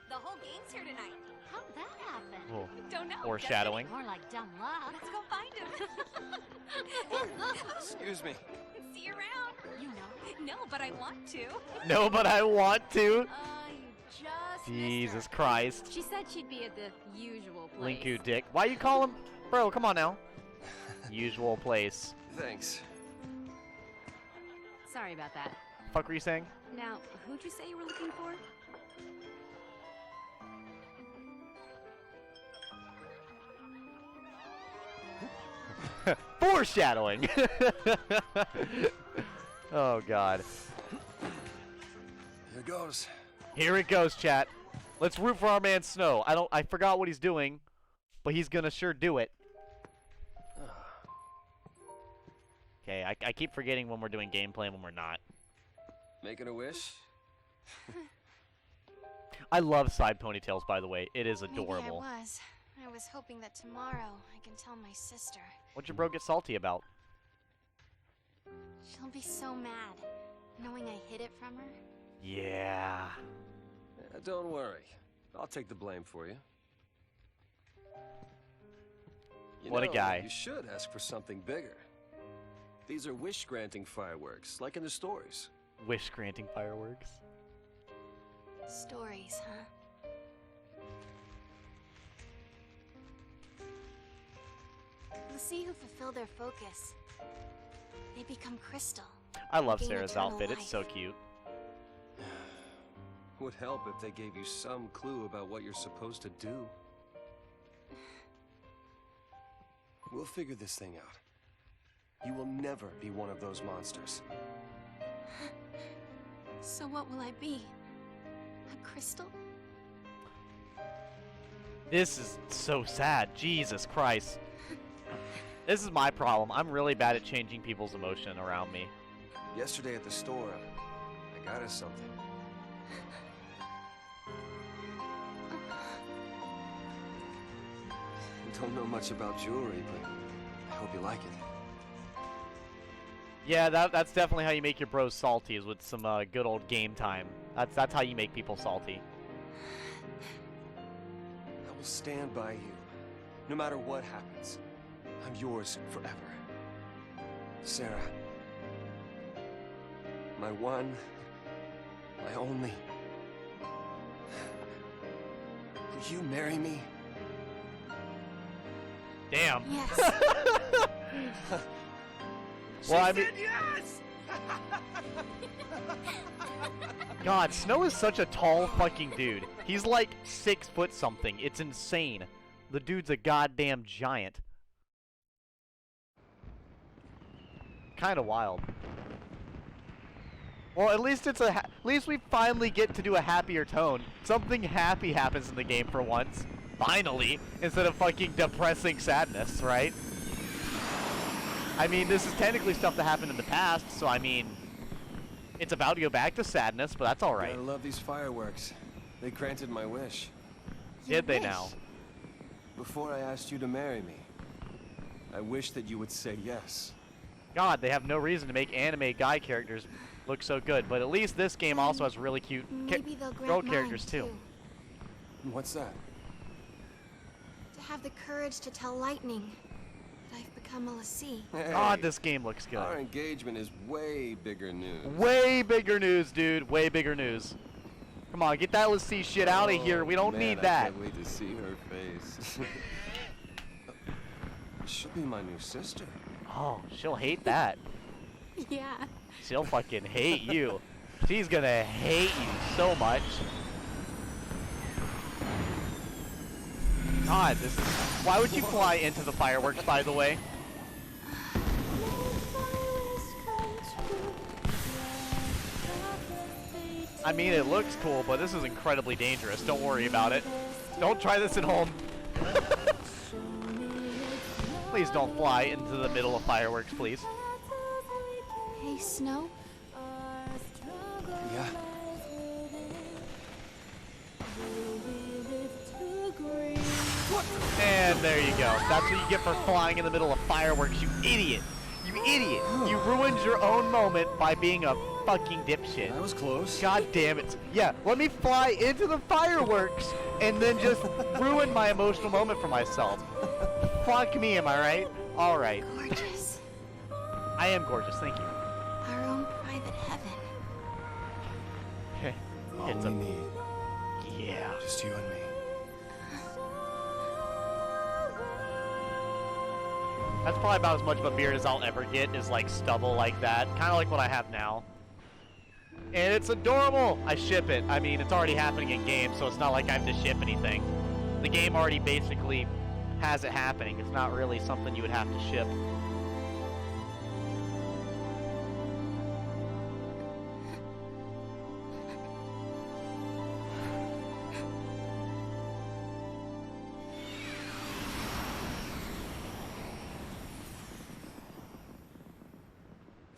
The whole gang's here tonight. How'd that happen? Oh, Don't know. foreshadowing. More like dumb luck. Let's go find him. Excuse me. See you around. You know. No, but I want to. No, but I want to. You just Jesus missed her. Christ. She said she'd be at the usual place. Linku dick. Why you call him? Bro, come on now. Usual place. Thanks. Sorry about that. Fuck were you saying? Now, who'd you say you were looking for? Foreshadowing. Oh god. Here goes. Here it goes, chat. Let's root for our man Snow. I forgot what he's doing, but he's gonna sure do it. Okay, I keep forgetting when we're doing gameplay and when we're not. Making a wish? I love side ponytails, by the way. It is adorable. Maybe I was. I was hoping that tomorrow I can tell my sister. What'd your bro get salty about? She'll be so mad, knowing I hid it from her. Yeah. Don't worry. I'll take the blame for you. What a guy. You should ask for something bigger. These are wish-granting fireworks, like in the stories. Wish-granting fireworks. Stories, huh? The sea who fulfill their focus. They become crystal. I love gain Sarah's eternal outfit. life. It's so cute. Would help if they gave you some clue about what you're supposed to do. We'll figure this thing out. You will never be one of those monsters. So what will I be? A crystal? This is so sad. Jesus Christ. This is my problem. I'm really bad at changing people's emotion around me. Yesterday at the store, I got us something. I don't know much about jewelry, but I hope you like it. Yeah, that's definitely how you make your bros salty, is with some good old game time. That's how you make people salty. I will stand by you, no matter what happens. I'm yours forever. Sarah. My one, my only. Will you marry me? Damn. Yes. Well, I mean, Yes! God, Snow is such a tall fucking dude. He's like 6 foot something. It's insane. The dude's a goddamn giant. Kind of wild. Well, at least it's at least we finally get to do a happier tone. Something happy happens in the game for once. Finally, instead of fucking depressing sadness, right? I mean, this is technically stuff that happened in the past, so I mean, it's about to go back to sadness, but that's alright. I love these fireworks. They granted my wish. Did they now? Before I asked you to marry me, I wish that you would say yes. God, they have no reason to make anime guy characters look so good, but at least this game also has really cute Maybe they'll grant girl mine, characters too. What's that? To have the courage to tell Lightning that I've become a Lassie. Hey, God, this game looks good. our engagement is way bigger news. Way bigger news, dude. Way bigger news. Come on, get that Lassie shit out of here. We don't Man, need I that. can't wait to see her face. She'll be my new sister. Oh, she'll hate that. Yeah. She'll fucking hate you. She's gonna hate you so much. God, this is... Why would you fly into the fireworks, by the way? I mean, it looks cool, but this is incredibly dangerous. Don't worry about it. Don't try this at home. Please don't fly into the middle of fireworks, please. Hey, Snow? Yeah. And there you go. That's what you get for flying in the middle of fireworks, you idiot. You idiot. You ruined your own moment by being a fucking dipshit. That was close. God damn it. Yeah, let me fly into the fireworks and then just ruin my emotional moment for myself. Fuck me, am I right? Alright. Gorgeous. I am gorgeous, thank you. Our own private heaven. All It's we a... need. Yeah. Just you and me. That's probably about as much of a beard as I'll ever get, is like stubble like that. Kind of like what I have now. And it's adorable! I ship it. I mean, it's already happening in game, so it's not like I have to ship anything. The game already basically has it happening. It's not really something you would have to ship.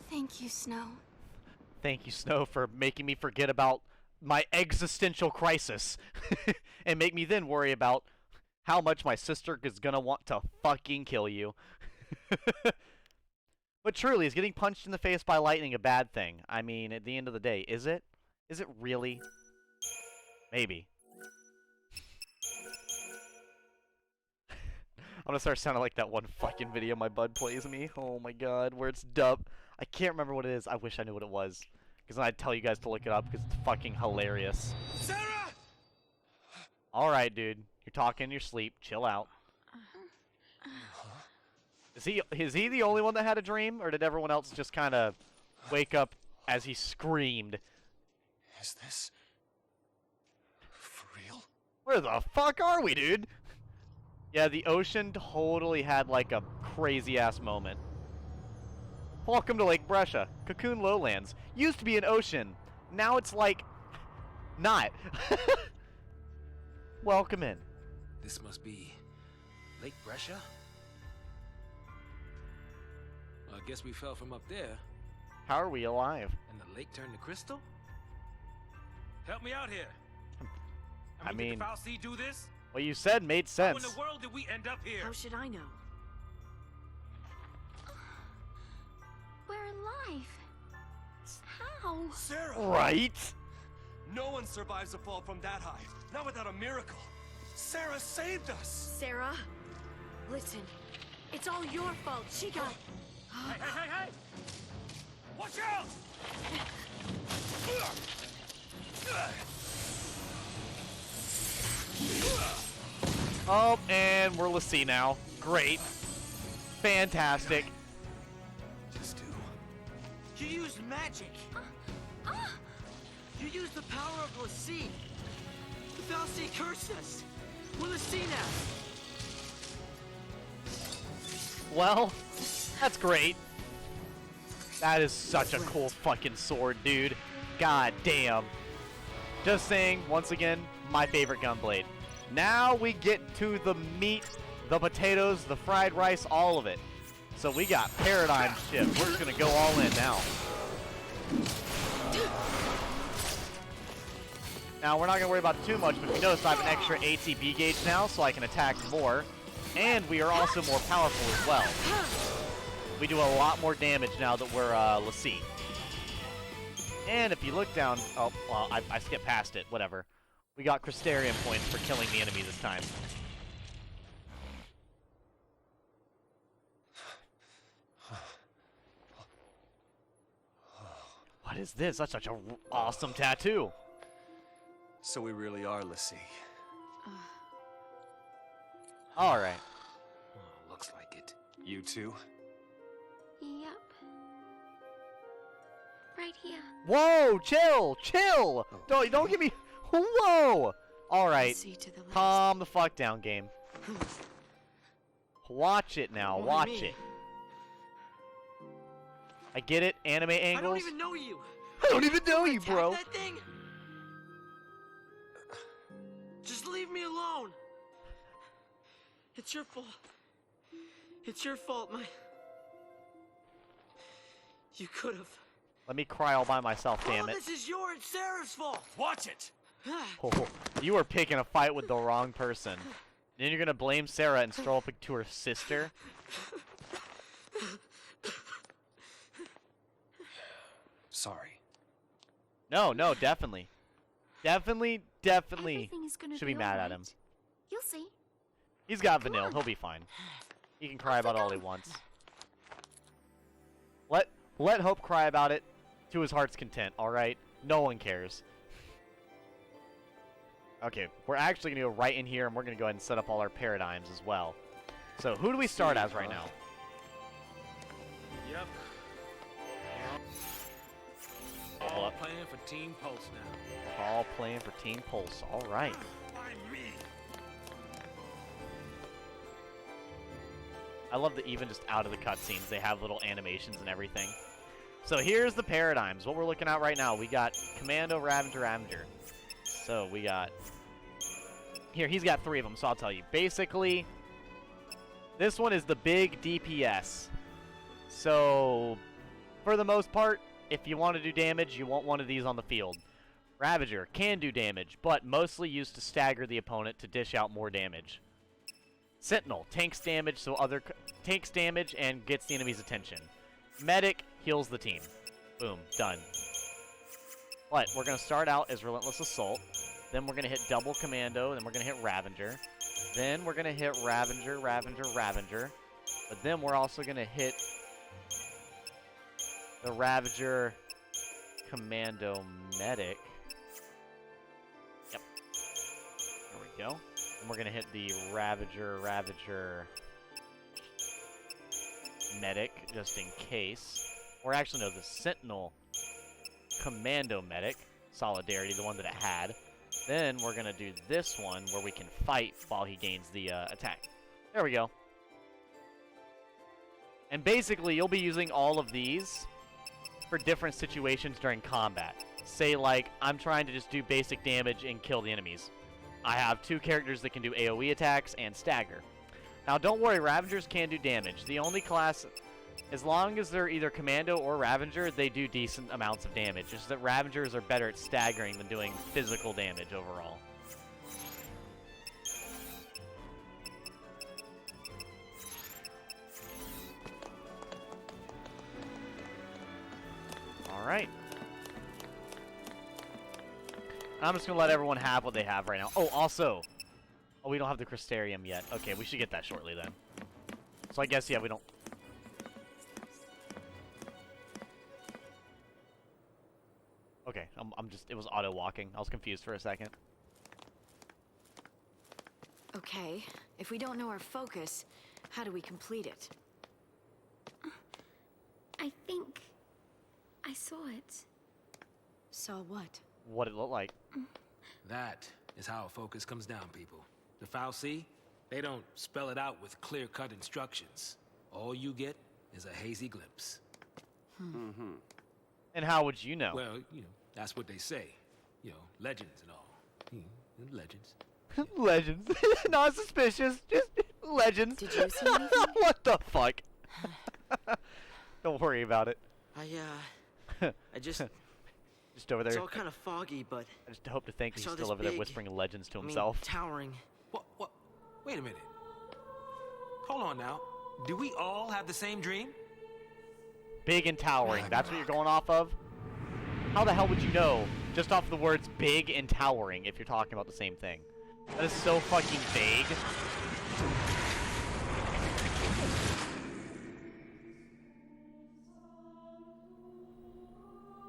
Thank you, Snow. Thank you, Snow, for making me forget about my existential crisis. And make me then worry about how much my sister is gonna want to fucking kill you. But truly, is getting punched in the face by lightning a bad thing? I mean, at the end of the day, is it? Is it really? Maybe. gonna start sounding like that one fucking video my bud plays me. Oh my god, where it's dub. I can't remember what it is. I wish I knew what it was. Because then I'd tell you guys to look it up because it's fucking hilarious. Sarah! Alright, dude. You're talking in your sleep. Chill out. Is he the only one that had a dream? Or did everyone else just kind of wake up as he screamed? Is this... for real? Where the fuck are we, dude? Yeah, the ocean totally had like a crazy-ass moment. Welcome to Lake Brescia, Cocoon Lowlands. Used to be an ocean. Now it's like... not. Welcome in. This must be Lake Brescia? Well, I guess we fell from up there. How are we alive? And the lake turned to crystal? Help me out here. I mean, did the Fal'Cie do this? What you said made sense. How in the world did we end up here? How should I know? We're alive. How? Sarah! Right? No one survives a fall from that high. Not without a miracle. Sarah saved us! Sarah, listen. It's all your fault. She got... Hey! Watch out! Oh, and we're Lassie now. Great. Fantastic. Just do. You used magic. You used the power of Lassie. The Fal'Cie cursed us. We're Lassie now. Well, that's great. That is such a cool fucking sword, dude. God damn. Just saying, once again, my favorite gunblade. Now we get to the meat, the potatoes, the fried rice, all of it. So we got paradigm shift. We're just gonna go all in now. Now, we're not going to worry about it too much, but you notice I have an extra ATB gauge now, so I can attack more. And we are also more powerful as well. We do a lot more damage now that we're Lassie. And if you look down... Oh, well, I skipped past it. Whatever. We got Crystarium points for killing the enemy this time. What is this? That's such an awesome tattoo. So we really are Lassie. Alright. Oh, looks like it. You too? Yep. Right here. Whoa! Chill! Chill! Don't give me... Whoa! Alright. Calm the fuck down, game. Watch it now. Watch it. I get it. Anime angles. I don't even know you. I don't even know you, bro. That thing? Just leave me alone. It's your fault. It's your fault, You could have. Let me cry all by myself, damn it. This is your and Sarah's fault. Watch it. Oh, you were picking a fight with the wrong person. Then you're gonna blame Sarah and stroll up to her sister? Sorry. No, definitely. Definitely Everything is gonna should be mad at him. You'll see. He's got vanilla. He'll be fine. He can cry about all he wants. Let Hope cry about it to his heart's content, alright? No one cares. Okay, we're actually going to go right in here, and we're going to go ahead and set up all our paradigms as well. So, who do we start as right now? Yep. All playing for Team Pulse now. All playing for Team Pulse. Alright. I love that even just out of the cutscenes, they have little animations and everything. So here's the paradigms. What we're looking at right now, we got Commando, Ravager. So we got... Here, he's got 3 of them, so I'll tell you. Basically, this one is the big DPS. So, for the most part, if you want to do damage, you want one of these on the field. Ravager can do damage, but mostly used to stagger the opponent to dish out more damage. Sentinel tanks damage, takes damage and gets the enemy's attention. Medic heals the team. Boom, done. But we're gonna start out as Relentless Assault, then we're gonna hit Double Commando, then we're gonna hit Ravager, Then we're gonna hit Ravager, Ravager, Ravager. But then we're also gonna hit the Ravager Commando Medic. Yep. There we go. And we're gonna hit the Ravager Medic, just in case. Or actually, no, the Sentinel Commando Medic. Solidarity, the one that it had. Then we're gonna do this one where we can fight while he gains the attack. There we go. And basically, you'll be using all of these for different situations during combat. Say, like, I'm trying to just do basic damage and kill the enemies. I have 2 characters that can do AoE attacks and stagger. Now, don't worry, Ravagers can do damage. The only class, as long as they're either Commando or Ravager, they do decent amounts of damage. Just that Ravagers are better at staggering than doing physical damage overall. Alright. I'm just going to let everyone have what they have right now. Oh, also. Oh, we don't have the Crystarium yet. Okay, we should get that shortly then. So I guess, yeah, we don't... Okay, I'm just... It was auto-walking. I was confused for a second. Okay, if we don't know our focus, how do we complete it? I think I saw it. Saw what? What it looked like. That is how a focus comes down, people. The FF, they don't spell it out with clear-cut instructions. All you get is a hazy glimpse. And how would you know? Well, you know, that's what they say. You know, legends and all. Legends. Legends. Not suspicious. Just legends. Did you see anything? What the fuck? Don't worry about it. I just... Just over there. It's all kind of foggy, but... I just hope to think he's saw still this over there big, whispering legends to I mean, himself. towering. What? Wait a minute. Hold on now. Do we all have the same dream? Big and towering. That's what you're going off of? How the hell would you know just off the words big and towering if you're talking about the same thing? That is so fucking vague.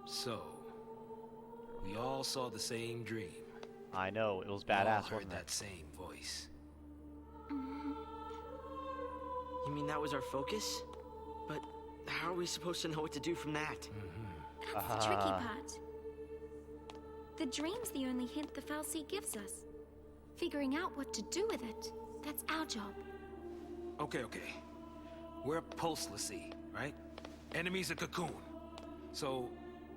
So, we all saw the same dream. I know, it was We all badass, heard wasn't that it? same voice. You mean that was our focus? But how are we supposed to know what to do from that? That's the tricky part. The dream's the only hint the FF gives us. Figuring out what to do with it, that's our job. Okay. We're pulseless, right? Enemies a cocoon. So,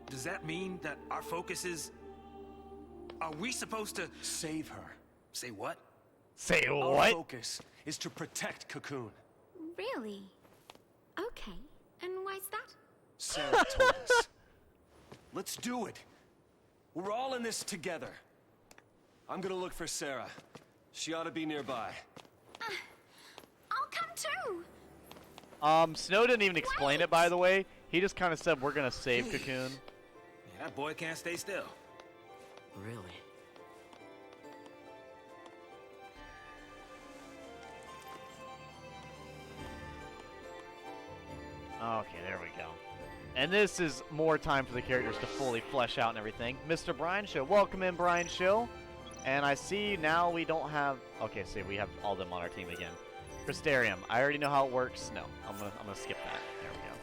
does that mean that our focus is... Are we supposed to... Save her. Say what? Say Our what? focus is to protect Cocoon. Really? Okay. And why's that? Sarah told us. Let's do it. We're all in this together. I'm gonna look for Sarah. She ought to be nearby. I'll come too. Snow didn't even explain it, by the way. He just kind of said, we're gonna save Cocoon. Yeah, that boy can't stay still. Really? Okay, there we go. And this is more time for the characters to fully flesh out and everything. Mr. Brian Show. Welcome in, Brian Show. And I see now we don't have... Okay, so we have all them on our team again. Crystarium. I already know how it works. No, I'm gonna skip that. There we go.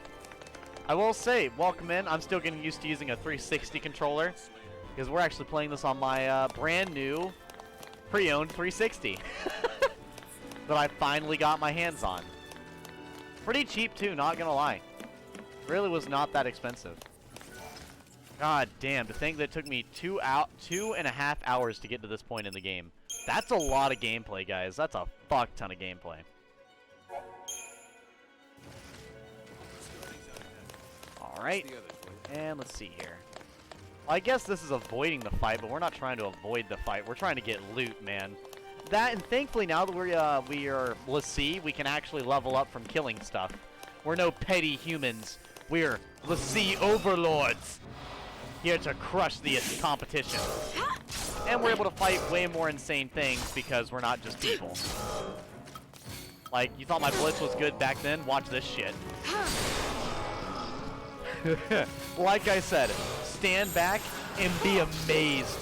I will say, welcome in. I'm still getting used to using a 360 controller. Because we're actually playing this on my brand new pre-owned 360. That I finally got my hands on. Pretty cheap too, not gonna lie. Really was not that expensive. God damn, to think that it took me 2.5 hours to get to this point in the game. That's a lot of gameplay, guys. That's a fuck ton of gameplay. Alright. And let's see here. Well, I guess this is avoiding the fight, but we're not trying to avoid the fight. We're trying to get loot, man. That, and thankfully now that we are Lassie, we can actually level up from killing stuff. We're no petty humans. We're Lassie overlords. Here to crush the competition. And we're able to fight way more insane things because we're not just people. Like, you thought my blitz was good back then? Watch this shit. Like I said, stand back and be amazed.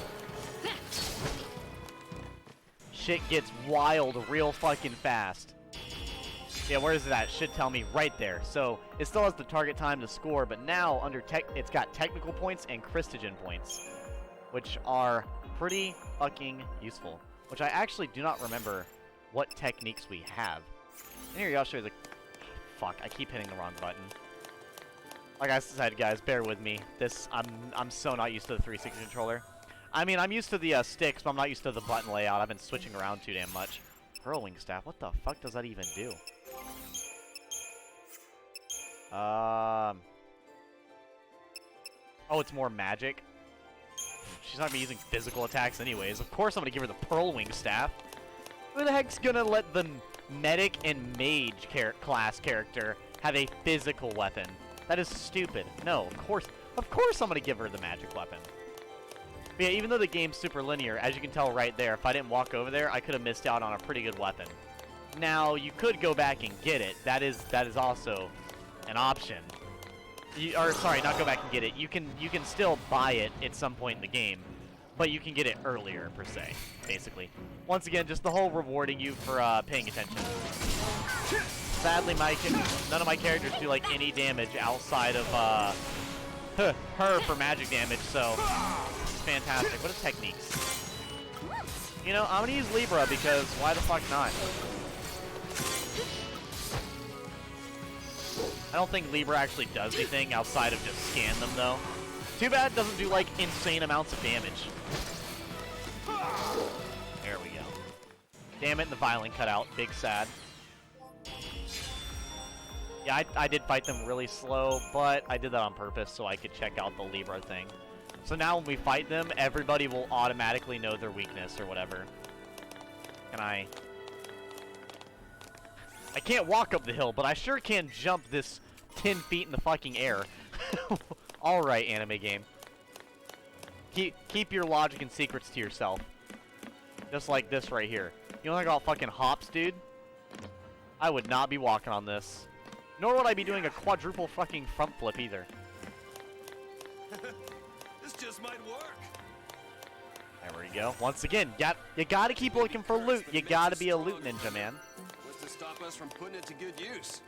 Shit gets wild real fucking fast. Yeah, where is it at? It should tell me right there. So it still has the target time to score, but now under it's got technical points and Christogen points, which are pretty fucking useful. Which I actually do not remember what techniques we have. And here, I'll show you the... Fuck, I keep hitting the wrong button. Like I said, guys, bear with me. I'm so not used to the 360 controller. I mean, I'm used to the sticks, but I'm not used to the button layout. I've been switching around too damn much. Hurling staff, what the fuck does that even do? Oh, it's more magic. She's not gonna be using physical attacks anyways. Of course I'm gonna give her the Pearl Wing Staff. Who the heck's gonna let the medic and mage class character have a physical weapon? That is stupid. No, of course I'm gonna give her the magic weapon. But yeah, even though the game's super linear, as you can tell right there, if I didn't walk over there, I could have missed out on a pretty good weapon. Now, you could go back and get it. That is also an option. Sorry, not go back and get it. You can still buy it at some point in the game, but you can get it earlier, per se, basically. Once again, just the whole rewarding you for paying attention. Sadly, none of my characters do like any damage outside of her for magic damage, so it's fantastic. What are techniques? You know, I'm gonna use Libra because why the fuck not? I don't think Libra actually does anything outside of just scan them, though. Too bad it doesn't do, like, insane amounts of damage. There we go. Damn it, the violin cut out. Big sad. Yeah, I did fight them really slow, but I did that on purpose so I could check out the Libra thing. So now when we fight them, everybody will automatically know their weakness or whatever. Can I can't walk up the hill, but I sure can jump this 10 feet in the fucking air. Alright, anime game. Keep your logic and secrets to yourself. Just like this right here. You don't think I'll fucking hops, dude? I would not be walking on this. Nor would I be doing a quadruple fucking front flip either. This just might work. There we go. Once again, you gotta keep looking for loot. You gotta be a loot ninja, man. What's to stop us from putting it to good use?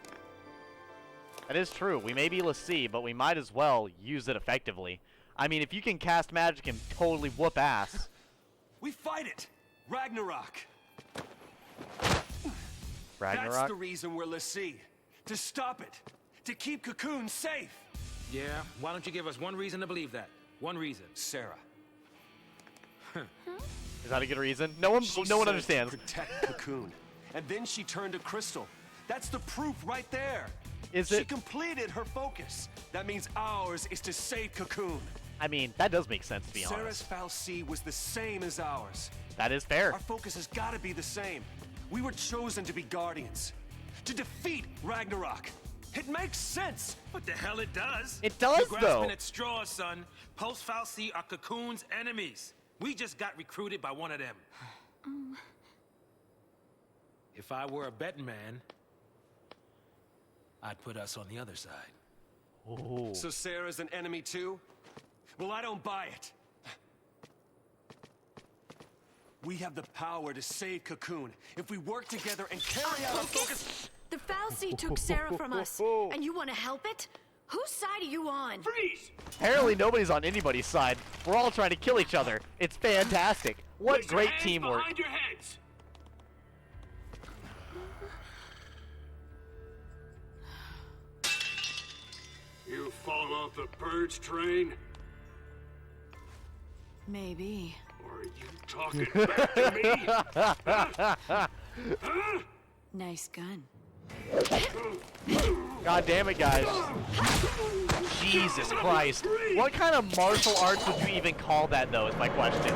That is true. We may be l'Cie, but we might as well use it effectively. I mean, if you can cast magic and totally whoop ass. We fight it! Ragnarok! Ragnarok? That's the reason we're l'Cie. To stop it. To keep Cocoon safe. Yeah, why don't you give us one reason to believe that? One reason. Sarah. Is that a good reason? No one understands. Protect Cocoon. And then she turned to Crystal. That's the proof right there. Is it? She completed her focus. That means ours is to save Cocoon. I mean, that does make sense, to be Sarah's honest. FF was the same as ours. That is fair. Our focus has got to be the same. We were chosen to be guardians. To defeat Ragnarok. It makes sense. What the hell it does? It does, You're though. grasping at straws, son. Post-FF are Cocoon's enemies. We just got recruited by one of them. If I were a betting man, I'd put us on the other side. Ooh. So Sarah's an enemy too? Well, I don't buy it. We have the power to save Cocoon if we work together and carry out our focus. The FF took Sarah from us, and you want to help it? Whose side are you on? Freeze! Apparently nobody's on anybody's side. We're all trying to kill each other. It's fantastic. What Put your great hands teamwork. behind your heads. You fallen off the purge train? Maybe. Or are you talking back to me? Huh? Nice gun. God damn it, guys. Jesus Christ. What kind of martial arts would you even call that, though, is my question.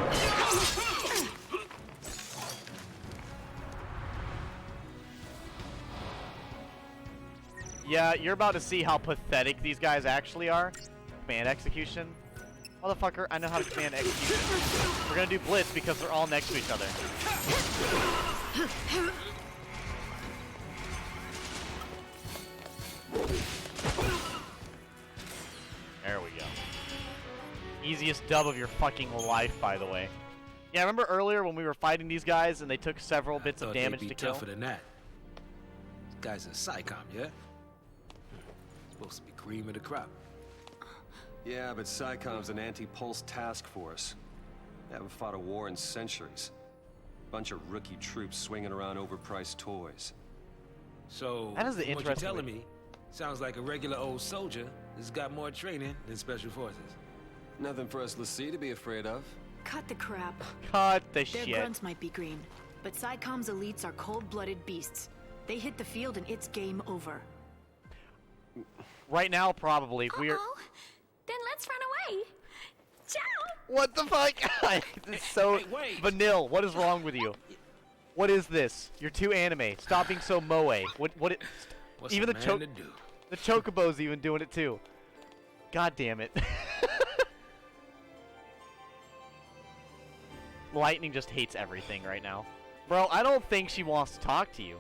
Yeah, you're about to see how pathetic these guys actually are. Command execution. Motherfucker, I know how to command execution. We're gonna do blitz because they're all next to each other. There we go. Easiest dub of your fucking life, by the way. Yeah, remember earlier when we were fighting these guys and they took several bits of damage to kill? Tougher than that. This guy's a Psycom, yeah? Supposed to be cream of the crop. Yeah, but SciCom's an anti-pulse task force. They haven't fought a war in centuries. Bunch of rookie troops swinging around overpriced toys. So, that is the from what you're interesting telling me, sounds like a regular old soldier that's got more training than special forces. Nothing for us l'Cie to be afraid of. Cut the crap. Cut the Their shit. grunts might be green, but SciCom's elites are cold-blooded beasts. They hit the field and it's game over. Right now, probably. If we're... Then let's run away. Ciao. What the fuck? It's so vanilla. What is wrong with you? What is this? You're too anime. Stop being so moe. What's even a the man to do? the chocobo's even doing it too. God damn it. Lightning just hates everything right now. Bro, I don't think she wants to talk to you.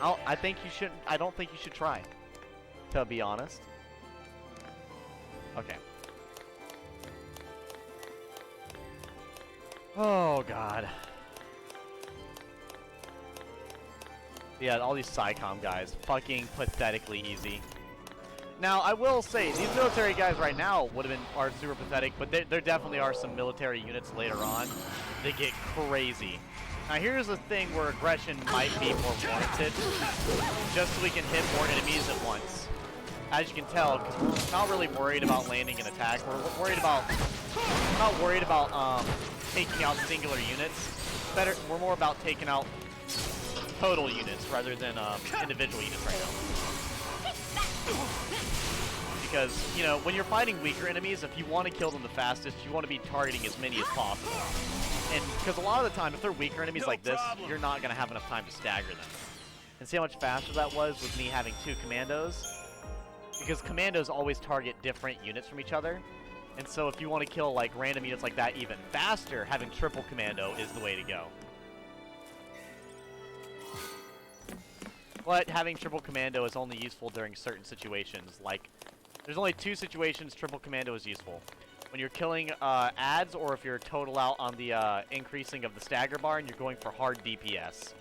I think you shouldn't. I don't think you should try. To be honest. Okay. Oh god. Yeah, all these SciCom guys, fucking pathetically easy. Now, I will say, these military guys right now are super pathetic, but there definitely are some military units later on that get crazy. Now, here's the thing where aggression might be more warranted, just so we can hit more enemies at once. As you can tell, because we're not really worried about landing an attack. We're not worried about taking out singular units. We're more about taking out total units rather than individual units right now. Because, you know, when you're fighting weaker enemies, if you want to kill them the fastest, you want to be targeting as many as possible. And because a lot of the time, if they're weaker enemies like this, you're not going to have enough time to stagger them. And see how much faster that was with me having 2 commandos? Because commandos always target different units from each other. And so if you want to kill like random units like that even faster, having triple commando is the way to go. But having triple commando is only useful during certain situations. Like, there's only 2 situations triple commando is useful. When you're killing ads, or if you're total out on the increasing of the stagger bar and you're going for hard DPS.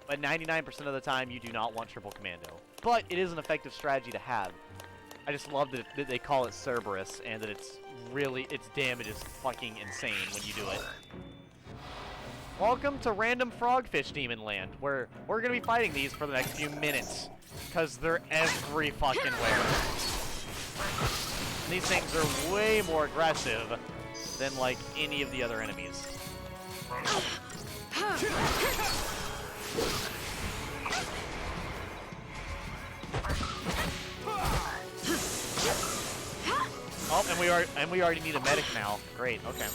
But 99% of the time, you do not want triple commando. But it is an effective strategy to have. I just love that they call it Cerberus, and that its damage is fucking insane when you do it. Welcome to Random Frogfish Demon Land, where we're gonna be fighting these for the next few minutes, because they're every fucking where. And these things are way more aggressive than like any of the other enemies. Oh, and we already need a medic now. Great. Okay.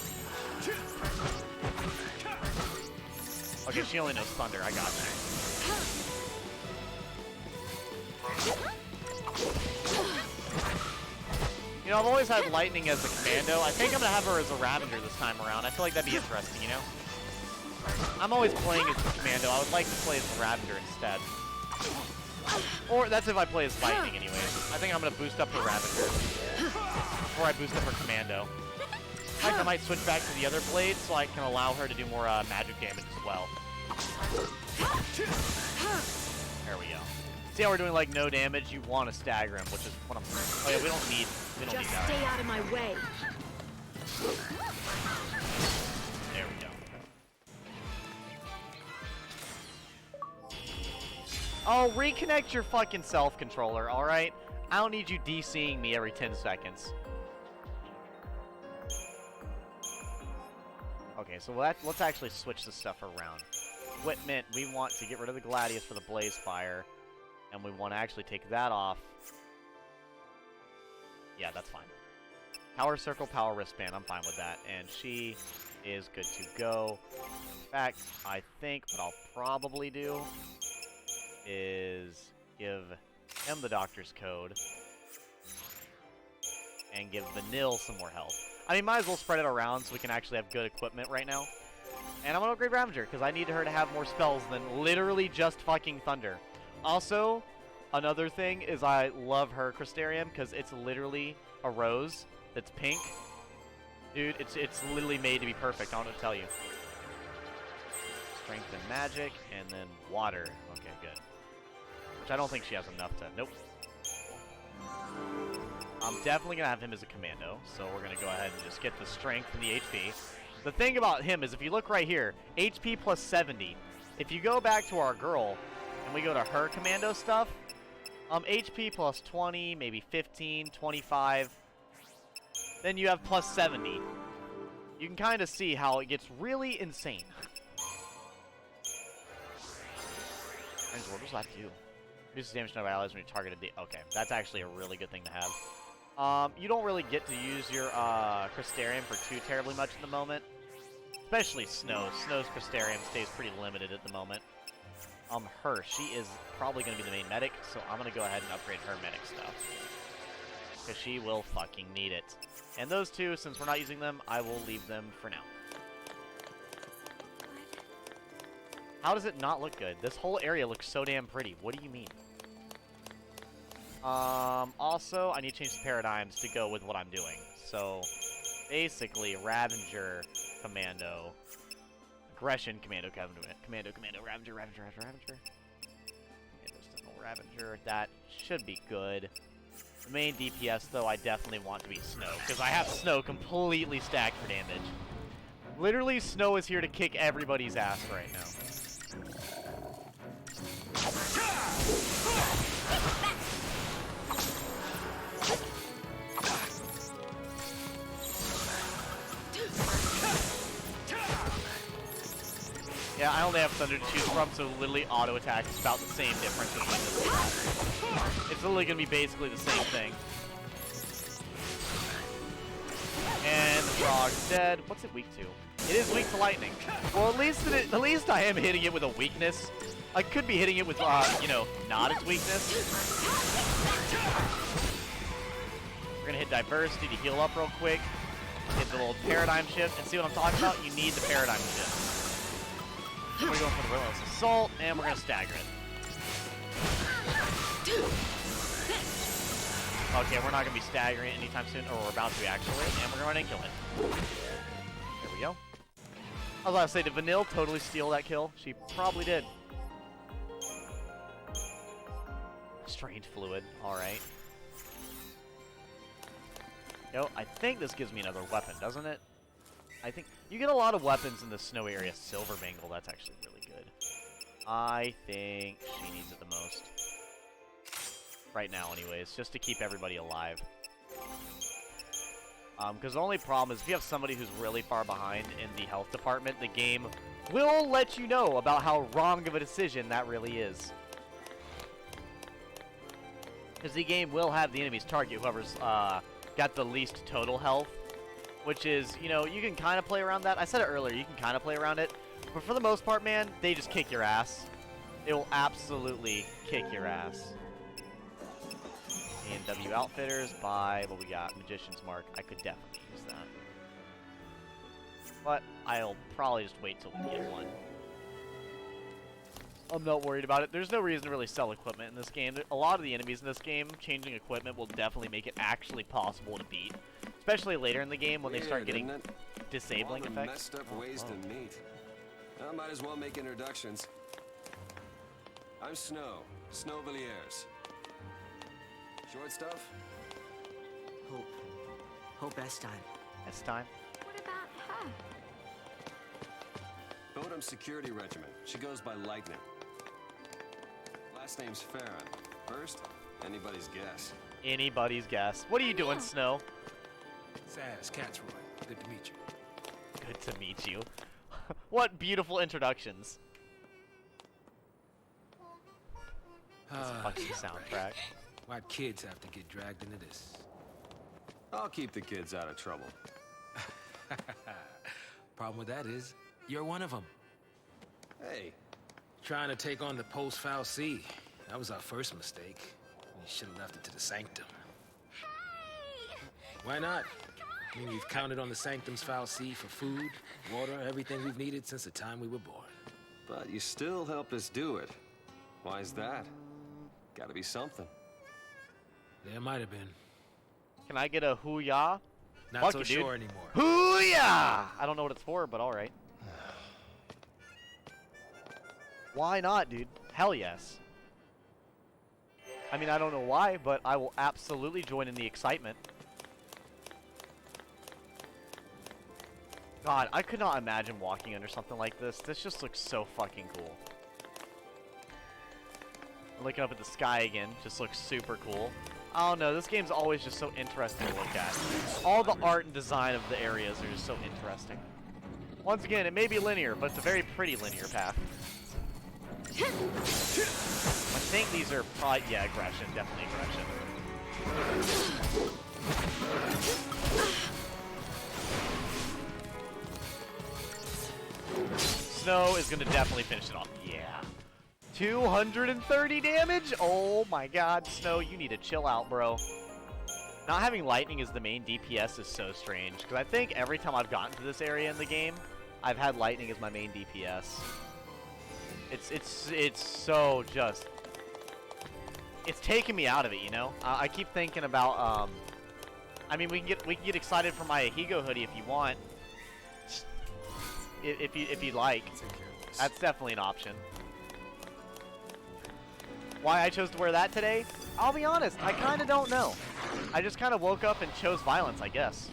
Okay, she only knows thunder. I got that. You know, I've always had lightning as a commando. I think I'm gonna have her as a Ravager this time around. I feel like that'd be interesting, you know? I'm always playing as the commando. I would like to play as the Ravager instead. Or that's if I play as lightning anyways. I think I'm gonna boost up her Ravager. Before I boost up her commando. In fact, I might switch back to the other blade so I can allow her to do more magic damage as well. There we go. See how we're doing like no damage? You want to stagger him, which is what I'm. Oh yeah, we don't need that. Just stay out of my way. There we go. Oh, reconnect your fucking self-controller, alright? I don't need you DCing me every 10 seconds. Okay, so let's actually switch this stuff around. Equipment, we want to get rid of the Gladius for the Blaze Fire. And we want to actually take that off. Yeah, that's fine. Power Circle, Power Wristband, I'm fine with that. And she is good to go. In fact, I think what I'll probably do is give him the Doctor's Code. And give Vanille some more health. I mean, might as well spread it around so we can actually have good equipment right now. And I'm gonna upgrade Ravager, because I need her to have more spells than literally just fucking Thunder. Also, another thing is I love her Crystarium, because it's literally a rose that's pink. Dude, it's literally made to be perfect, I want to tell you. Strength and magic, and then water. Okay, good. Which I don't think she has enough to... Nope. I'm definitely going to have him as a commando, so we're going to go ahead and just get the strength and the HP. The thing about him is if you look right here, HP plus 70. If you go back to our girl, and we go to her commando stuff, HP plus 20, maybe 15, 25. Then you have plus 70. You can kind of see how it gets really insane. What does that do? Reduces damage to allies when you targeted the... Okay, that's actually a really good thing to have. You don't really get to use your Crystarium for too terribly much at the moment. Especially Snow. Snow's Crystarium stays pretty limited at the moment. Her, she is probably going to be the main medic, so I'm going to go ahead and upgrade her medic stuff. Because she will fucking need it. And those two, since we're not using them, I will leave them for now. How does it not look good? This whole area looks so damn pretty. What do you mean? Also, I need to change the paradigms to go with what I'm doing. So, basically, Ravager, Commando, Aggression, Commando, Ravager. Ravager, that should be good. The main DPS, though, I definitely want to be Snow, because I have Snow completely stacked for damage. Literally, Snow is here to kick everybody's ass right now. Yeah, I only have Thunder to choose from, so literally auto attack is about the same difference between this and that. It's literally going to be basically the same thing. And the frog's dead. What's it weak to? It is weak to lightning. Well, at least I am hitting it with a weakness. I could be hitting it with, you know, not its weakness. We're gonna hit diversity to heal up real quick. Hit the little paradigm shift, and see what I'm talking about? You need the paradigm shift. We're going for the Relentless Assault, and we're gonna stagger it. Okay, we're not gonna be staggering it anytime soon, or we're about to actually, and we're going to kill it. There we go. I was about to say, did Vanille totally steal that kill? She probably did. Strained fluid, alright. Yo, I think this gives me another weapon, doesn't it? I think you get a lot of weapons in the snow area. Silver Bangle, that's actually really good. I think she needs it the most. Right now, anyways, just to keep everybody alive. Because the only problem is if you have somebody who's really far behind in the health department, the game will let you know about how wrong of a decision that really is. Because the game will have the enemy's target whoever's got the least total health. Which is, you know, you can kind of play around that. I said it earlier, you can kind of play around it. But for the most part, man, they just kick your ass. They will absolutely kick your ass. A&W Outfitters, buy what we got. Magician's Mark. I could definitely use that. But I'll probably just wait till we get one. I'm not worried about it. There's no reason to really sell equipment in this game. A lot of the enemies in this game, changing equipment will definitely make it actually possible to beat. Especially later in the game when they start getting disabling All the effects. Messed up ways to meet. I might as well make introductions. I'm Snow. Snow Villiers. Short stuff? Hope. Hope Estime. Estime? What about her? Bodum Security Regiment. She goes by Lightning. Last name's Farron. First, anybody's guess. Anybody's guess. What are you doing, Snow? Saz, Catsroy. Good to meet you. Good to meet you. What beautiful introductions. This fucking soundtrack. Why'd kids have to get dragged into this? I'll keep the kids out of trouble. Problem with that is, you're one of them. Hey. Trying to take on the post-Foul C. That was our first mistake. We should have left it to the Sanctum. Hey! Why not? Come on! I mean, we've counted on the Sanctum's foul sea for food, water, everything we've needed since the time we were born. But you still helped us do it. Why is that? Gotta be something. There might have been. Can I get a hoo-yah? Not Fuck so you, dude. sure anymore. Hoo-yah! I don't know what it's for, but alright. Why not, dude? Hell yes. I mean, I don't know why, but I will absolutely join in the excitement. God, I could not imagine walking under something like this. This just looks so fucking cool. Looking up at the sky again, just looks super cool. I don't know, this game's always just so interesting to look at. All the art and design of the areas are just so interesting. Once again, it may be linear, but it's a very pretty linear path. I think these are probably, yeah, aggression, definitely aggression. Snow is gonna definitely finish it off. Yeah. 230 damage? Oh my god, Snow, you need to chill out, bro. Not having lightning as the main DPS is so strange, because I think every time I've gotten to this area in the game, I've had lightning as my main DPS. It's so just... It's taking me out of it, you know? I keep thinking about, I mean, we can get excited for my Ahigo hoodie if you want. If you'd like. That's definitely an option. Why I chose to wear that today? I'll be honest, I kind of don't know. I just kind of woke up and chose violence, I guess.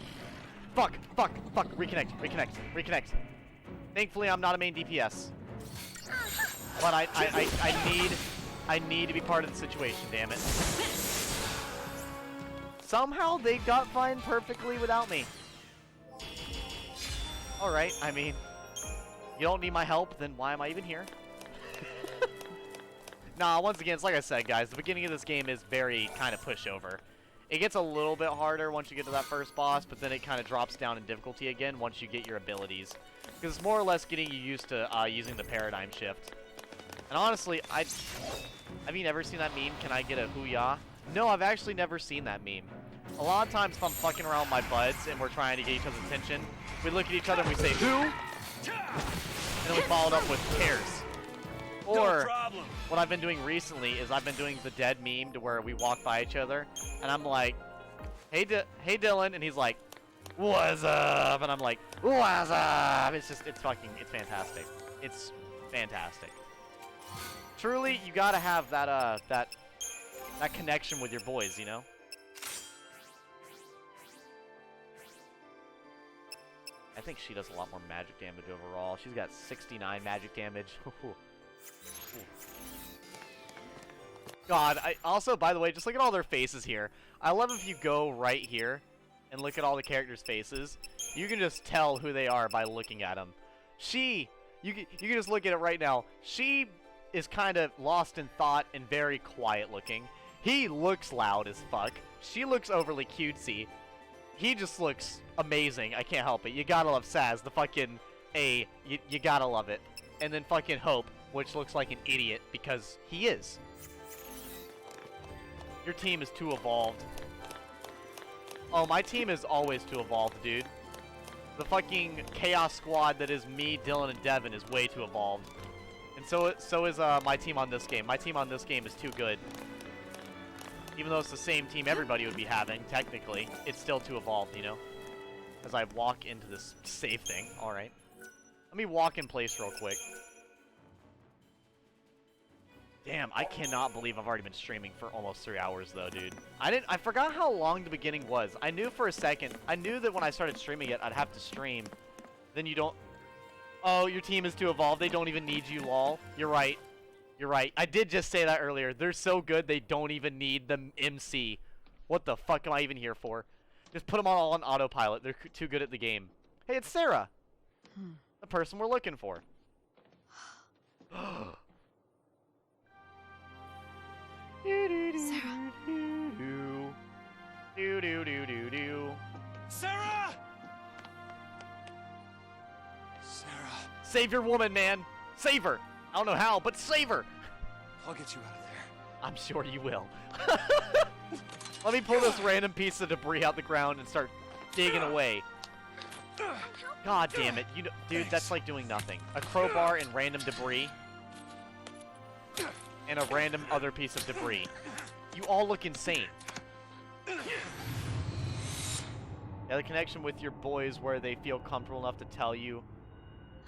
Fuck, fuck, fuck, reconnect, reconnect, reconnect. Thankfully, I'm not a main DPS. But I need to be part of the situation, damn it. Somehow they got fine perfectly without me. Alright, I mean, you don't need my help, then why am I even here? Nah, once again, it's like I said, guys, the beginning of this game is very kind of pushover. It gets a little bit harder once you get to that first boss, but then it kind of drops down in difficulty again once you get your abilities. Because it's more or less getting you used to using the paradigm shift. And honestly, have you never seen that meme, can I get a hoo-yah? No, I've actually never seen that meme. A lot of times if I'm fucking around with my buds and we're trying to get each other's attention, we look at each other and we say, who? And then we follow it up with cares. Or, what I've been doing recently is I've been doing the dead meme to where we walk by each other, and I'm like, hey Dylan, and he's like, what's up? And I'm like, what's up? It's fantastic. It's fantastic. Truly, you gotta have that, that connection with your boys, you know? I think she does a lot more magic damage overall. She's got 69 magic damage. God, also, by the way, just look at all their faces here. I love if you go right here and look at all the characters' faces. You can just tell who they are by looking at them. You can just look at it right now. She is kind of lost in thought and very quiet looking. He looks loud as fuck. She looks overly cutesy. He just looks amazing. I can't help it. You gotta love Saz, the fucking A. You gotta love it. And then fucking Hope, which looks like an idiot because he is. Your team is too evolved. Oh, my team is always too evolved, dude. The fucking Chaos Squad that is me, Dylan, and Devin is way too evolved. And so is my team on this game. My team on this game is too good. Even though it's the same team everybody would be having, technically, it's still too evolved, you know? As I walk into this save thing. Alright. Let me walk in place real quick. Damn, I cannot believe I've already been streaming for almost 3 hours, though, dude. I forgot how long the beginning was. I knew for a second. I knew that when I started streaming it, I'd have to stream. Then you don't... Oh, your team is too evolved. They don't even need you, lol. You're right. You're right. I did just say that earlier. They're so good, they don't even need the MC. What the fuck am I even here for? Just put them all on autopilot. They're too good at the game. Hey, it's Sarah. The person we're looking for. Sarah. Sarah! Sarah. Save your woman, man. Save her. I don't know how, but save her. I'll get you out of there. I'm sure you will. Let me pull this random piece of debris out the ground and start digging away. God damn it. You know, dude, that's like doing nothing. A crowbar and random debris. And a random other piece of debris. You all look insane. Yeah, the connection with your boys where they feel comfortable enough to tell you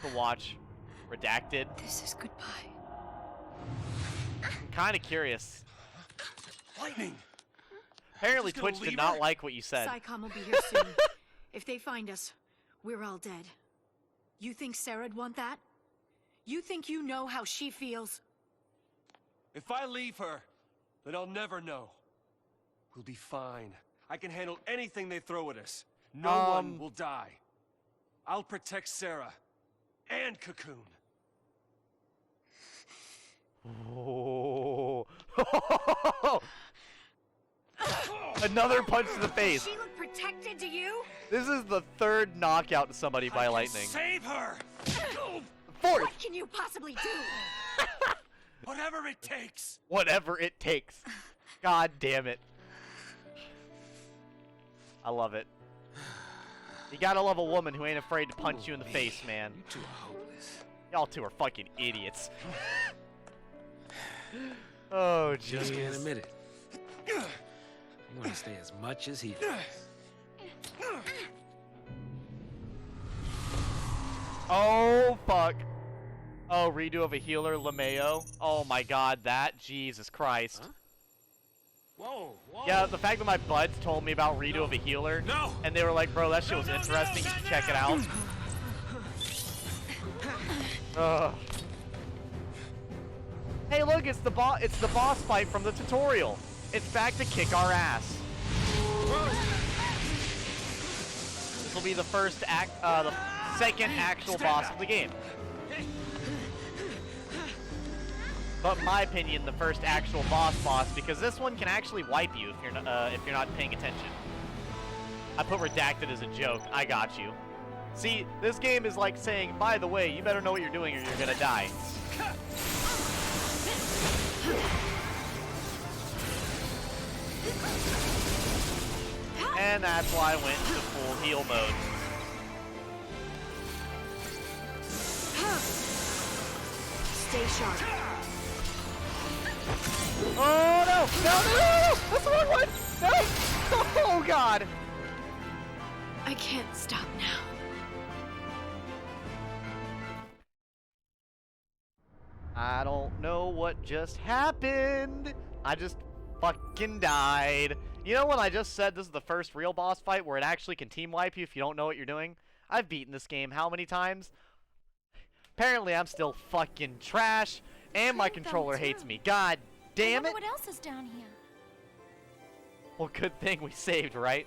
to watch Redacted. This is goodbye. I'm kind of curious. Lightning! Apparently Just gonna Twitch did leave not her? like what you said. Psycom will be here soon. If they find us, we're all dead. You think Sarah'd want that? You think you know how she feels? If I leave her, then I'll never know. We'll be fine. I can handle anything they throw at us. No one will die. I'll protect Sarah. And Cocoon. Oh. Another punch to the face. Does she look protected to you? This is the third knockout to somebody by lightning. Save her! Fourth! What can you possibly do? Whatever it takes! Whatever it takes. God damn it. I love it. You gotta love a woman who ain't afraid to punch you in the face, man. You two are hopeless. Y'all two are fucking idiots. Oh, jeez. Just can't admit it. You want to stay as much as he does. Oh, fuck. Oh, redo of a healer, LeMayo. Oh my god, that. Jesus Christ. Huh? Whoa, whoa. Yeah, the fact that my buds told me about redo of a healer. No. And they were like, bro, that shit was interesting. You should check it out. Ugh. Hey, look, it's the boss fight from the tutorial. It's back to kick our ass. This will be the the second actual boss of the game. But in my opinion, the first actual boss, because this one can actually wipe you if you're not paying attention. I put Redacted as a joke. I got you. See, this game is like saying, by the way, you better know what you're doing or you're gonna die. And that's why I went to full heal mode. Stay sharp. Oh no! No, no, no, no! That's the wrong one! No! Oh god! I can't stop now. I don't know what just happened. I just fucking died. You know when I just said this is the first real boss fight where it actually can team wipe you if you don't know what you're doing? I've beaten this game how many times? Apparently I'm still fucking trash, and my controller hates me. God damn it! What else is down here? Well, good thing we saved, right?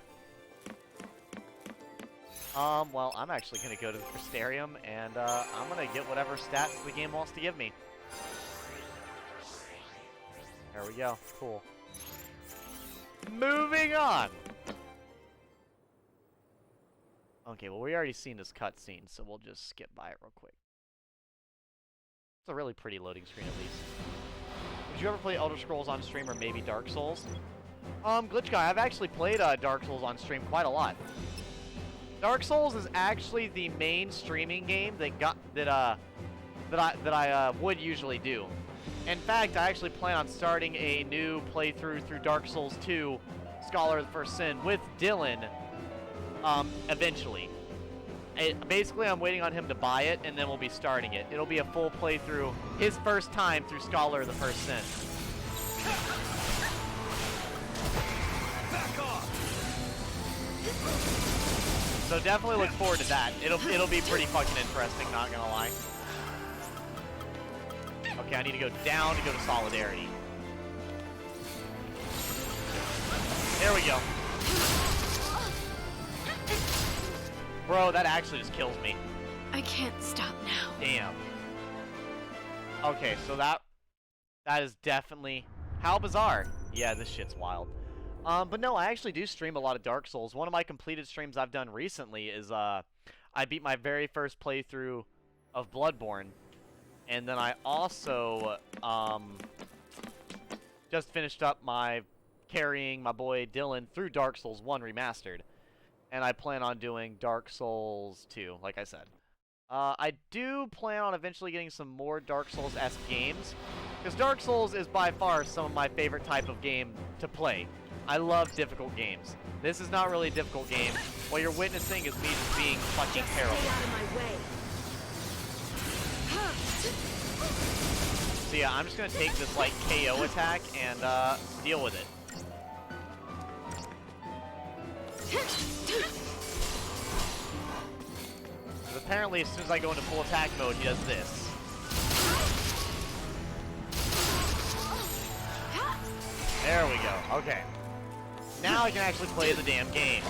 Well, I'm actually gonna go to the Crystarium, and I'm gonna get whatever stats the game wants to give me. There we go. Cool. Moving on! Okay, well, we already seen this cutscene, so we'll just skip by it real quick. It's a really pretty loading screen, at least. Did you ever play Elder Scrolls on stream, or maybe Dark Souls? Glitch Guy, I've actually played Dark Souls on stream quite a lot. Dark Souls is actually the main streaming game that I would usually do. In fact, I actually plan on starting a new playthrough through Dark Souls 2, Scholar of the First Sin, with Dylan, eventually. Basically, I'm waiting on him to buy it, and then we'll be starting it. It'll be a full playthrough, his first time through Scholar of the First Sin. Back off! So definitely look forward to that. It'll be pretty fucking interesting, not gonna lie. Okay, I need to go down to go to Solidarity. There we go. Bro, that actually just kills me. I can't stop now. Damn. Okay, so that is definitely... How bizarre. Yeah, this shit's wild. But no, I actually do stream a lot of Dark Souls. One of my completed streams I've done recently is, I beat my very first playthrough of Bloodborne. And then I also, just finished up carrying my boy Dylan through Dark Souls 1 Remastered. and I plan on doing Dark Souls 2, like I said. I do plan on eventually getting some more Dark Souls-esque games, because Dark Souls is by far some of my favorite type of game to play. I love difficult games. This is not really a difficult game. What you're witnessing is me just being fucking terrible. Stay out of my way. So yeah, I'm just gonna take this like KO attack and deal with it. Because apparently as soon as I go into full attack mode, he does this. There we go. Okay. Now I can actually play the damn game.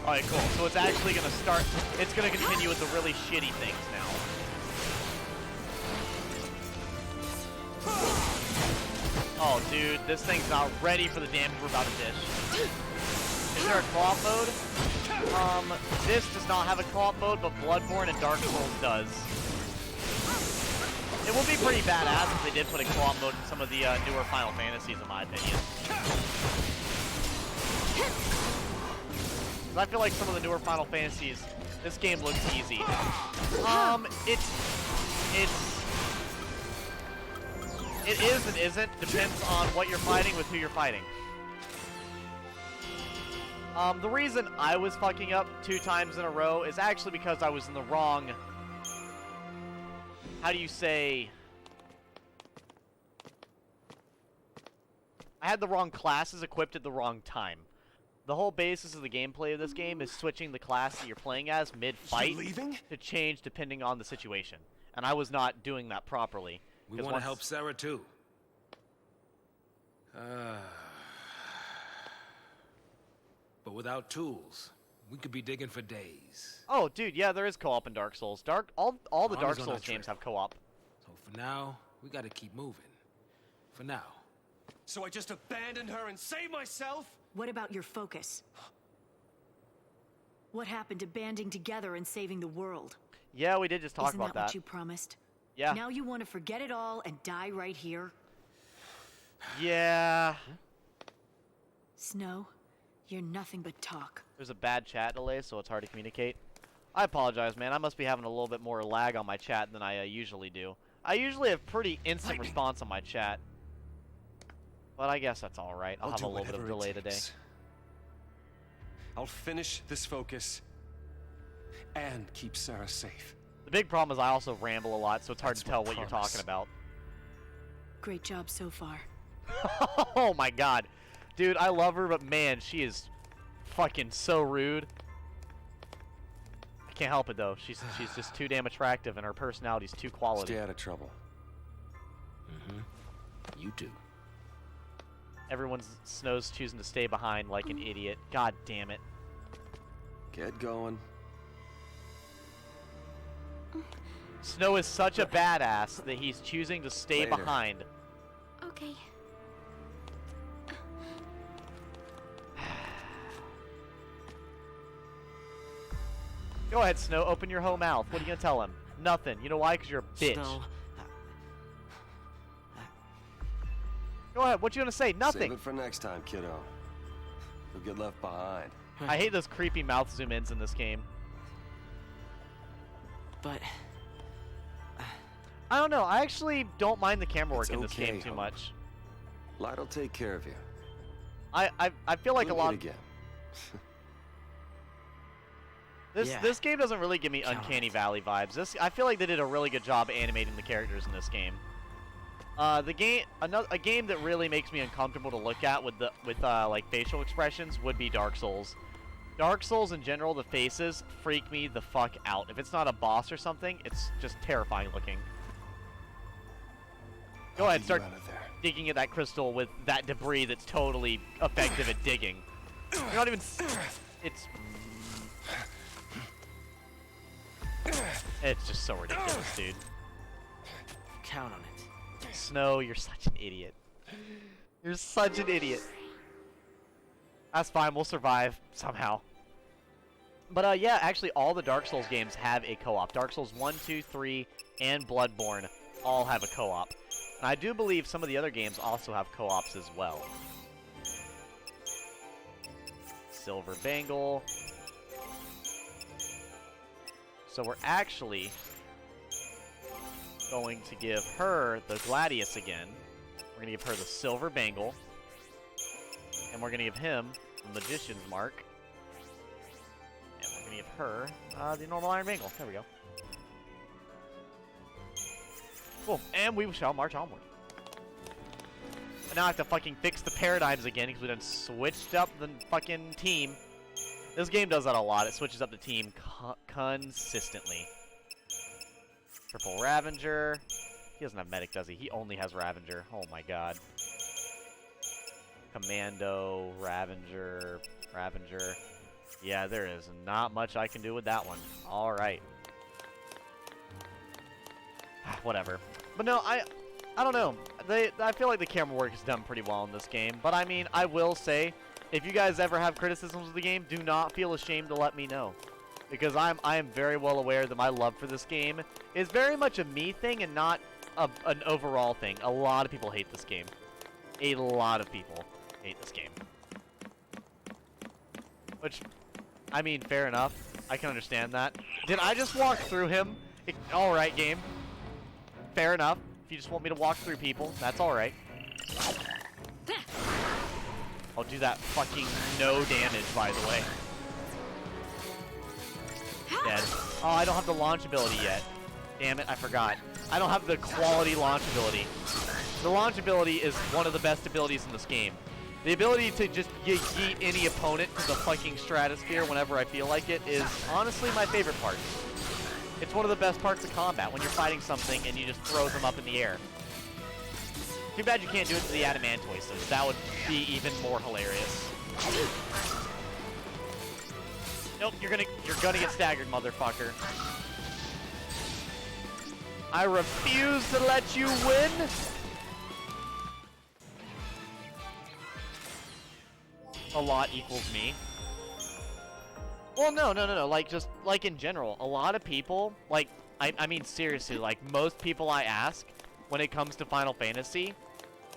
Alright, cool. So it's actually gonna start, it's gonna continue with the really shitty things now. Oh, dude, this thing's not ready for the damage we're about to dish. Is there a co-op mode? This does not have a co-op mode, but Bloodborne and Dark Souls does. It will be pretty badass if they did put a co-op mode in some of the newer Final Fantasies, in my opinion. I feel like some of the newer Final Fantasies, this game looks easy. It is and isn't. Depends on what you're fighting with who you're fighting. The reason I was fucking up 2 times in a row is actually because I was in the wrong... How do you say... I had the wrong classes equipped at the wrong time. The whole basis of the gameplay of this game is switching the class that you're playing as mid-fight to change depending on the situation. And I was not doing that properly. We want to help Sarah too. But without tools, we could be digging for days. Oh, dude, yeah, there is co-op in Dark Souls. All the Dark Souls games have co-op. So for now, we gotta keep moving. For now. So I just abandoned her and saved myself? What about your focus? What happened to banding together and saving the world? Yeah, we did just talk Isn't about that what you promised? Yeah. Now you want to forget it all and die right here? Yeah. Snow, you're nothing but talk. There's a bad chat delay, so it's hard to communicate. I apologize, man. I must be having a little bit more lag on my chat than I usually do. I usually have pretty instant response on my chat. But I guess that's alright. I'll have a little bit of delay today. I'll finish this focus and keep Sarah safe. The big problem is I also ramble a lot, so it's hard to tell what you're talking about. Great job so far. Oh my god. Dude, I love her, but man, she is fucking so rude. I can't help it though. She's just too damn attractive and her personality's too quality. Stay out of trouble. You too. Snow's choosing to stay behind like an idiot. God damn it. Get going. Snow is such a badass that he's choosing to stay behind. Okay. Go ahead, Snow. Open your whole mouth. What are you gonna tell him? Nothing. You know why? Because you're a bitch. Snow. Go ahead. What you gonna say? Nothing. Save it for next time, kiddo. You'll get left behind. I hate those creepy mouth zoom-ins in this game. But... I don't know. I actually don't mind the camera work in this game too homie. much. Light'll take care of you. I feel like We'll a lot. meet again. This game doesn't really give me Uncanny Valley vibes. I feel like they did a really good job animating the characters in this game. A game that really makes me uncomfortable to look at with like facial expressions would be Dark Souls. Dark Souls in general, the faces freak me the fuck out. If it's not a boss or something, it's just terrifying looking. Go ahead, start digging at that crystal with that debris that's totally effective at digging. You're not even... It's just so ridiculous, dude. Count on it. Snow, you're such an idiot. You're such an idiot. That's fine, we'll survive somehow. But yeah, actually all the Dark Souls games have a co-op. Dark Souls 1, 2, 3, and Bloodborne all have a co-op. And I do believe some of the other games also have co-ops as well. Silver Bangle. So we're actually going to give her the Gladius again. We're going to give her the Silver Bangle. And we're going to give him the Magician's Mark. And we're going to give her the normal Iron Bangle. There we go. Cool. And we shall march onward. And now I have to fucking fix the paradigms again because we done switched up the fucking team. This game does that a lot. It switches up the team consistently. Triple Ravenger. He doesn't have Medic, does he? He only has Ravenger. Oh my god. Commando, Ravenger. Yeah, there is not much I can do with that one. Alright. Whatever. But no, I don't know. I feel like the camera work is done pretty well in this game. But I mean, I will say, if you guys ever have criticisms of the game, do not feel ashamed to let me know. Because I am very well aware that my love for this game is very much a me thing and not an overall thing. A lot of people hate this game. A lot of people hate this game. Which, I mean, fair enough. I can understand that. Did I just walk through him? Alright, game. Fair enough. If you just want me to walk through people, that's alright. I'll do that fucking no damage, by the way. Dead. Oh, I don't have the launch ability yet. Damn it, I forgot. I don't have the quality launch ability. The launch ability is one of the best abilities in this game. The ability to just yeet any opponent to the fucking stratosphere whenever I feel like it is honestly my favorite part. It's one of the best parts of combat, when you're fighting something and you just throw them up in the air. Too bad you can't do it to the Adamantoises. That would be even more hilarious. Nope, you're gonna get staggered, motherfucker. I refuse to let you win. A lot equals me. Well, no. Like, just, like, in general, a lot of people, like, I mean, seriously, like, most people I ask, when it comes to Final Fantasy,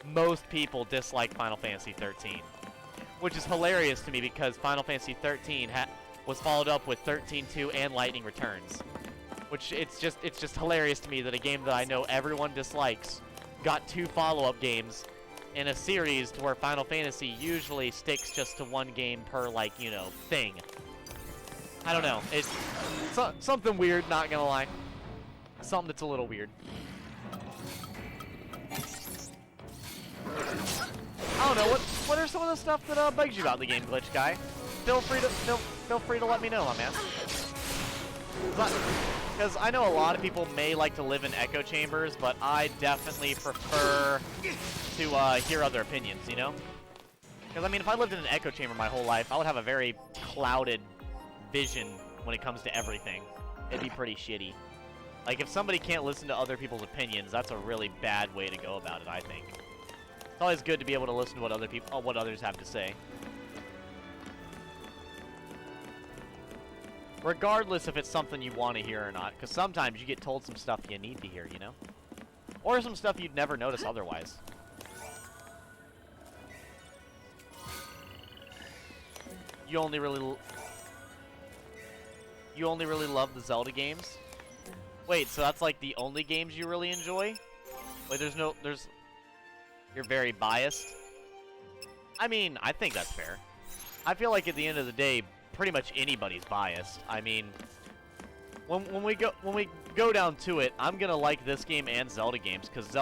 most people dislike Final Fantasy XIII. Which is hilarious to me, because Final Fantasy XIII was followed up with 13-2 and Lightning Returns. Which, it's just hilarious to me that a game that I know everyone dislikes got 2 follow-up games in a series to where Final Fantasy usually sticks just to 1 game per, like, you know, thing. I don't know. It's something weird, not gonna lie. Something that's a little weird. I don't know, what are some of the stuff that bugs you about the game, Glitch Guy? Feel free to let me know, my man. Because I know a lot of people may like to live in echo chambers, but I definitely prefer to hear other opinions, you know? Because, I mean, if I lived in an echo chamber my whole life, I would have a very clouded vision when it comes to everything. It'd be pretty shitty. Like, if somebody can't listen to other people's opinions, that's a really bad way to go about it, I think. It's always good to be able to listen to what others have to say. Regardless if it's something you want to hear or not, because sometimes you get told some stuff you need to hear, you know? Or some stuff you'd never notice otherwise. You only really love the Zelda games? Wait, so that's like the only games you really enjoy? Wait, you're very biased? I mean, I think that's fair. I feel like at the end of the day, pretty much anybody's biased. I mean, when we go down to it, I'm gonna like this game and Zelda games because the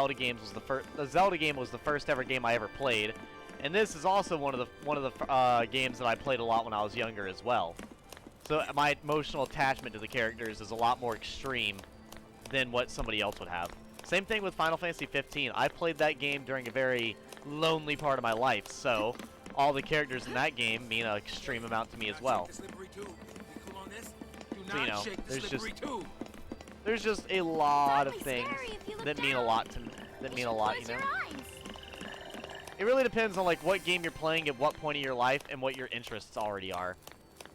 Zelda game was the first ever game I ever played, and this is also one of the games that I played a lot when I was younger as well. So my emotional attachment to the characters is a lot more extreme than what somebody else would have. Same thing with Final Fantasy XV. I played that game during a very lonely part of my life, so all the characters in that game mean an extreme amount to me as well. So, you know, there's just a lot of things that mean a lot to me. You know. It really depends on like what game you're playing at what point of your life and what your interests already are.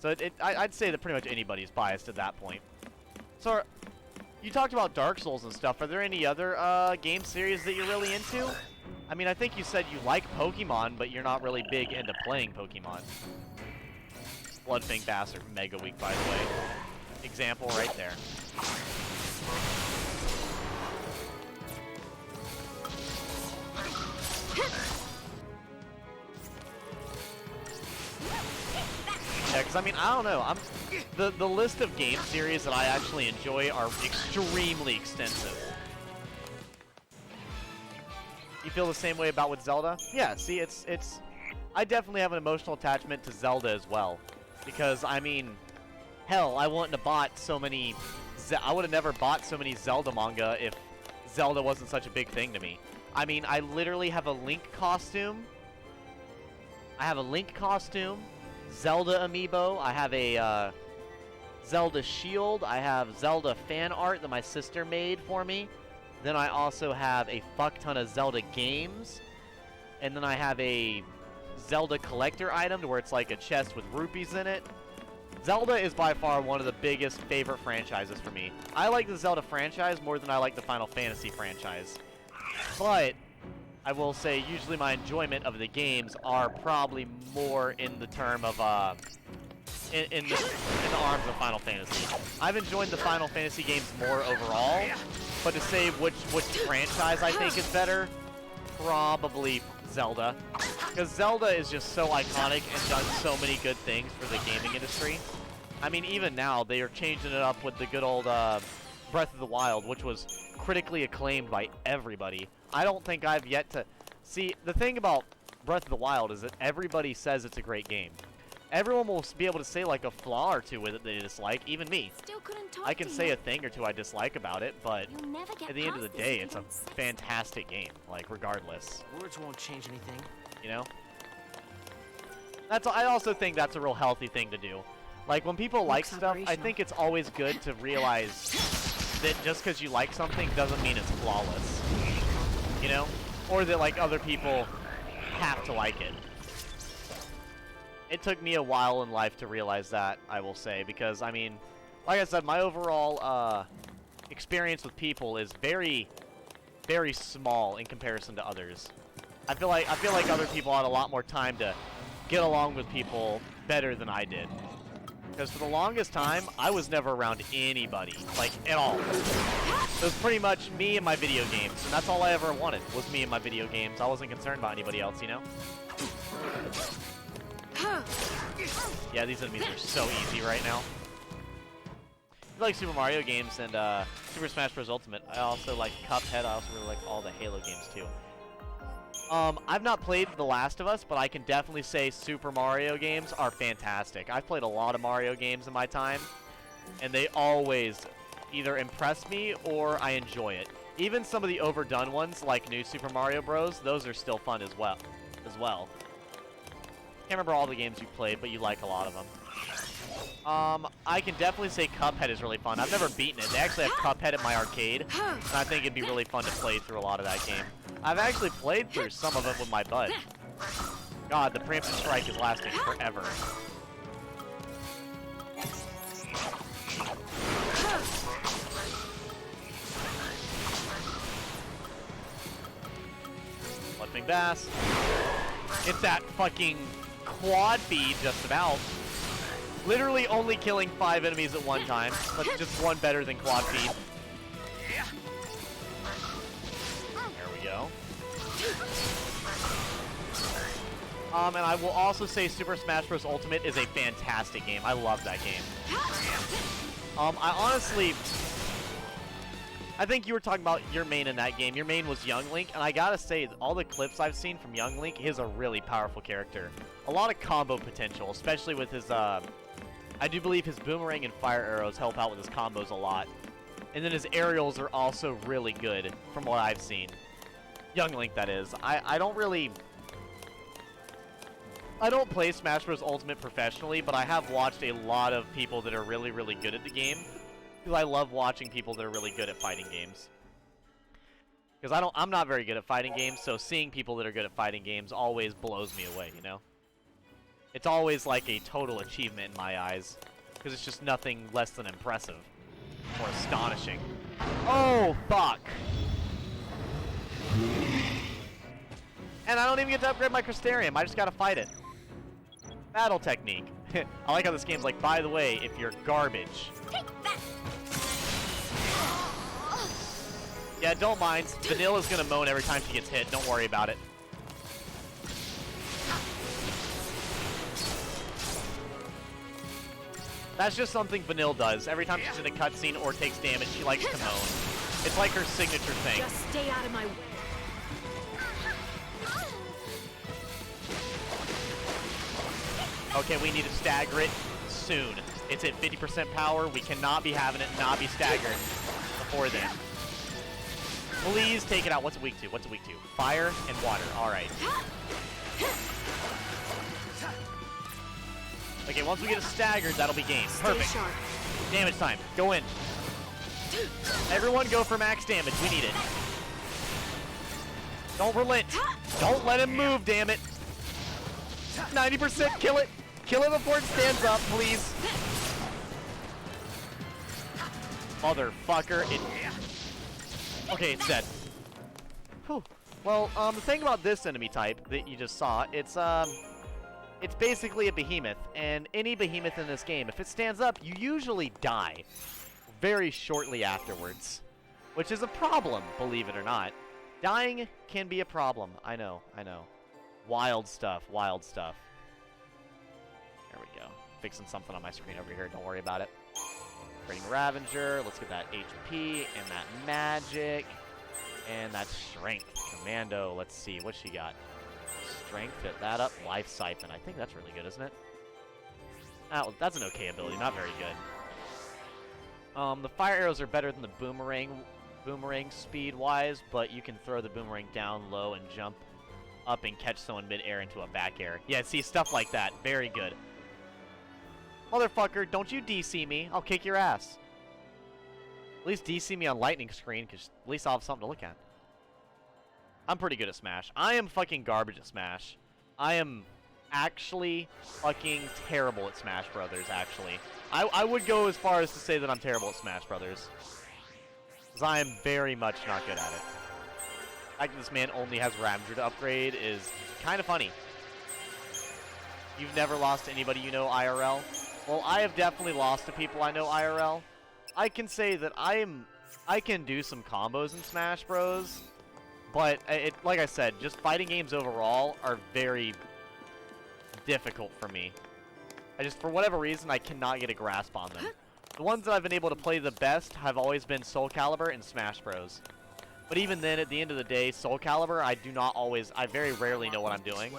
So I'd say that pretty much anybody's biased at that point. So, you talked about Dark Souls and stuff. Are there any other game series that you're really into? I mean, I think you said you like Pokemon, but you're not really big into playing Pokemon. Bloodfang Bass are mega weak, by the way. Example right there. Yeah, because I mean, I don't know. The list of game series that I actually enjoy are extremely extensive. You feel the same way about with Zelda? Yeah, see, I definitely have an emotional attachment to Zelda as well. Because, I mean, hell, I wouldn't have bought so many... I would have never bought so many Zelda manga if Zelda wasn't such a big thing to me. I mean, I literally have a Link costume. Zelda amiibo. I have a Zelda shield. I have Zelda fan art that my sister made for me. Then I also have a fuck ton of Zelda games. And then I have a Zelda collector item where it's like a chest with rupees in it. Zelda is by far one of the biggest favorite franchises for me. I like the Zelda franchise more than I like the Final Fantasy franchise. But I will say usually my enjoyment of the games are probably more in the term of in the arms of Final Fantasy. I've enjoyed the Final Fantasy games more overall, but to say which franchise I think is better, probably Zelda. Because Zelda is just so iconic and done so many good things for the gaming industry. I mean, even now, they are changing it up with the good old Breath of the Wild, which was critically acclaimed by everybody. I don't think I've yet to... See, the thing about Breath of the Wild is that everybody says it's a great game. Everyone will be able to say, like, a flaw or two with it they dislike, even me. I can say a thing or two I dislike about it, but at the end of the day, it's a fantastic game, like, regardless. Words won't change anything. You know? I also think that's a real healthy thing to do. Like, when people like stuff, I think it's always good to realize that just because you like something doesn't mean it's flawless. You know? Or that, like, other people have to like it. It took me a while in life to realize that, I will say, because, I mean, like I said, my overall experience with people is very, very small in comparison to others. I feel like other people had a lot more time to get along with people better than I did. Because for the longest time, I was never around anybody, like, at all. It was pretty much me and my video games, and that's all I ever wanted, was me and my video games. I wasn't concerned about anybody else, you know? Yeah, these enemies are so easy right now. I like Super Mario games and Super Smash Bros. Ultimate. I also like Cuphead. I also really like all the Halo games, too. I've not played The Last of Us, but I can definitely say Super Mario games are fantastic. I've played a lot of Mario games in my time, and they always either impress me or I enjoy it. Even some of the overdone ones, like New Super Mario Bros., those are still fun as well. Can't remember all the games you played, but you like a lot of them. I can definitely say Cuphead is really fun. I've never beaten it. They actually have Cuphead at my arcade, and I think it'd be really fun to play through a lot of that game. I've actually played through some of it with my bud. God, the preemptive strike is lasting forever. Bloodfang Bass. It's that fucking quad feed just about. Literally only killing 5 enemies at one time, but just one better than quad feed. There we go. And I will also say Super Smash Bros. Ultimate is a fantastic game. I love that game. I think you were talking about your main in that game. Your main was Young Link, and I gotta say, all the clips I've seen from Young Link, he's a really powerful character. A lot of combo potential, especially with his, I do believe his boomerang and fire arrows help out with his combos a lot. And then his aerials are also really good, from what I've seen. Young Link, that is. I don't play Smash Bros. Ultimate professionally, but I have watched a lot of people that are really, really good at the game. Because I love watching people that are really good at fighting games. Because I'm not very good at fighting games, so seeing people that are good at fighting games always blows me away, you know? It's always like a total achievement in my eyes, because it's just nothing less than impressive or astonishing. Oh, fuck. And I don't even get to upgrade my Crystarium. I just gotta fight it. Battle technique. I like how this game's like, by the way, if you're garbage. Take that! Yeah, don't mind. Vanilla's gonna moan every time she gets hit. Don't worry about it. That's just something Vanilla does. Every time she's in a cutscene or takes damage, she likes to moan. It's like her signature thing. Just stay out of my way. Okay, we need to stagger it soon. It's at 50% power. We cannot be having it not be staggered before then. Please take it out. What's it weak to? What's it weak to? Fire and water. All right. Okay, once we get it staggered, that'll be game. Perfect. Damage time. Go in. Everyone go for max damage. We need it. Don't relent. Don't let him move, damn it. 90%. Kill it. Kill it before it stands up, please. Motherfucker. Okay, it's dead. Whew. Well, the thing about this enemy type that you just saw, it's basically a behemoth, and any behemoth in this game, if it stands up, you usually die very shortly afterwards, which is a problem, believe it or not. Dying can be a problem. I know. Wild stuff, wild stuff. There we go. Fixing something on my screen over here. Don't worry about it. Creating Ravager. Let's get that HP and that magic. And that strength. Commando. Let's see. What she got? Strength. Hit that up. Life Siphon. I think that's really good, isn't it? Oh, that's an okay ability. Not very good. The fire arrows are better than the boomerang speed-wise, but you can throw the boomerang down low and jump up and catch someone mid-air into a back air. Yeah, see, stuff like that. Very good. Motherfucker, don't you DC me. I'll kick your ass. At least DC me on lightning screen, because at least I'll have something to look at. I'm pretty good at Smash. I am fucking garbage at Smash. I am actually fucking terrible at Smash Brothers, actually. I would go as far as to say that I'm terrible at Smash Brothers. Because I am very much not good at it. The fact that this man only has Ravager to upgrade is kind of funny. You've never lost to anybody you know IRL? Well, I have definitely lost to people I know IRL. I can say that I can do some combos in Smash Bros. But, like I said, just fighting games overall are very difficult for me. For whatever reason, I cannot get a grasp on them. The ones that I've been able to play the best have always been Soul Calibur and Smash Bros. But even then, at the end of the day, Soul Calibur, I very rarely know what I'm doing.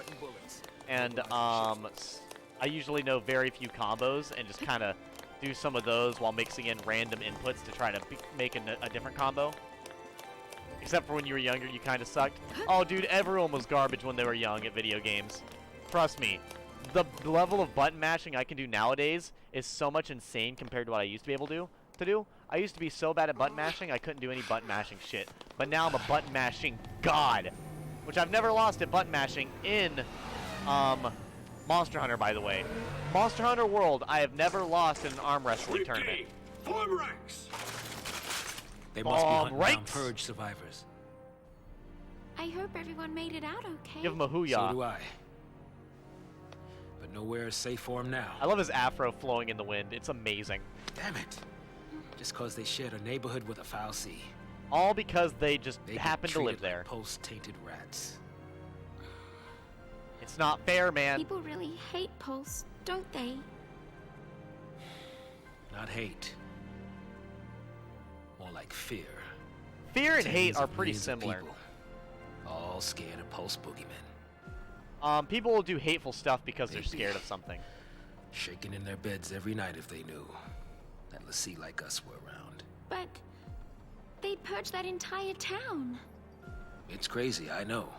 And, I usually know very few combos and just kind of do some of those while mixing in random inputs to try to make a different combo. Except for when you were younger, you kind of sucked. Oh, dude, everyone was garbage when they were young at video games. Trust me. The level of button mashing I can do nowadays is so much insane compared to what I used to be able to do. I used to be so bad at button mashing, I couldn't do any button mashing shit. But now I'm a button mashing god. Which I've never lost at button mashing in, Monster Hunter, by the way. Monster Hunter World, I have never lost in an arm wrestling tournament. Form ranks! They must be hunting down Purge survivors. I hope everyone made it out okay. Give him a hoo-yah. So do I. But nowhere is safe for him now. I love his afro flowing in the wind. It's amazing. Damn it. Just cause they shared a neighborhood with a foul sea. All because they just happen to live like there. Post-tainted rats. It's not fair, man. People really hate Pulse, don't they? Not hate. More like fear. Fear and hate are pretty similar. People, all scared of Pulse boogeymen. People will do hateful stuff because they're scared of something. Shaking in their beds every night if they knew that Lassie like us were around. But they purged that entire town. It's crazy, I know.